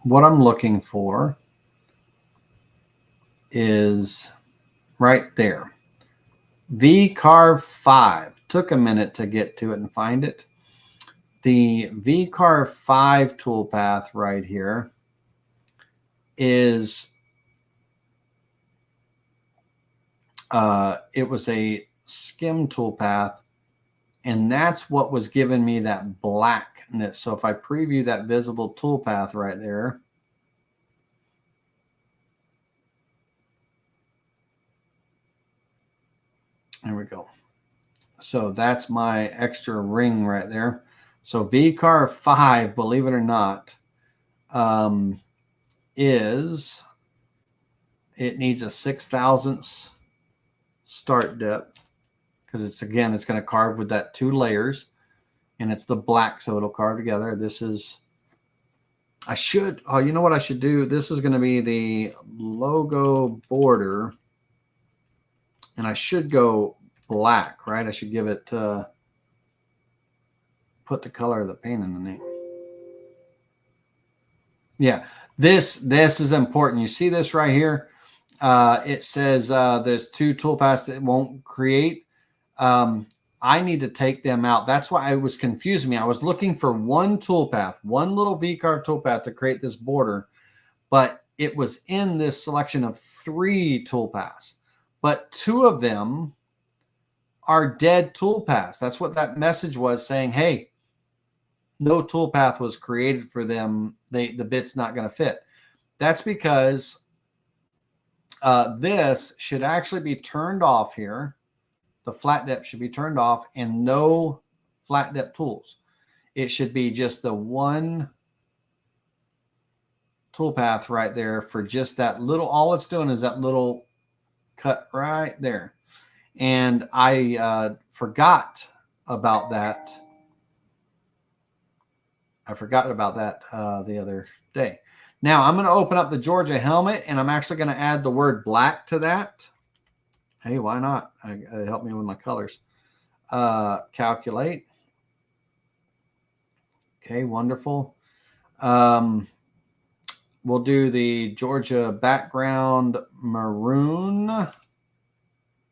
What I'm looking for is right there. V-Carve 5. Took a minute to get to it and find it. The V-Carve 5 toolpath right here is it was a skim toolpath, and that's what was giving me that blackness. So if I preview that visible toolpath right there, there we go. So that's my extra ring right there. So V-Carve 5, believe it or not, it needs a 6/1000ths start depth because it's going to carve with that 2 layers, and it's the black, so it'll carve together. This is, you know what I should do? This is going to be the logo border, and I should go black, right? I should give it, put the color of the paint in the name. Yeah, this is important. You see this right here? It says there's 2 toolpaths that won't create. I need to take them out. That's why it was confusing me. I was looking for one toolpath, one little V-Carve toolpath to create this border, but it was in this selection of 3 toolpaths. But 2 of them are dead toolpaths. That's what that message was, saying, hey, no toolpath was created for them. The bit's not going to fit. That's because this should actually be turned off here. The flat depth should be turned off and no flat depth tools. It should be just the one toolpath right there for just that little, all it's doing is that little cut right there. And I forgot about that. I forgot about that the other day. Now I'm going to open up the Georgia helmet, and I'm actually going to add the word black to that. Hey, why not? Help me with my colors. Calculate. Okay, wonderful. We'll do the Georgia background maroon.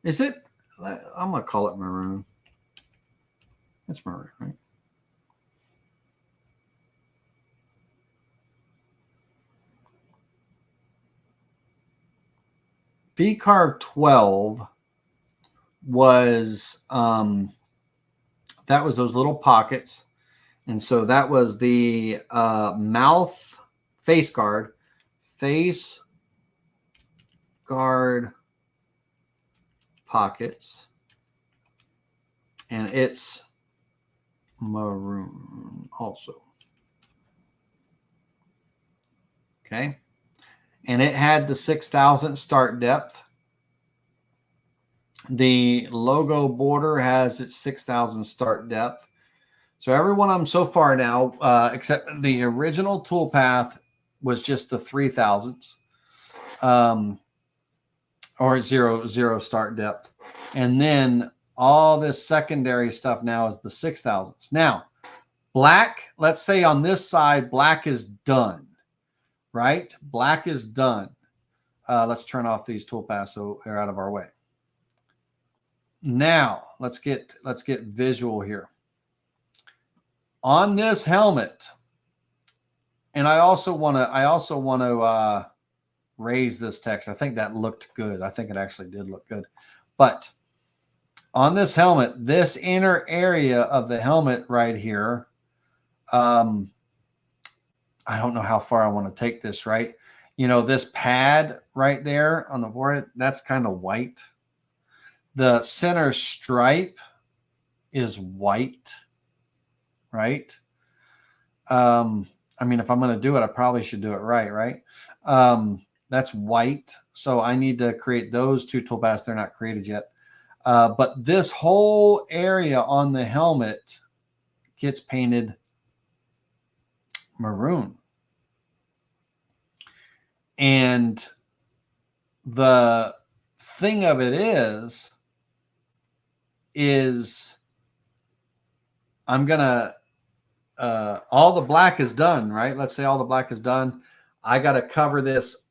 Is it? I'm going to call it maroon. It's maroon, right? V-carve 12 was that was those little pockets, and so that was the mouth face guard pockets, and it's maroon also. Okay, and it had the 6,000 start depth. The logo border has its 6,000 start depth. So every one of them so far now, except the original toolpath, was just the 3,000s, or zero start depth. And then all this secondary stuff now is the 6,000s. Now, black, let's say on this side, black is done, right? Black is done. Let's turn off these toolpaths so they're out of our way. Now let's get visual here on this helmet. And I also want to raise this text. I think that looked good. I think it actually did look good. But on this helmet, this inner area of the helmet right here, I don't know how far I want to take this, right? You know, this pad right there on the forehead, that's kind of white. The center stripe is white, right? I mean, if I'm going to do it, I probably should do it right? That's white. So I need to create those two toolpaths. They're not created yet. But this whole area on the helmet gets painted maroon. And the thing of it is I'm going to, all the black is done, right? Let's say all the black is done. I got to cover this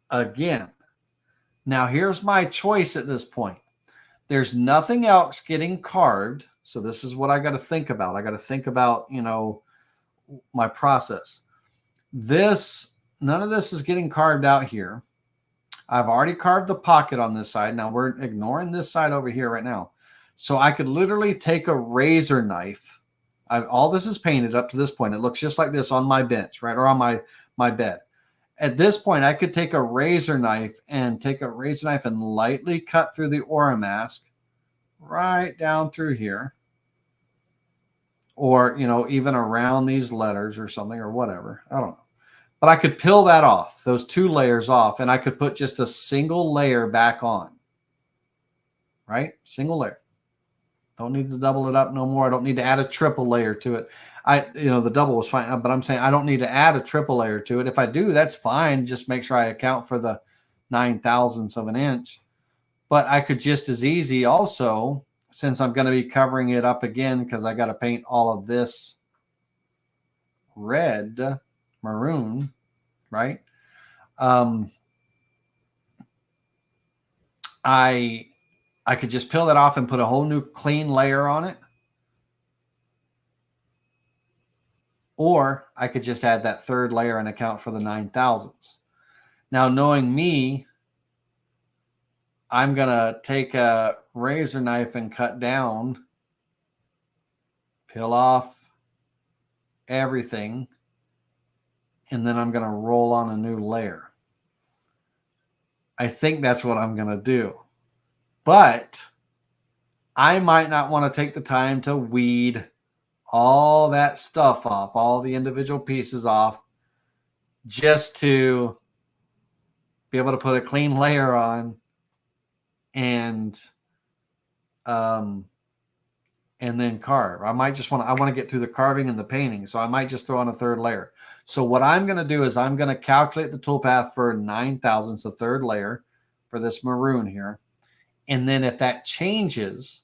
again. Now, here's my choice at this point. There's nothing else getting carved. So this is what I got to think about. I got to think about, you know, my process. None of this is getting carved out here. I've already carved the pocket on this side. Now we're ignoring this side over here right now. So I could literally take a razor knife. All this is painted up to this point. It looks just like this on my bench, right? Or on my bed. At this point, I could take a razor knife and lightly cut through the Oramask right down through here. Or, you know, even around these letters or something or whatever. I don't know. But I could peel that off, those two layers off, and I could put just a single layer back on. Right? Single layer. Don't need to double it up no more. I don't need to add a triple layer to it. The double was fine, but I'm saying I don't need to add a triple layer to it. If I do, that's fine. Just make sure I account for the 9,000ths of an inch. But I could just as easy also, since I'm going to be covering it up again because I got to paint all of this red, maroon, right? I could just peel that off and put a whole new clean layer on it. Or I could just add that third layer and account for the 9,000ths. Now, knowing me, I'm going to take a razor knife and cut down, peel off everything, and then I'm going to roll on a new layer. I think that's what I'm going to do. But I might not want to take the time to weed all that stuff off, all the individual pieces off, just to be able to put a clean layer on and and then carve. I want to get through the carving and the painting. So I might just throw on a third layer. So what I'm going to do is I'm going to calculate the toolpath for 9 thousandths, a third layer for this maroon here. And then if that changes,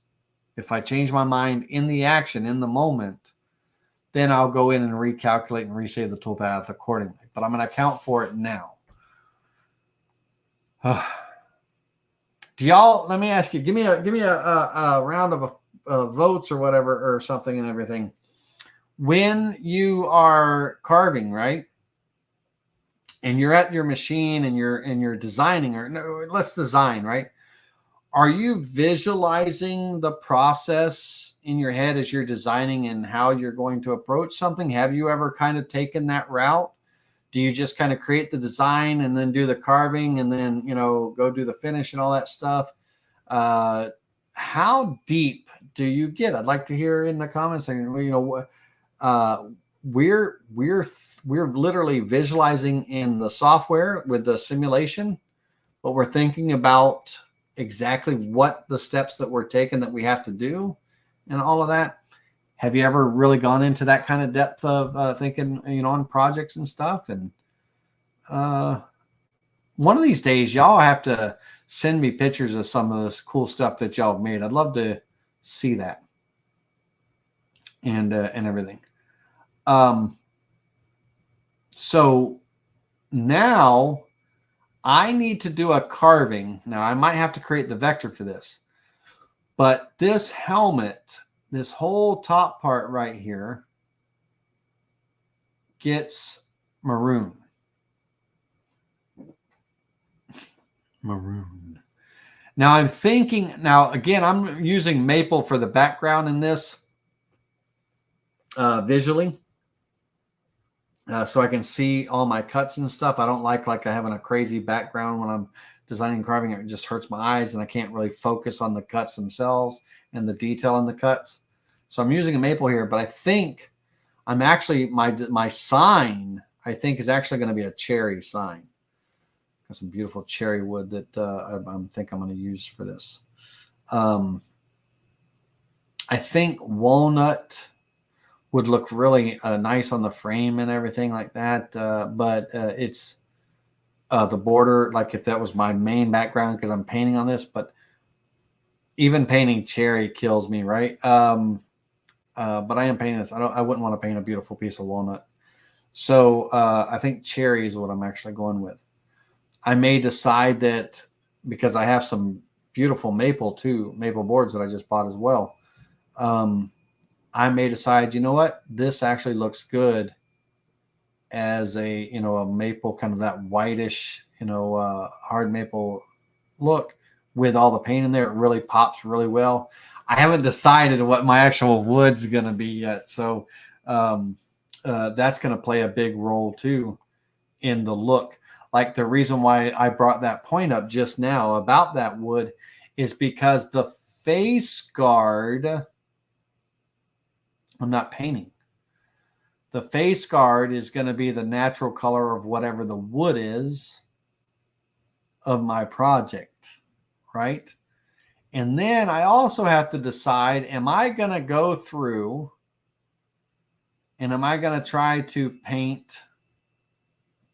if I change my mind in the action, in the moment, then I'll go in and recalculate and resave the toolpath accordingly. But I'm going to account for it now. Do y'all, let me ask you, give me a round of votes or whatever or something and everything. When you are carving, right? And you're at your machine and you're designing, or no, let's design, right? Are you visualizing the process in your head as you're designing and how you're going to approach something? Have you ever kind of taken that route? Do you just kind of create the design and then do the carving and then, go do the finish and all that stuff? How deep do you get? I'd like to hear in the comments. We're literally visualizing in the software with the simulation, but we're thinking about exactly what the steps that we're taking that we have to do and all of that. Have you ever really gone into that kind of depth of thinking, on projects and stuff? And one of these days, y'all have to send me pictures of some of this cool stuff that y'all have made. I'd love to see that and everything. So now I need to do a carving. Now I might have to create the vector for this, but this helmet, this whole top part right here gets maroon. Maroon. Now I'm thinking, again, I'm using maple for the background in this visually. So I can see all my cuts and stuff. I don't like having a crazy background when I'm designing and carving. It just hurts my eyes and I can't really focus on the cuts themselves and the detail in the cuts. So I'm using a maple here, but I think I'm actually, my sign, I think is actually going to be a cherry sign. Got some beautiful cherry wood that I think I'm going to use for this. I think walnut would look really nice on the frame and everything like that. But it's the border, like if that was my main background, because I'm painting on this, but even painting cherry kills me, right? But I am painting this. I wouldn't want to paint a beautiful piece of walnut. So I think cherry is what I'm actually going with. I may decide that because I have some beautiful maple boards that I just bought as well. I may decide, you know what, this actually looks good as a maple, kind of that whitish, hard maple look with all the paint in there. It really pops really well. I haven't decided what my actual wood's going to be yet. So that's going to play a big role too in the look. Like the reason why I brought that point up just now about that wood is because the face guard, I'm not painting. The face guard is going to be the natural color of whatever the wood is of my project, right? And then I also have to decide, am I going to go through and am I going to try to paint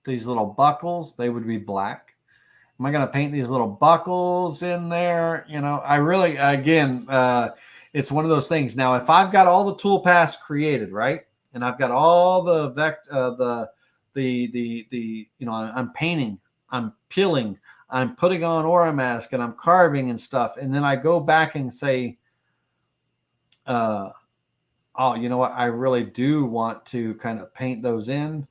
these little buckles? They would be black. Am I going to paint these little buckles in there? I really, again, it's one of those things. Now, if I've got all the toolpaths created, right, and I've got all the I'm painting, I'm peeling, I'm putting on Oramask, and I'm carving and stuff, and then I go back and say, oh, you know what, I really do want to kind of paint those in.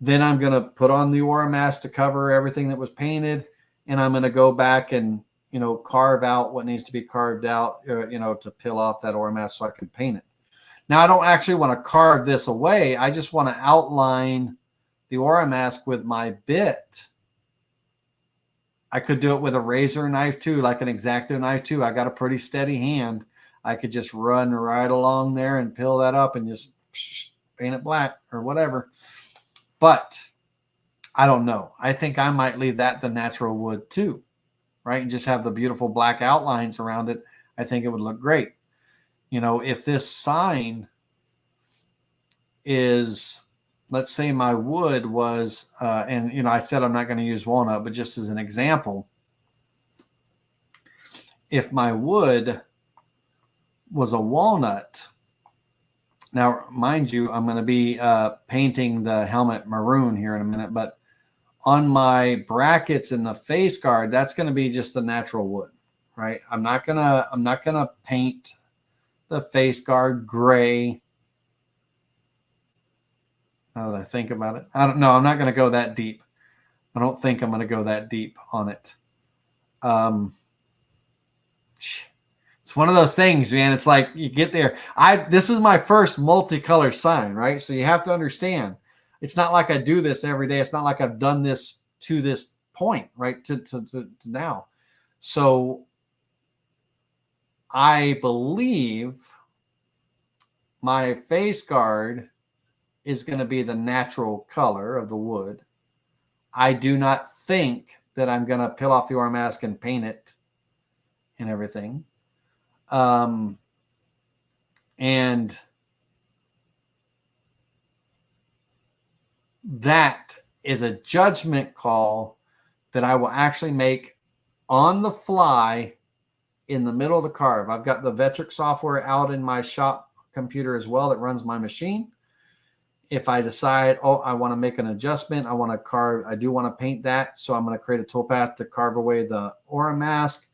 Then I'm going to put on the Oramask to cover everything that was painted, and I'm going to go back and carve out what needs to be carved out, to peel off that Oramask so I can paint it. Now, I don't actually want to carve this away. I just want to outline the Oramask with my bit. I could do it with a razor knife too, like an X-Acto knife too. I got a pretty steady hand. I could just run right along there and peel that up and just paint it black or whatever. But I don't know. I think I might leave that the natural wood too, right? And just have the beautiful black outlines around it. I think it would look great. You know, if this sign is, let's say my wood was, and, you know, I said I'm not going to use walnut, but just as an example, if my wood was a walnut, now, mind you, I'm going to be painting the helmet maroon here in a minute, but on my brackets in the face guard, that's going to be just the natural wood, right? I'm not gonna paint the face guard gray. Now that I think about it, I don't know. I'm not going to go that deep. I don't think I'm going to go that deep on it. It's one of those things, man. It's like you get there. This is my first multicolor sign, right? So you have to understand, it's not like I do this every day. It's not like I've done this to this point, right? To now. So I believe my face guard is going to be the natural color of the wood. I do not think that I'm going to peel off the Oramask and paint it and everything. And that is a judgment call that I will actually make on the fly in the middle of the carve. I've got the Vectric software out in my shop computer as well that runs my machine. If I decide, oh, I want to make an adjustment, I want to carve, I do want to paint that. So I'm going to create a toolpath to carve away the Oramask,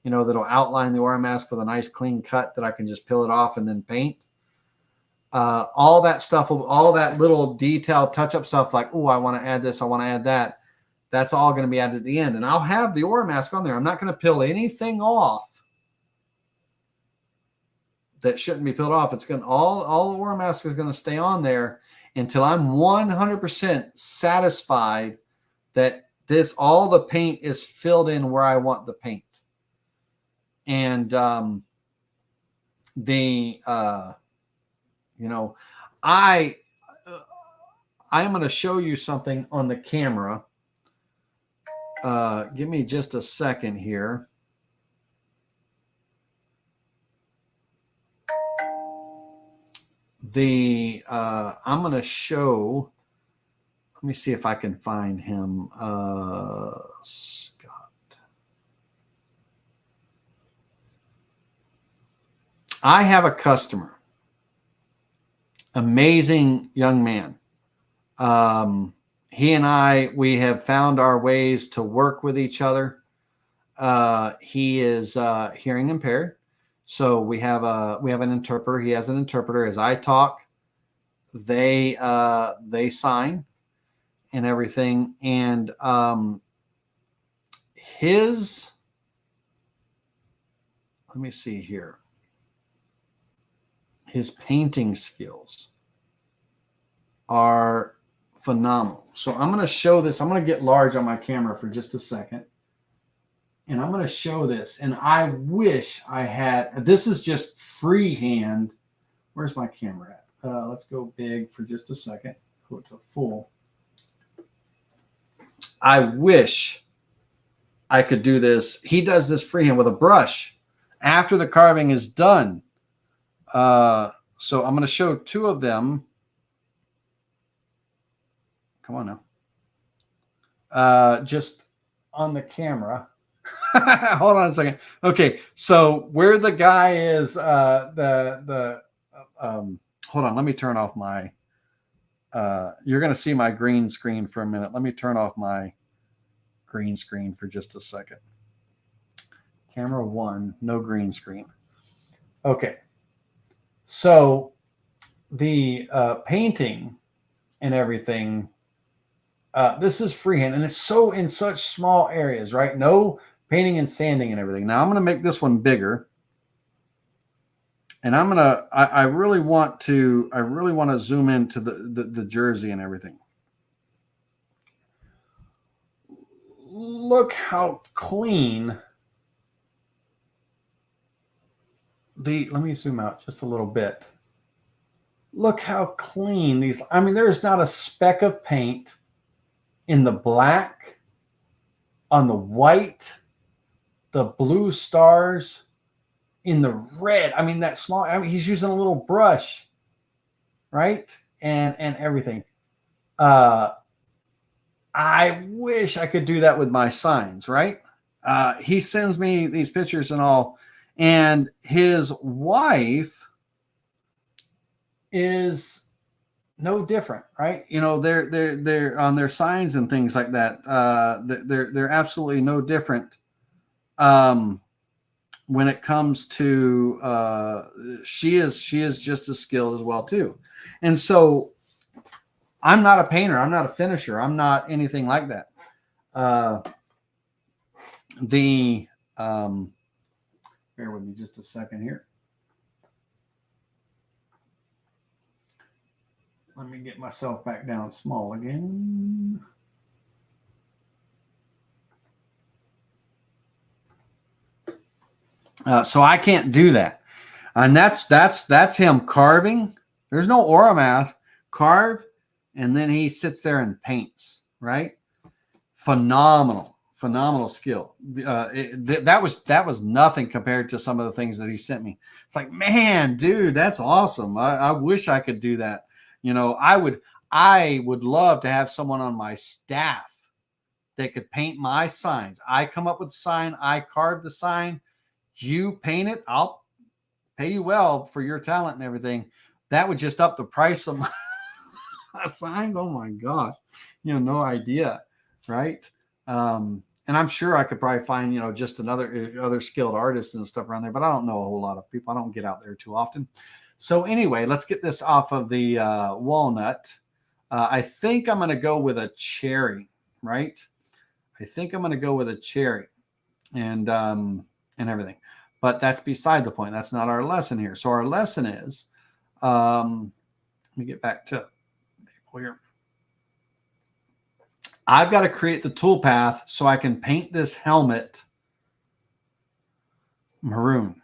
you know, that'll outline the Oramask with a nice clean cut that I can just peel it off and then paint. All that stuff, all that little detailed touch-up stuff like, oh, I want to add this, I want to add that. That's all going to be added at the end. And I'll have the Oramask on there. I'm not going to peel anything off that shouldn't be peeled off. It's going to, all the Oramask is going to stay on there until I'm 100% satisfied that all the paint is filled in where I want the paint. And you know, I am going to show you something on the camera. Give me just a second here. I'm going to show, let me see if I can find him. Scott. I have a customer, amazing young man. He and we have found our ways to work with each other. He is hearing impaired. So we have an interpreter. He has an interpreter. As I talk, they sign and everything. And let me see here. His painting skills are phenomenal. So I'm going to show this. I'm going to get large on my camera for just a second. And I'm going to show this. And I wish I had, this is just freehand. Where's my camera at? Let's go big for just a second. Go to full. I wish I could do this. He does this freehand with a brush after the carving is done. So I'm going to show two of them. Come on now. Just on the camera. Hold on a second. Okay, so where the guy is, hold on. Let me turn off my. You're going to see my green screen for a minute. Let me turn off my green screen for just a second. Camera 1, no green screen. Okay. So the painting and everything, this is freehand, and it's so in such small areas, right? No painting and sanding and everything. Now I'm going to make this one bigger, and I really want to zoom into the jersey and everything. Look how clean let me zoom out just a little bit. Look how clean these, I mean, there's not a speck of paint in the black, on the white, the blue stars. in the red. I mean, that small, I mean, he's using a little brush, right? And everything. I wish I could do that with my signs, right? He sends me these pictures and all, and his wife is no different, right? You know, they're on their signs and things like that. They're absolutely no different. When it comes to she is just as skilled as well too. And so I'm not a painter, I'm not a finisher, I'm not anything like that. Bear with me just a second here. Let me get myself back down small again. So I can't do that. And that's him carving. There's no Oramask. Carve, and then he sits there and paints, right? Phenomenal skill. That was nothing compared to some of the things that he sent me. It's like, man, dude, that's awesome. I wish I could do that. You know, I would love to have someone on my staff that could paint my signs. I come up with the sign, I carve the sign, you paint it, I'll pay you well for your talent and everything. That would just up the price of my signs. Oh my gosh. You know, no idea. Right. And I'm sure I could probably find, you know, just other skilled artists and stuff around there, but I don't know a whole lot of people. I don't get out there too often. So anyway, let's get this off of the walnut. I think I'm going to go with a cherry, right? I think I'm going to go with a cherry and everything, but that's beside the point. That's not our lesson here. So our lesson is, let me get back to here. I've got to create the toolpath so I can paint this helmet maroon.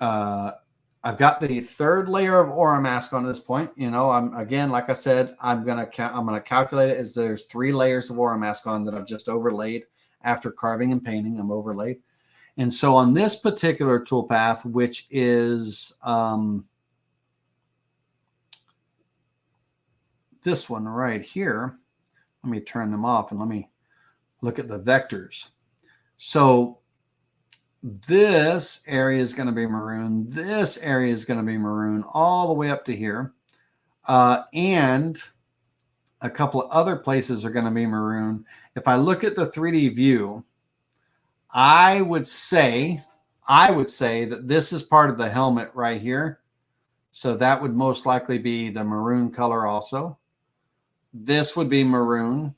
I've got the third layer of Oramask on this point. You know, again, like I said, I'm gonna calculate it as there's 3 layers of Oramask on that I've just overlaid after carving and painting. I'm overlaid, and so on this particular toolpath, which is this one right here. Let me turn them off and let me look at the vectors. So this area is going to be maroon. This area is going to be maroon all the way up to here. And a couple of other places are going to be maroon. If I look at the 3D view, I would say that this is part of the helmet right here. So that would most likely be the maroon color also. This would be maroon,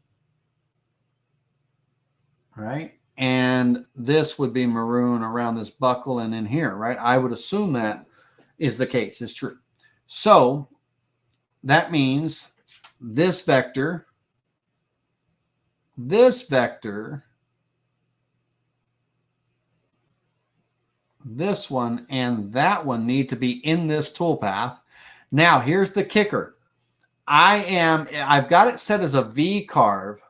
right? And this would be maroon around this buckle and in here, right? I would assume that is the case. It's true. So that means this vector, this one, and that one need to be in this toolpath. Now, here's the kicker. I've got it set as a V carve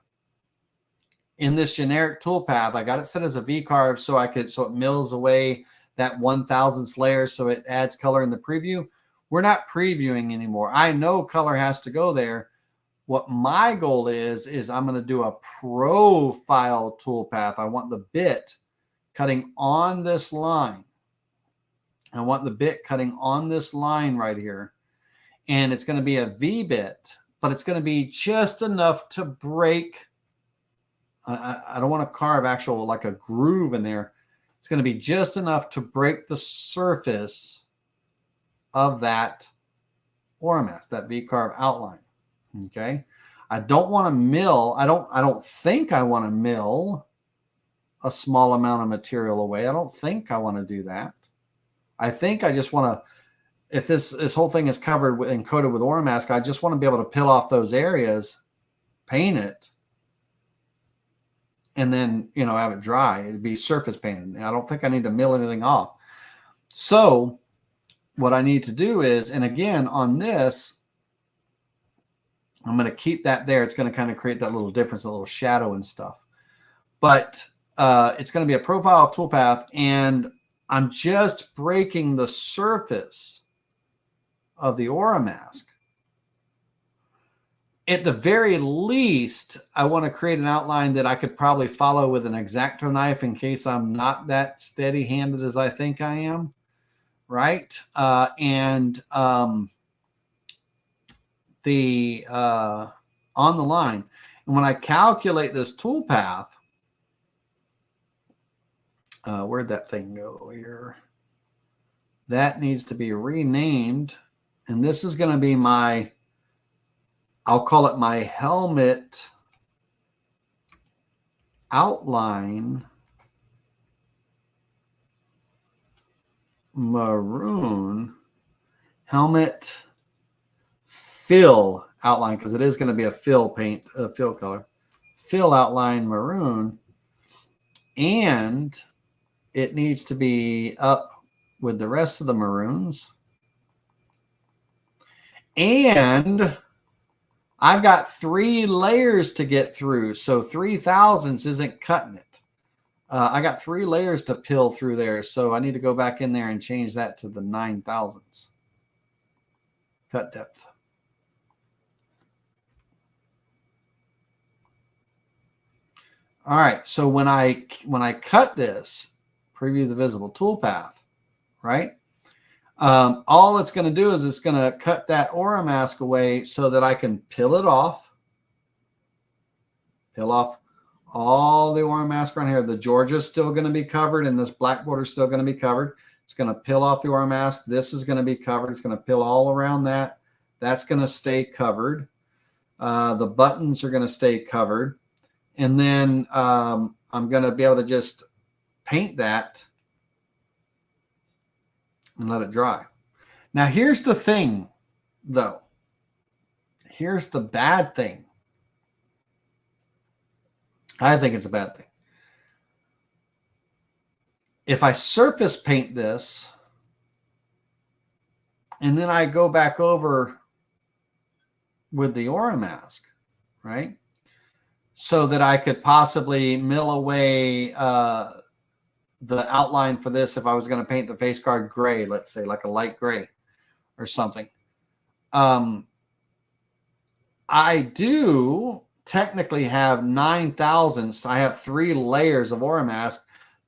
in this generic toolpath. I got it set as a V carve so it mills away that 1,000th layer so it adds color in the preview. We're not previewing anymore. I know color has to go there. What my goal is I'm going to do a profile toolpath. I want the bit cutting on this line. I want the bit cutting on this line right here. And it's going to be a V bit, but it's going to be just enough to break. I don't want to carve actual like a groove in there. It's going to be just enough to break the surface of that Oramask, that V carve outline. Okay. I don't want to mill. I don't think I want to mill a small amount of material away. I don't think I want to do that. I think I just want to, if this whole thing is covered and coated with Oramask, I just want to be able to peel off those areas, paint it, and then, you know, have it dry. It'd be surface painted. I don't think I need to mill anything off. So what I need to do is, and again, on this, I'm going to keep that there. It's going to kind of create that little difference, a little shadow and stuff. But it's going to be a profile toolpath, and I'm just breaking the surface of the Oramask. At the very least, I want to create an outline that I could probably follow with an X-Acto knife in case I'm not that steady-handed as I think I am, right? On the line. And when I calculate this toolpath, where'd that thing go here? That needs to be renamed. And this is going to be my, I'll call it my helmet outline maroon helmet fill outline, because it is going to be a fill paint, a fill color, fill outline maroon, and it needs to be up with the rest of the maroons. And I've got 3 layers to get through, so 3/1000 isn't cutting it. I got 3 layers to pill through there, so I need to go back in there and change that to the 9/1000 cut depth. All right, so when I cut this, preview the visible toolpath, right? All it's going to do is it's going to cut that Oramask away so that I can peel it off. Peel off all the Oramask around here. The Georgia's still going to be covered, and this black border is still going to be covered. It's going to peel off the Oramask. This is going to be covered. It's going to peel all around that. That's going to stay covered. The buttons are going to stay covered. And then I'm going to be able to just paint that and let it dry. Now, here's the thing, though. Here's the bad thing. I think it's a bad thing. If I surface paint this and then I go back over with the Oramask, right? So that I could possibly mill away the outline for this if I was going to paint the face guard gray, let's say, like a light gray or something. I do technically have 9/1000. I have 3 layers of Oramask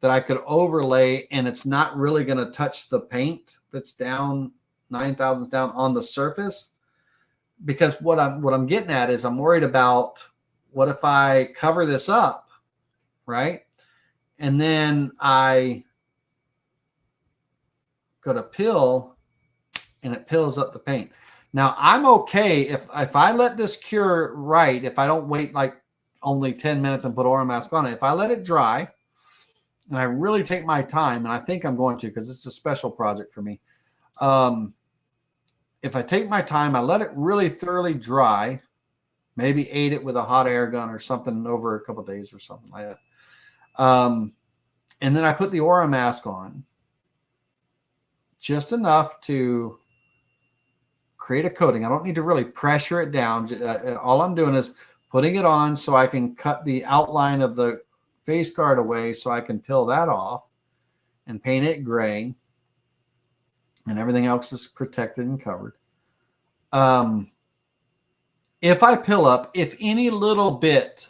that I could overlay, and it's not really going to touch the paint that's down 9/1000 down on the surface. Because what I'm getting at is I'm worried about, what if I cover this up, right? And then I go to pill, and it pills up the paint. Now, I'm okay if I let this cure right, if I don't wait like only 10 minutes and put Oramask on it. If I let it dry, and I really take my time, and I think I'm going to because it's a special project for me. If I take my time, I let it really thoroughly dry, maybe aid it with a hot air gun or something over a couple of days or something like that. And then I put the Oramask on just enough to create a coating. I don't need to really pressure it down. All I'm doing is putting it on so I can cut the outline of the face guard away so I can peel that off and paint it gray, and everything else is protected and covered. If I pill up, if any little bit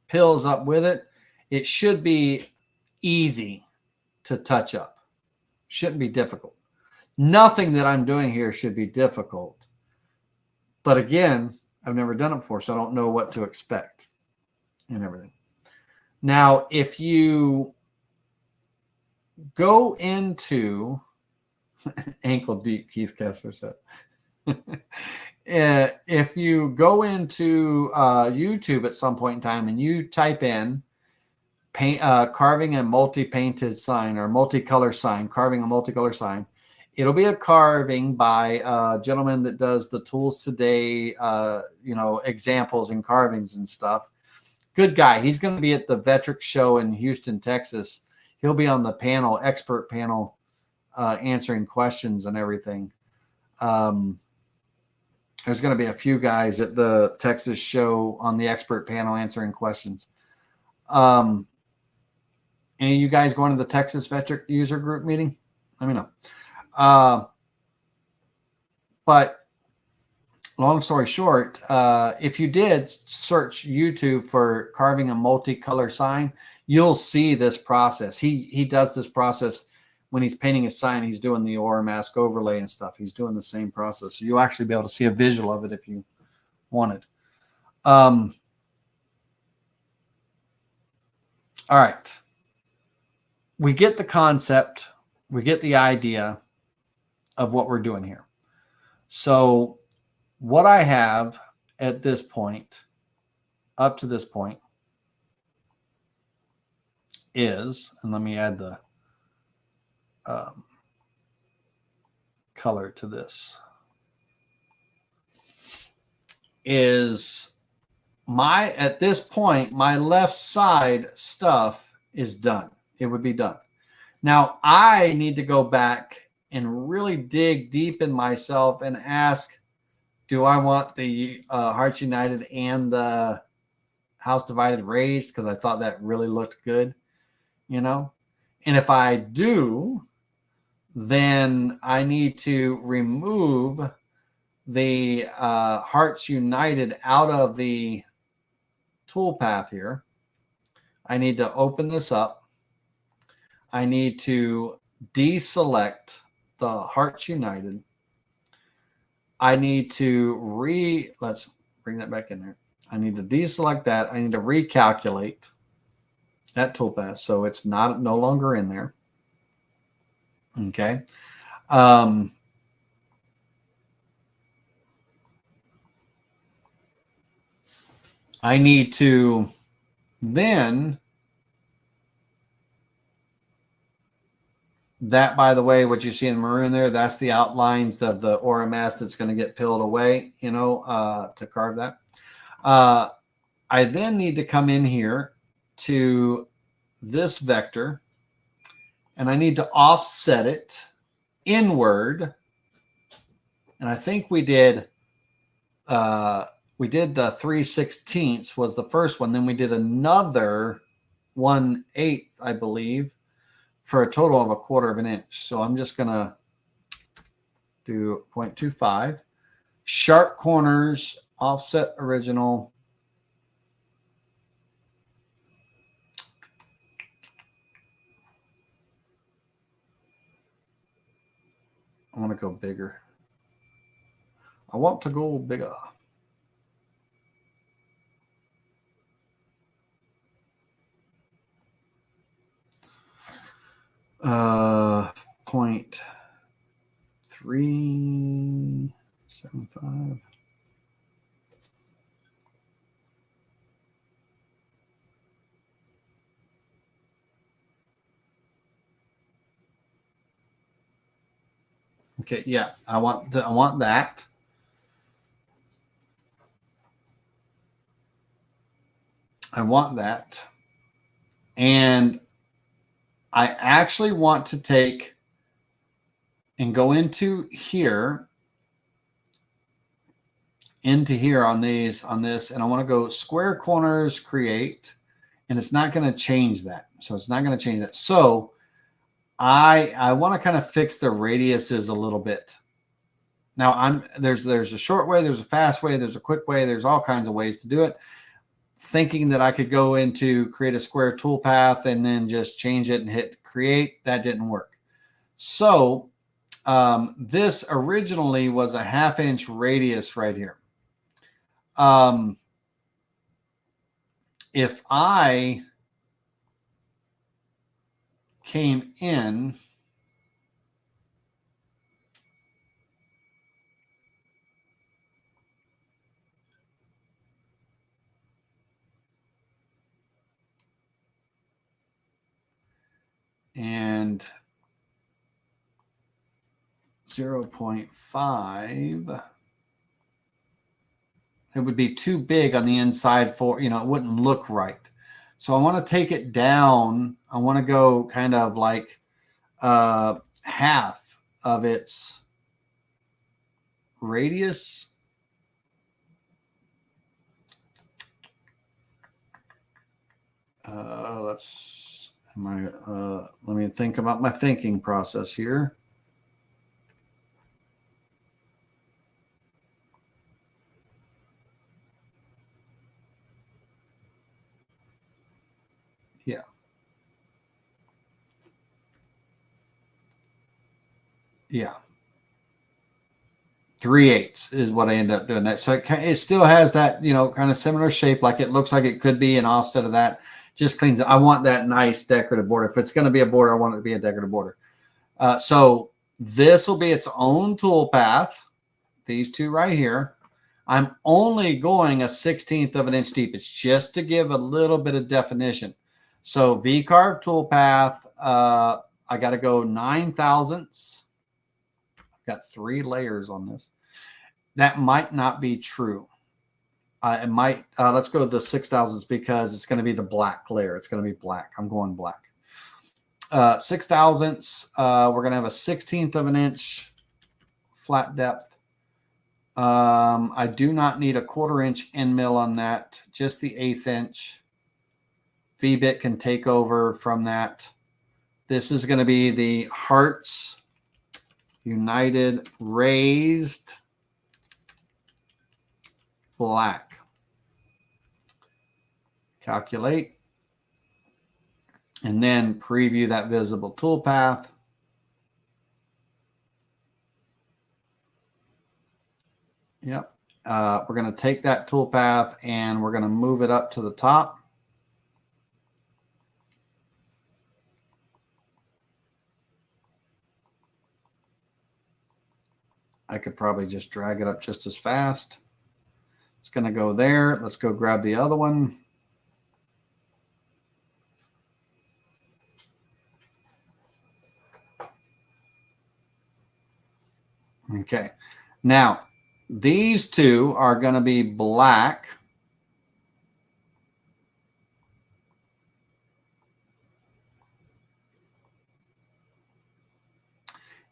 pills up with it, it should be easy to touch up. Shouldn't be difficult. Nothing that I'm doing here should be difficult. But again, I've never done it before, so I don't know what to expect and everything. Now, if you go into ankle deep, Keith Kessler said. If you go into YouTube at some point in time and you type in carving a multi-painted sign or multicolor sign, carving a multicolor sign, it'll be a carving by a gentleman that does the Tools Today, examples and carvings and stuff. Good guy. He's going to be at the Vetric show in Houston, Texas. He'll be on the panel, expert panel, answering questions and everything. There's going to be a few guys at the Texas show on the expert panel answering questions. Any of you guys going to the Texas Vectric user group meeting? Let me know. But long story short, if you did search YouTube for carving a multicolor sign, you'll see this process. He does this process when he's painting a sign. He's doing the Oramask overlay and stuff. He's doing the same process. So you'll actually be able to see a visual of it if you wanted. All right. We get the concept. We get the idea of what we're doing here. So what I have at this point, up to this point, is, and let me add the color to this, is at this point, my left side stuff is done. It would be done. Now I need to go back and really dig deep in myself and ask, do I want the Hearts United and the House Divided raised? Because I thought that really looked good, you know? And if I do, then I need to remove the Hearts United out of the toolpath here. I need to open this up. I need to deselect the Hearts United. I need to let's bring that back in there. I need to deselect that. I need to recalculate that toolpath so it's no longer in there. Okay. I need to then, that, by the way, what you see in maroon there, that's the outlines of the Oramask that's going to get peeled away, you know, to carve that. I then need to come in here to this vector, and I need to offset it inward. And I think we did the 3/16 was the first one. Then we did another 1/8, I believe, for a total of 1/4 of an inch. So I'm just going to do 0.25. Sharp corners, offset original. I want to go bigger. I want to go bigger. Uh, 0.375. Okay, yeah, I want that. I want that. And I actually want to take and go into here on this, and I want to go square corners, create, and it's not going to change that. So it's not going to change that. So I want to kind of fix the radiuses a little bit. Now there's a short way, there's a fast way, there's a quick way, there's all kinds of ways to do it. Thinking that I could go into create a square toolpath and then just change it and hit create, that didn't work. So this originally was a 1/2 inch radius right here. If I came in and 0.5, it would be too big on the inside for, you know, it wouldn't look right. So I want to take it down. I want to go kind of like half of its radius. Let's Let me think about my thinking process here. Yeah. Yeah. 3/8 is what I end up doing. That so it still has that, you know, kind of similar shape, like it looks like it could be an offset of that. Just cleans it. I want that nice decorative border. If it's going to be a border, I want it to be a decorative border. So this will be its own tool path. These two right here. I'm only going 1/16 of an inch deep. It's just to give a little bit of definition. So V-carve tool path. I got to go 9 thousandths. Got 3 layers on this. That might not be true. It might. Let's go to the 6 thousandths because it's going to be the black layer. It's going to be black. I'm going black. 6 thousandths. We're going to have 1/16 of an inch flat depth. I do not need a 1/4 inch end mill on that. Just the 1/8 inch. V-bit can take over from that. This is going to be the Hearts United raised black. Calculate. And then preview that visible tool path. Yep. We're going to take that tool path and we're going to move it up to the top. I could probably just drag it up just as fast. It's going to go there. Let's go grab the other one. Okay. Now, these two are going to be black.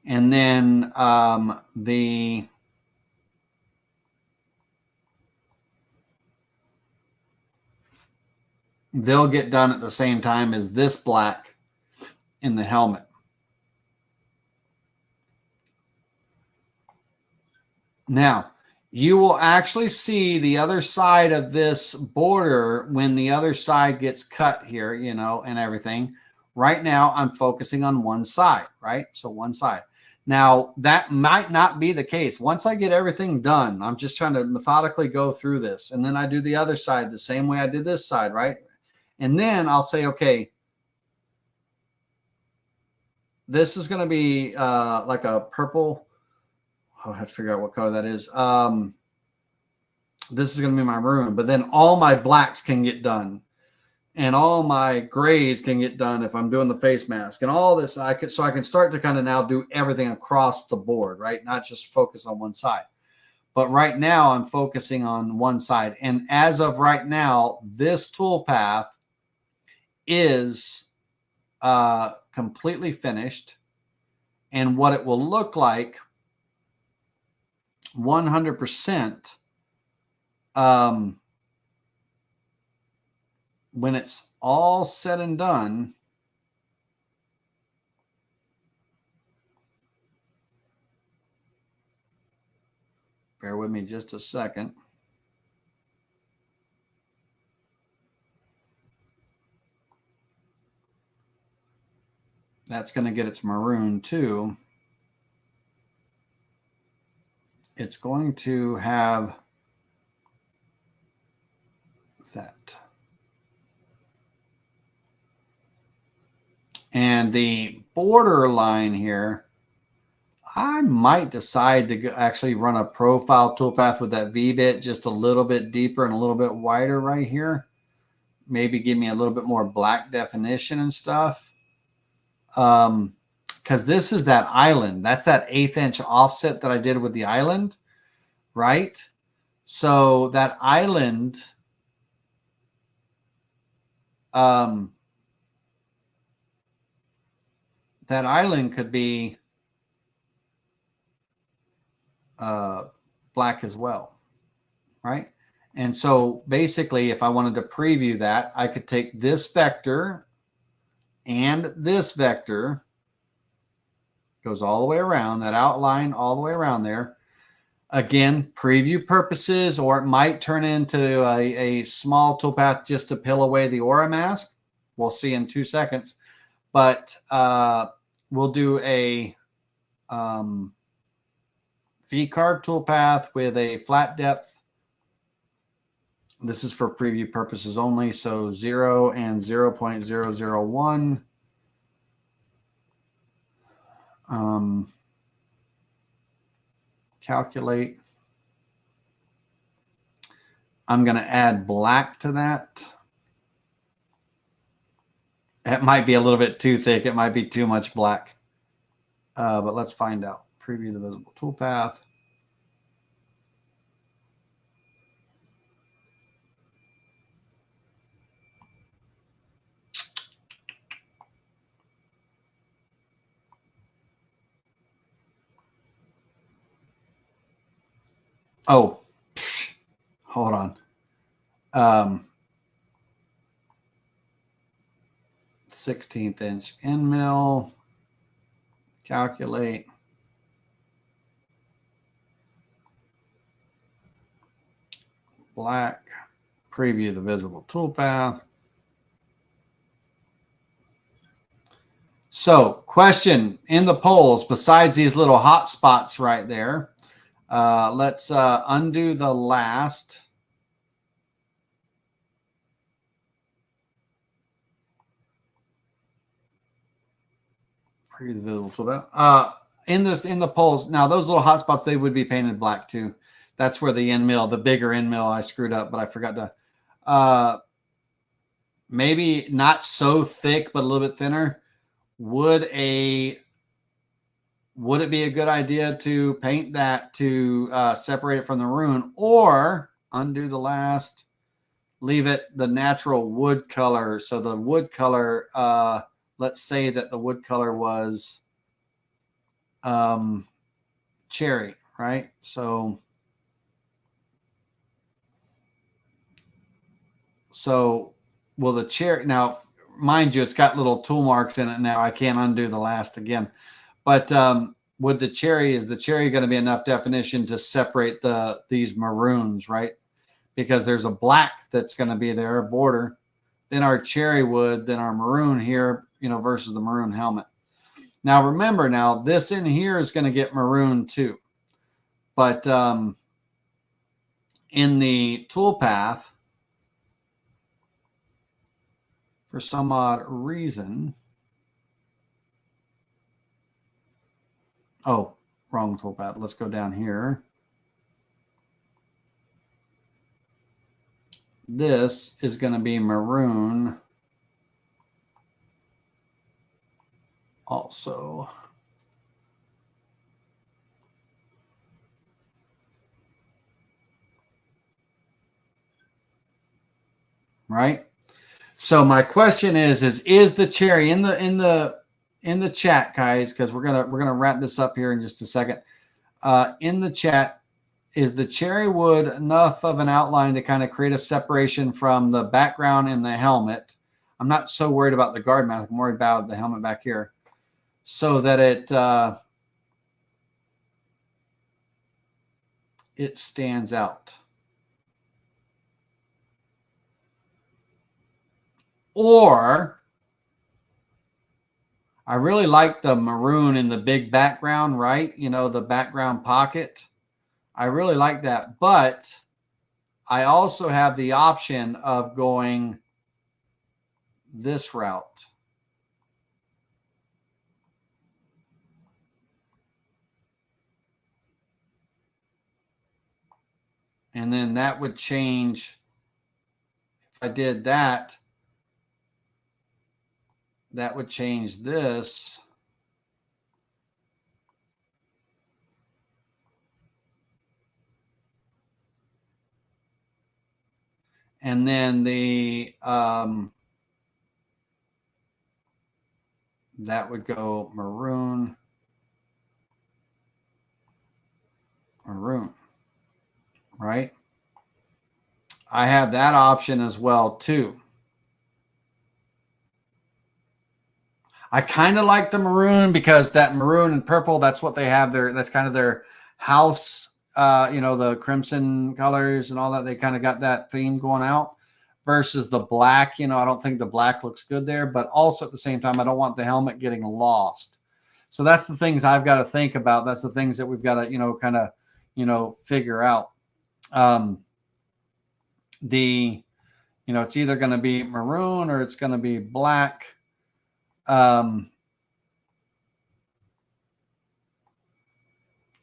And then they'll get done at the same time as this black in the helmet. Now, you will actually see the other side of this border when the other side gets cut here, you know, and everything. Right now, I'm focusing on one side, right? So one side. Now, that might not be the case. Once I get everything done, I'm just trying to methodically go through this. And then I do the other side the same way I did this side, right? And then I'll say, okay, this is going to be like a purple. I'll have to figure out what color that is. This is going to be my maroon. But then all my blacks can get done. And all my grays can get done if I'm doing the face mask and all this. So I can start to kind of now do everything across the board, right? Not just focus on one side. But right now I'm focusing on one side. And as of right now, this tool path is completely finished. And what it will look like 100% when it's all said and done, bear with me just a second. That's going to get its maroon too. It's going to have that. And the border line here, I might decide to actually run a profile toolpath with that V-bit just a little bit deeper and a little bit wider right here. Maybe give me a little bit more black definition and stuff. Because this is that island. That's that 1/8 inch offset that I did with the island, right? So that island, could be black as well, right? And so basically, if I wanted to preview that, I could take this vector and this vector goes all the way around, that outline all the way around there. Again, preview purposes, or it might turn into a small toolpath just to peel away the Oramask. We'll see in 2 seconds. But we'll do a V-carve toolpath with a flat depth. This is for preview purposes only, so 0 and 0.001. Calculate. I'm going to add black to that. It might be a little bit too thick. It might be too much black. But let's find out. Preview the visible toolpath. Oh, hold on. 16th inch end mill. Calculate. Black. Preview the visible toolpath. So, question in the polls, besides these little hot spots right there, let's undo the last. Preview the visible toolpath. In the polls, now those little hot spots, they would be painted black too. That's where the end mill, the bigger end mill, I screwed up, but I forgot to. Maybe not so thick, but a little bit thinner. Would it be a good idea to paint that to separate it from the maroon, or undo the last, leave it the natural wood color? So the wood color, let's say that the wood color was cherry, right? So will the cherry, now mind you, it's got little tool marks in it now. I can't undo the last again. But with the cherry, is the cherry going to be enough definition to separate these maroons, right? Because there's a black that's going to be there, a border, then our cherry wood, then our maroon here, versus the maroon helmet. Now remember, now this in here is going to get maroon too. But in the toolpath, for some odd reason, oh, wrong toolpath. Let's go down here. This is going to be maroon also. Right? So my question is the cherry in the chat, guys, because we're gonna wrap this up here in just a second. In the chat, is the cherry wood enough of an outline to kind of create a separation from the background in the helmet? I'm not so worried about the guard mask. I'm worried about the helmet back here, so that it stands out. Or I really like the maroon in the big background, right? The background pocket. I really like that. But I also have the option of going this route. And then that would change. If I did that, that would change this. And then the that would go maroon, right? I have that option as well too. I kind of like the maroon because that maroon and purple, that's what they have there. That's kind of their house, the crimson colors and all that. They kind of got that theme going out versus the black. I don't think the black looks good there, but also at the same time, I don't want the helmet getting lost. So that's the things I've got to think about. That's the things that we've got to, kind of, figure out. It's either going to be maroon or it's going to be black. In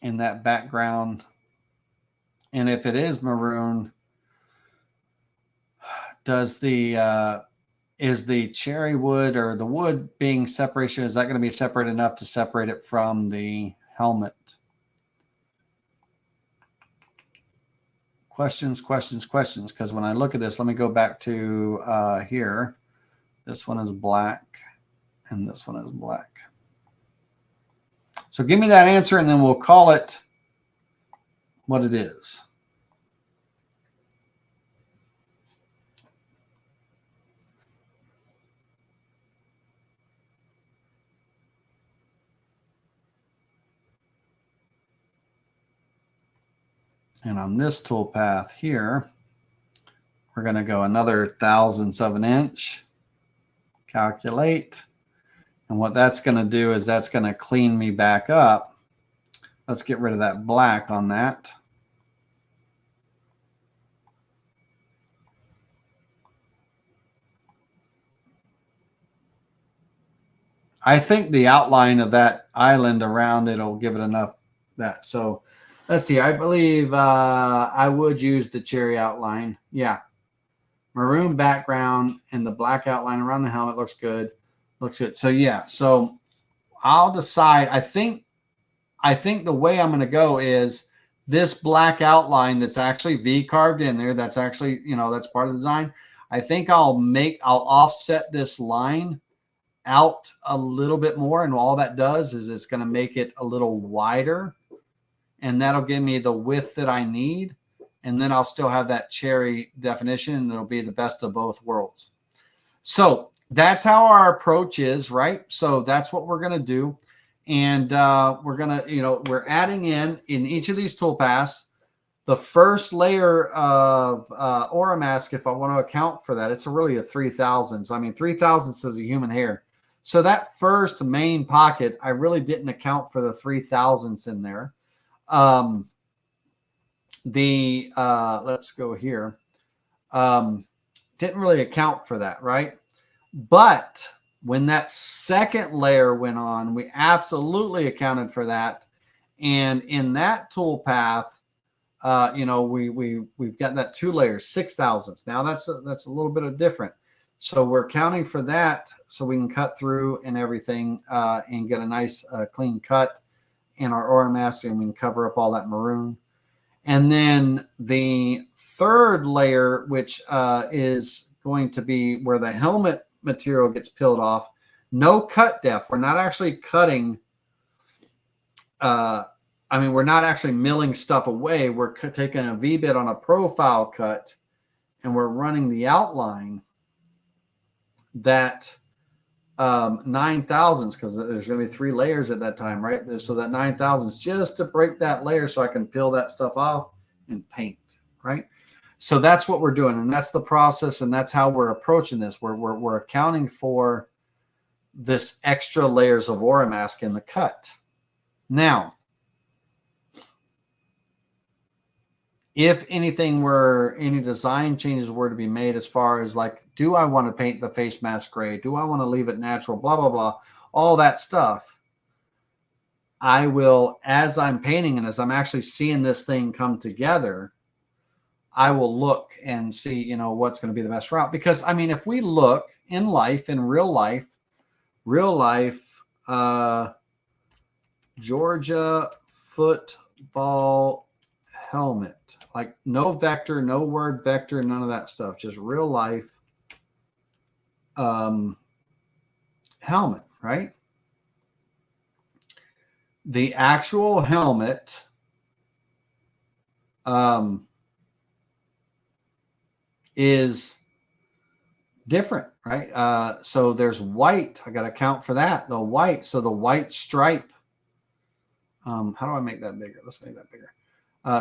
that background. And if it is maroon, is the cherry wood or the wood being separation, is that going to be separate enough to separate it from the helmet? Questions. Because when I look at this, let me go back to here. This one is black and this one is black. So give me that answer and then we'll call it what it is. And on this toolpath here, we're going to go another thousandths of an inch, calculate. And what that's going to do is that's going to clean me back up. Let's get rid of that black on that. I think the outline of that island around it will give it enough that. So let's see. I believe I would use the cherry outline. Yeah. Maroon background and the black outline around the helmet looks good. Looks good. So yeah. So I'll decide. I think the way I'm going to go is this black outline that's actually V carved in there. That's actually, that's part of the design. I think I'll offset this line out a little bit more. And all that does is it's going to make it a little wider. And that'll give me the width that I need. And then I'll still have that cherry definition. And it'll be the best of both worlds. So that's how our approach is, right? So that's what we're going to do. And we're going to, we're adding in each of these toolpaths, the first layer of Oramask, if I want to account for that, it's really a 3,000ths. I mean, 3,000ths is a human hair. So that first main pocket, I really didn't account for the 3,000ths in there. Let's go here. Didn't really account for that, right? But when that second layer went on, we absolutely accounted for that. And in that toolpath, we've got that 2 layers, 6,000ths. Now that's a little bit of different. So we're counting for that so we can cut through and everything and get a nice clean cut in our Oramask, and we can cover up all that maroon. And then the third layer, which is going to be where the helmet material gets peeled off, no cut depth. We're not actually cutting. We're not actually milling stuff away. We're taking a V-bit on a profile cut, and we're running the outline that 9,000ths, because there's going to be 3 layers at that time, right? So that 9,000ths just to break that layer so I can peel that stuff off and paint, right? So that's what we're doing, and that's the process, and that's how we're approaching this. We're accounting for this extra layers of Oramask in the cut. Now, if any design changes were to be made as far as like, do I want to paint the face mask gray? Do I want to leave it natural? Blah, blah, blah. All that stuff. I will, as I'm painting and as I'm actually seeing this thing come together, I will look and see, what's going to be the best route. Because, I mean, if we look in life, in real life, Georgia football helmet, like no vector, no word vector, none of that stuff, just real life helmet, right? The actual helmet is different, right? So there's white. I got to account for that. The white. So the white stripe. How do I make that bigger? Let's make that bigger.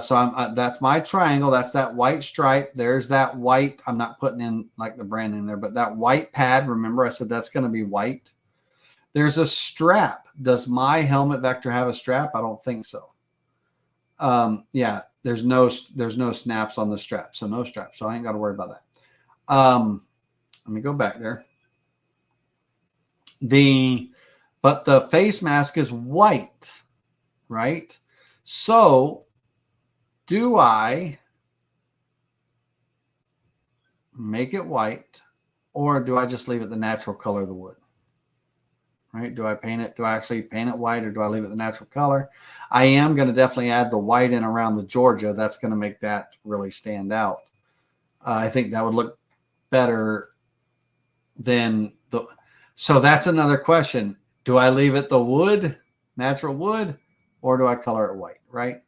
So that's my triangle. That's that white stripe. There's that white. I'm not putting in like the brand in there, but that white pad. Remember, I said that's going to be white. There's a strap. Does my helmet vector have a strap? I don't think so. Yeah, there's no snaps on the strap, so no strap. So I ain't got to worry about that. Let me go back there. But the face mask is white, right? So do I make it white, or do I just leave it the natural color of the wood? Right? Do I paint it? Do I actually paint it white, or do I leave it the natural color? I am going to definitely add the white in around the Georgia. That's going to make that really stand out. I think that would look better than the. So that's another question. Do I leave it the wood, natural wood, or do I color it white? Right.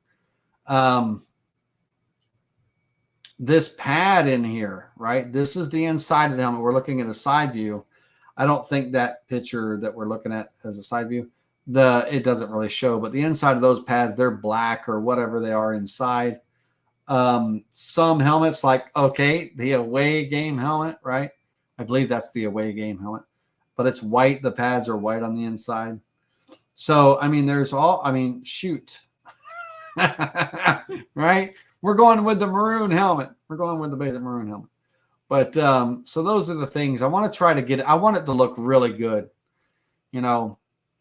This pad in here, right? This is the inside of the helmet. We're looking at a side view. I don't think that picture that we're looking at as a side view, it doesn't really show, but the inside of those pads, they're black or whatever they are inside. Some helmets like, okay, the away game helmet, right? I believe that's the away game helmet, but it's white. The pads are white on the inside. So, I mean, shoot, right? We're going with the maroon helmet. We're going with the basic maroon helmet. But so those are the things I want to try to get. I want it to look really good. I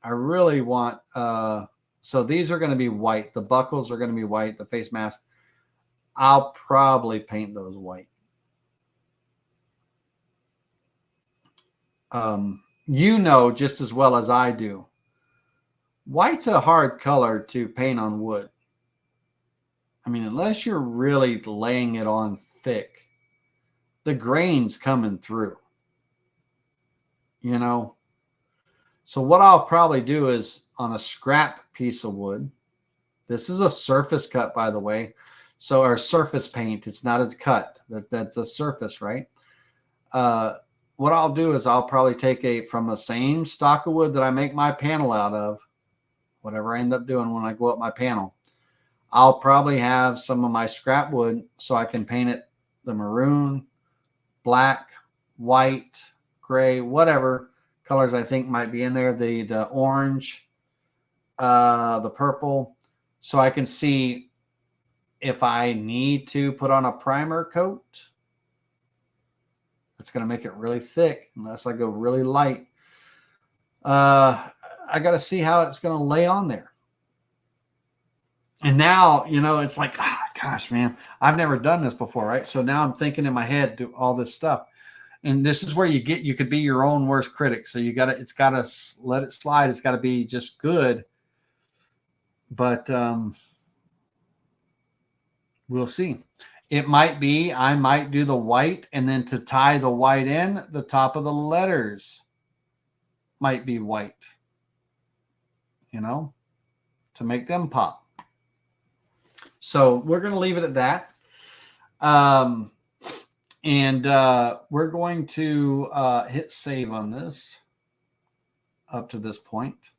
really want. So these are going to be white. The buckles are going to be white. The face mask, I'll probably paint those white. Just as well as I do, white's a hard color to paint on wood. I mean, unless you're really laying it on thick, the grain's coming through, So what I'll probably do is on a scrap piece of wood. This is a surface cut, by the way. So our surface paint, it's not a cut. That's a surface, right? What I'll do is I'll probably take from the same stock of wood that I make my panel out of, whatever I end up doing when I go up my panel. I'll probably have some of my scrap wood so I can paint it the maroon, black, white, gray, whatever colors I think might be in there. The orange, the purple, so I can see if I need to put on a primer coat. It's going to make it really thick unless I go really light. I got to see how it's going to lay on there. And now, it's like, gosh, man, I've never done this before, right? So now I'm thinking in my head, do all this stuff. And this is where you could be your own worst critic. So it's got to let it slide. It's got to be just good. But we'll see. It might be, I might do the white, and then to tie the white in, the top of the letters might be white, to make them pop. So we're going to leave it at that. And we're going to hit save on this up to this point.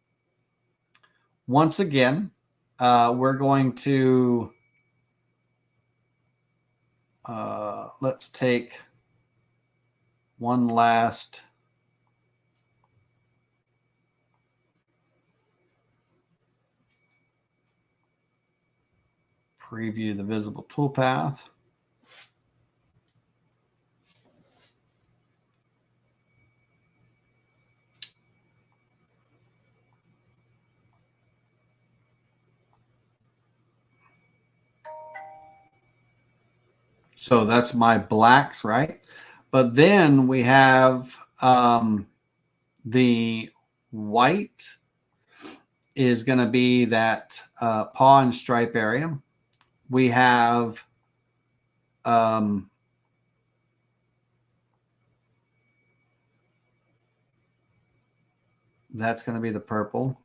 Once again, we're going to let's take one last preview the visible toolpath. So that's my blacks, right? But then we have the white is going to be that paw and stripe area. We have that's going to be the purple.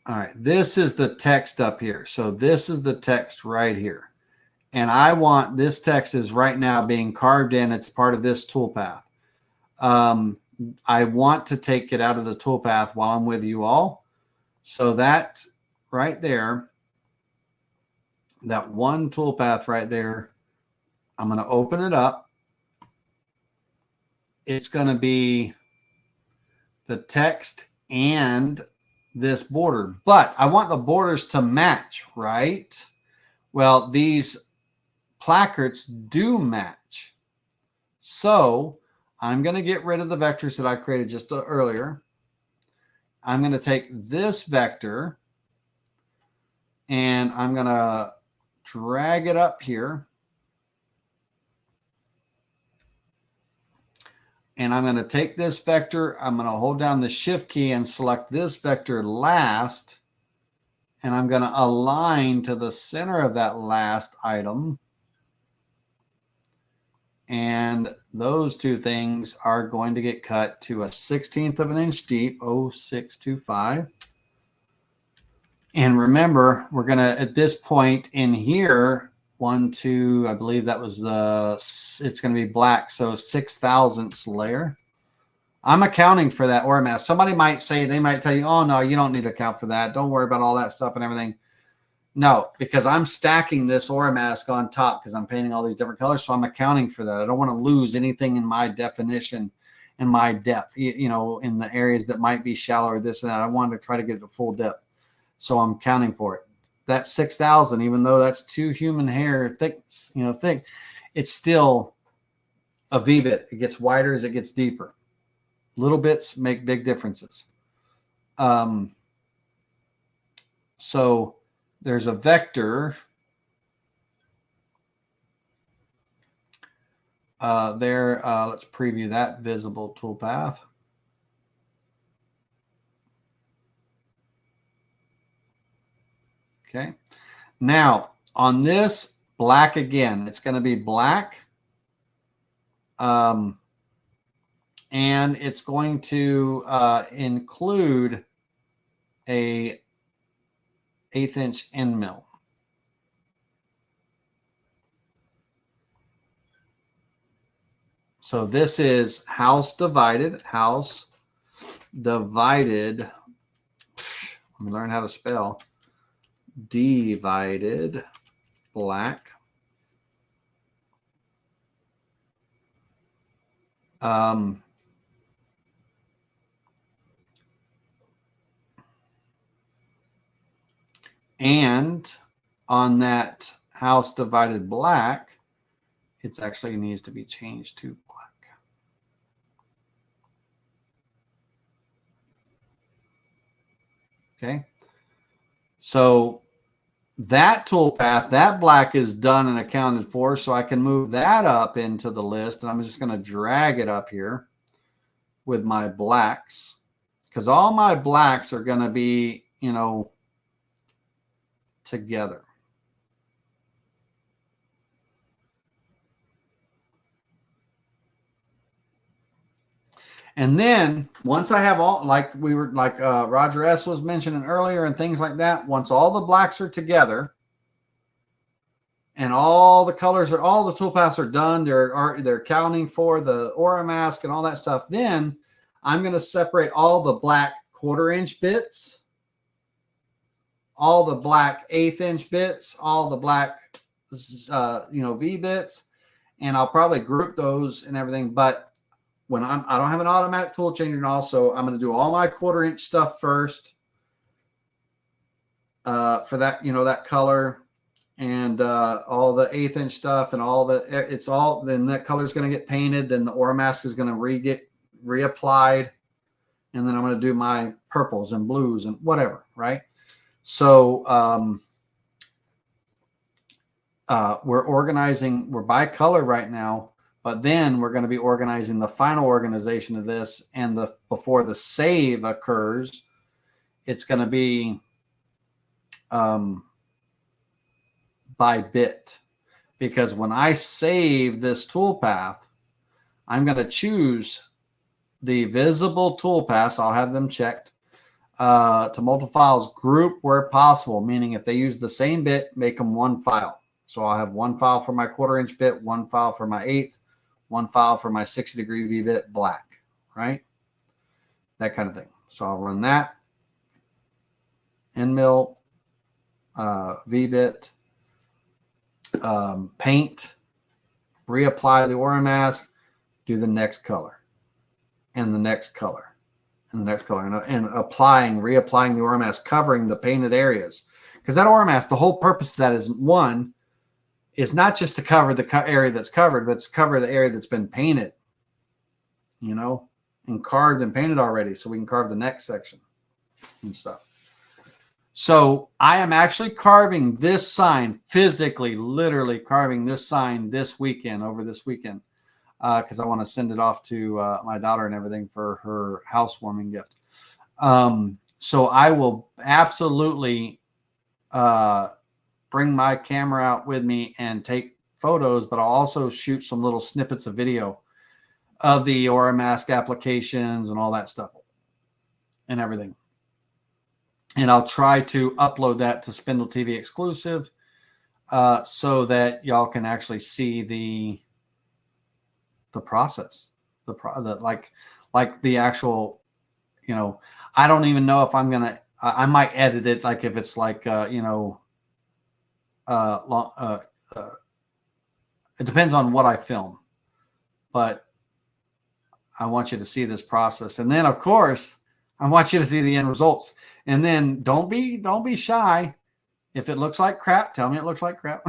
All right, this is the text up here. So this is the text right here. And I want this text is right now being carved in. It's part of this toolpath. I want to take it out of the toolpath while I'm with you all. So that right there, that one toolpath right there, I'm going to open it up. It's going to be the text and this border, but I want the borders to match, right? Well, these placards do match. So I'm going to get rid of the vectors that I created just earlier. I'm going to take this vector and I'm going to drag it up here. And I'm going to take this vector. I'm going to hold down the shift key and select this vector last. And I'm going to align to the center of that last item. And those two things are going to get cut to a 1/16 of an inch deep, 0.625. And remember, we're going to, at this point in here, 1, 2, I believe that was it's going to be black. So 6/1000ths layer. I'm accounting for that Oramask. Somebody might say, they might tell you, oh no, you don't need to account for that. Don't worry about all that stuff and everything. No, because I'm stacking this Oramask on top because I'm painting all these different colors. So I'm accounting for that. I don't want to lose anything in my definition and my depth, you know, in the areas that might be shallow or this and that. I want to try to get it to full depth. So I'm counting for it. That 6,000, even though that's 2 human hair thick, thick, it's still a V-bit. It gets wider as it gets deeper. Little bits make big differences. So there's a vector there. Let's preview that visible toolpath. Okay. Now on this black again, it's going to be black. And it's going to include a 1/8 inch end mill. So this is house divided. Let me learn how to spell. Divided black. And on that house divided black, it actually needs to be changed to black. Okay. So that toolpath, that black is done and accounted for. So I can move that up into the list. And I'm just going to drag it up here with my blacks, because all my blacks are going to be, together. And then once I have all, like Roger S was mentioning earlier and things like that, once all the blacks are together and all the colors are, all the toolpaths are done, they're counting for the Oramask and all that stuff, then I'm going to separate all the black 1/4 inch bits, all the black 1/8 inch bits, all the black V bits, and I'll probably group those and everything. But when I don't have an automatic tool changer, and also I'm going to do all my 1/4 inch stuff first for that, that color, and all the 1/8 inch stuff and all then that color is going to get painted. Then the Oramask is going to get reapplied. And then I'm going to do my purples and blues and whatever. Right. So we're organizing, we're by color right now. But then we're going to be organizing the final organization of this, and before the save occurs, it's going to be by bit, because when I save this toolpath, I'm going to choose the visible toolpaths. I'll have them checked to multiple files, group where possible, meaning if they use the same bit, make them one file. So I'll have one file for my 1/4 inch bit, one file for my 1/8, one file for my 60-degree V-bit black, right? That kind of thing. So I'll run that. End mill, V-bit, paint, reapply the Oramask, do the next color, and the next color, and the next color, and reapplying the Oramask, covering the painted areas. Because that Oramask, the whole purpose of that is, one, is not just to cover the area that's covered, but it's cover the area that's been painted, you know, and carved and painted already, so we can carve the next section and stuff. So I am actually carving this sign, physically, literally carving this sign this weekend, over this weekend, because I want to send it off to my daughter and everything for her housewarming gift. So I will absolutely bring my camera out with me and take photos, but I'll also shoot some little snippets of video of the Oramask applications and all that stuff and everything. And I'll try to upload that to Spindle TV exclusive so that y'all can actually see the process, like the actual, you know, I don't even know if I'm gonna. I might edit it, like if it's like you know, it depends on what I film, but I want you to see this process, and then of course I want you to see the end results. And then don't be shy. If it looks like crap, tell me it looks like crap.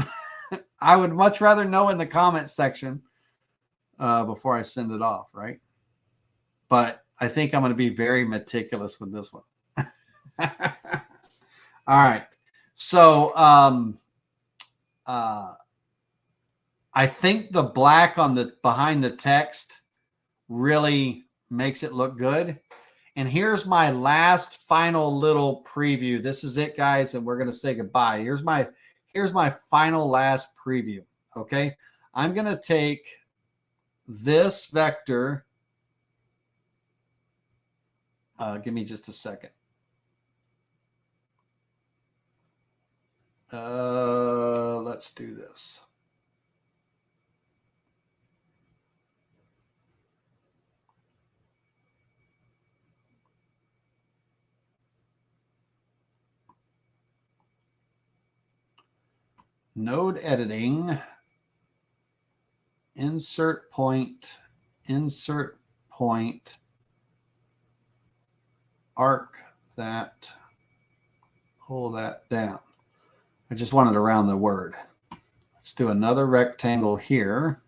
I would much rather know in the comments section before I send it off, right? But I think I'm going to be very meticulous with this one. All right. So I think the black on the behind the text really makes it look good. And here's my last final little preview. This is it, guys, and we're going to say goodbye. Here's my final last preview, okay? I'm going to take this vector. Give me just a second. Let's do this. Node editing, insert point, arc that, pull that down. I just wanted around the word. Let's do another rectangle here.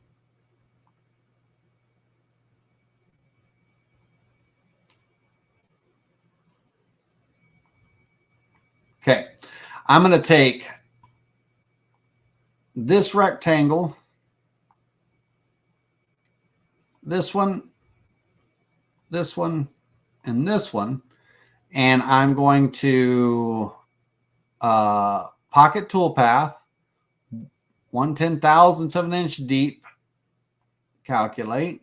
Okay, I'm going to take this rectangle, this one, and this one, and I'm going to pocket toolpath, 1/10,000th of an inch deep, calculate,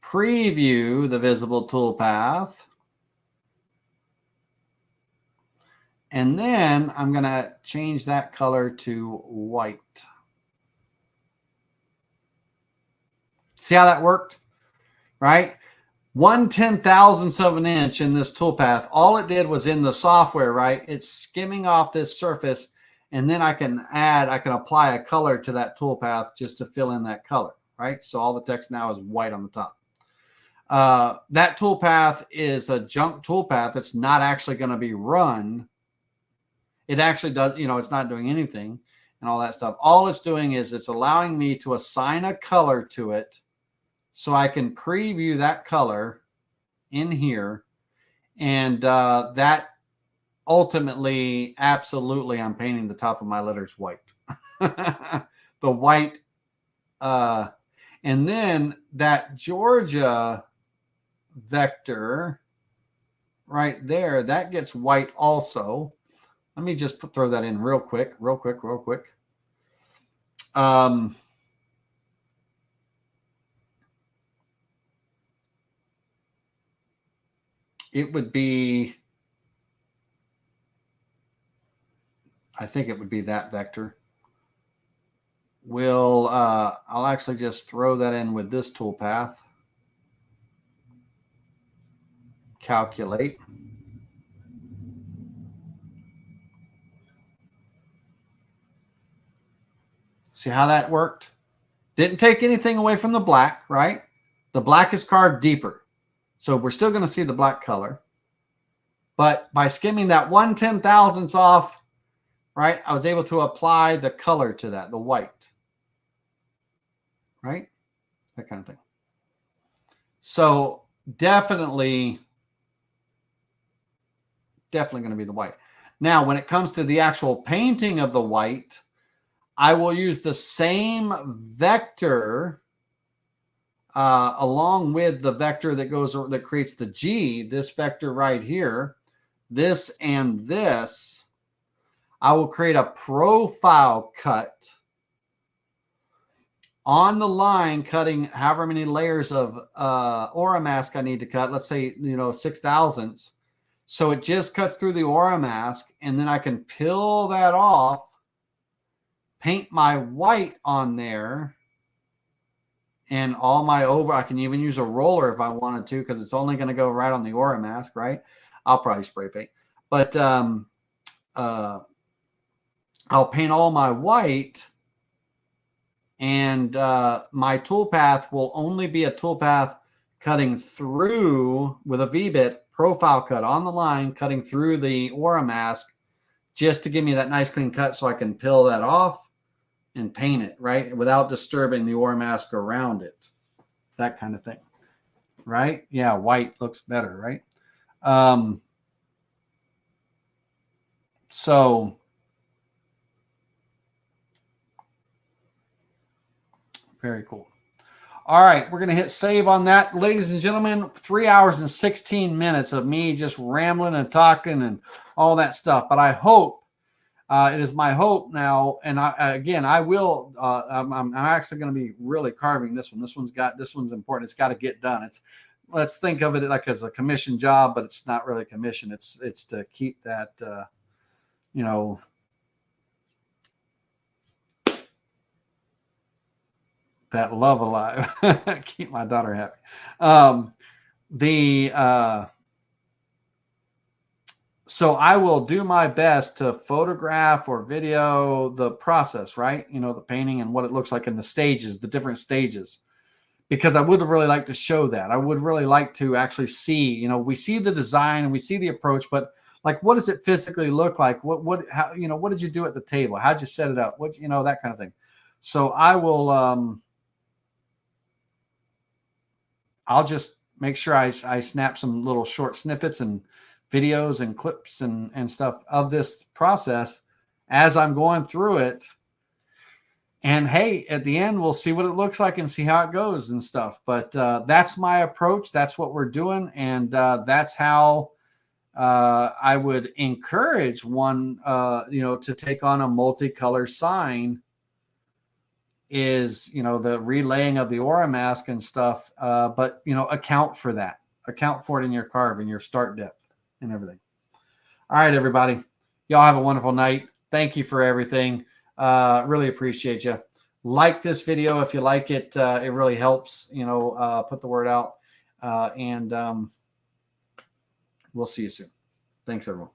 preview the visible toolpath, and then I'm going to change that color to white. See how that worked? Right? 1/10,000th of an inch in this toolpath. All it did was in the software, right? It's skimming off this surface, and then I can apply a color to that toolpath just to fill in that color, right? So all the text now is white on the top. That toolpath is a junk toolpath. It's not actually going to be run. It actually does, you know, it's not doing anything and all that stuff. All it's doing is it's allowing me to assign a color to it so I can preview that color in here. And that ultimately, absolutely, I'm painting the top of my letters white. The white. And then that Georgia vector right there, that gets white also. Let me just throw that in real quick. It would be, I think it would be that vector. I'll actually just throw that in with this toolpath. Calculate. See how that worked? Didn't take anything away from the black, right? The black is carved deeper. So we're still going to see the black color. But by skimming that 1/10,000th off, right, I was able to apply the color to that, the white. Right? That kind of thing. So definitely going to be the white. Now, when it comes to the actual painting of the white, I will use the same vector along with the vector that creates the G, this vector right here, this and this. I will create a profile cut on the line, cutting however many layers of Oramask I need to cut. Let's say, 6/1000ths. So it just cuts through the Oramask, and then I can peel that off, paint my white on there, and all my I can even use a roller if I wanted to, because it's only going to go right on the Oramask, right? I'll probably spray paint. But I'll paint all my white, and my toolpath will only be a toolpath cutting through with a V-bit profile cut on the line, cutting through the Oramask, just to give me that nice clean cut so I can peel that off and paint it, right? Without disturbing the Oramask around it. That kind of thing, right? Yeah, white looks better, right? So very cool. All right, we're going to hit save on that. Ladies and gentlemen, 3 hours and 16 minutes of me just rambling and talking and all that stuff. But I hope, it is my hope now, and I will, I'm actually going to be really carving this one. This one's important. It's got to get done. Let's think of it like as a commission job, but it's not really a commission. It's to keep that, that love alive. Keep my daughter happy. So I will do my best to photograph or video the process, right? The painting and what it looks like in the stages, the different stages, because I would have really liked to show that. I would really like to actually see, we see the design and we see the approach, but like, what does it physically look like? What did you do at the table? How'd you set it up? That kind of thing. So I will, I'll just make sure I snap some little short snippets and videos and clips and stuff of this process as I'm going through it. And hey, at the end, we'll see what it looks like and see how it goes and stuff. But that's my approach. That's what we're doing. And that's how I would encourage one, to take on a multicolor sign, is, the relaying of the Oramask and stuff. But, account for that. Account for it in your carve and your start depth and everything. All right, everybody. Y'all have a wonderful night. Thank you for everything. Really appreciate you. Like this video if you like it. It really helps, put the word out. And we'll see you soon. Thanks, everyone.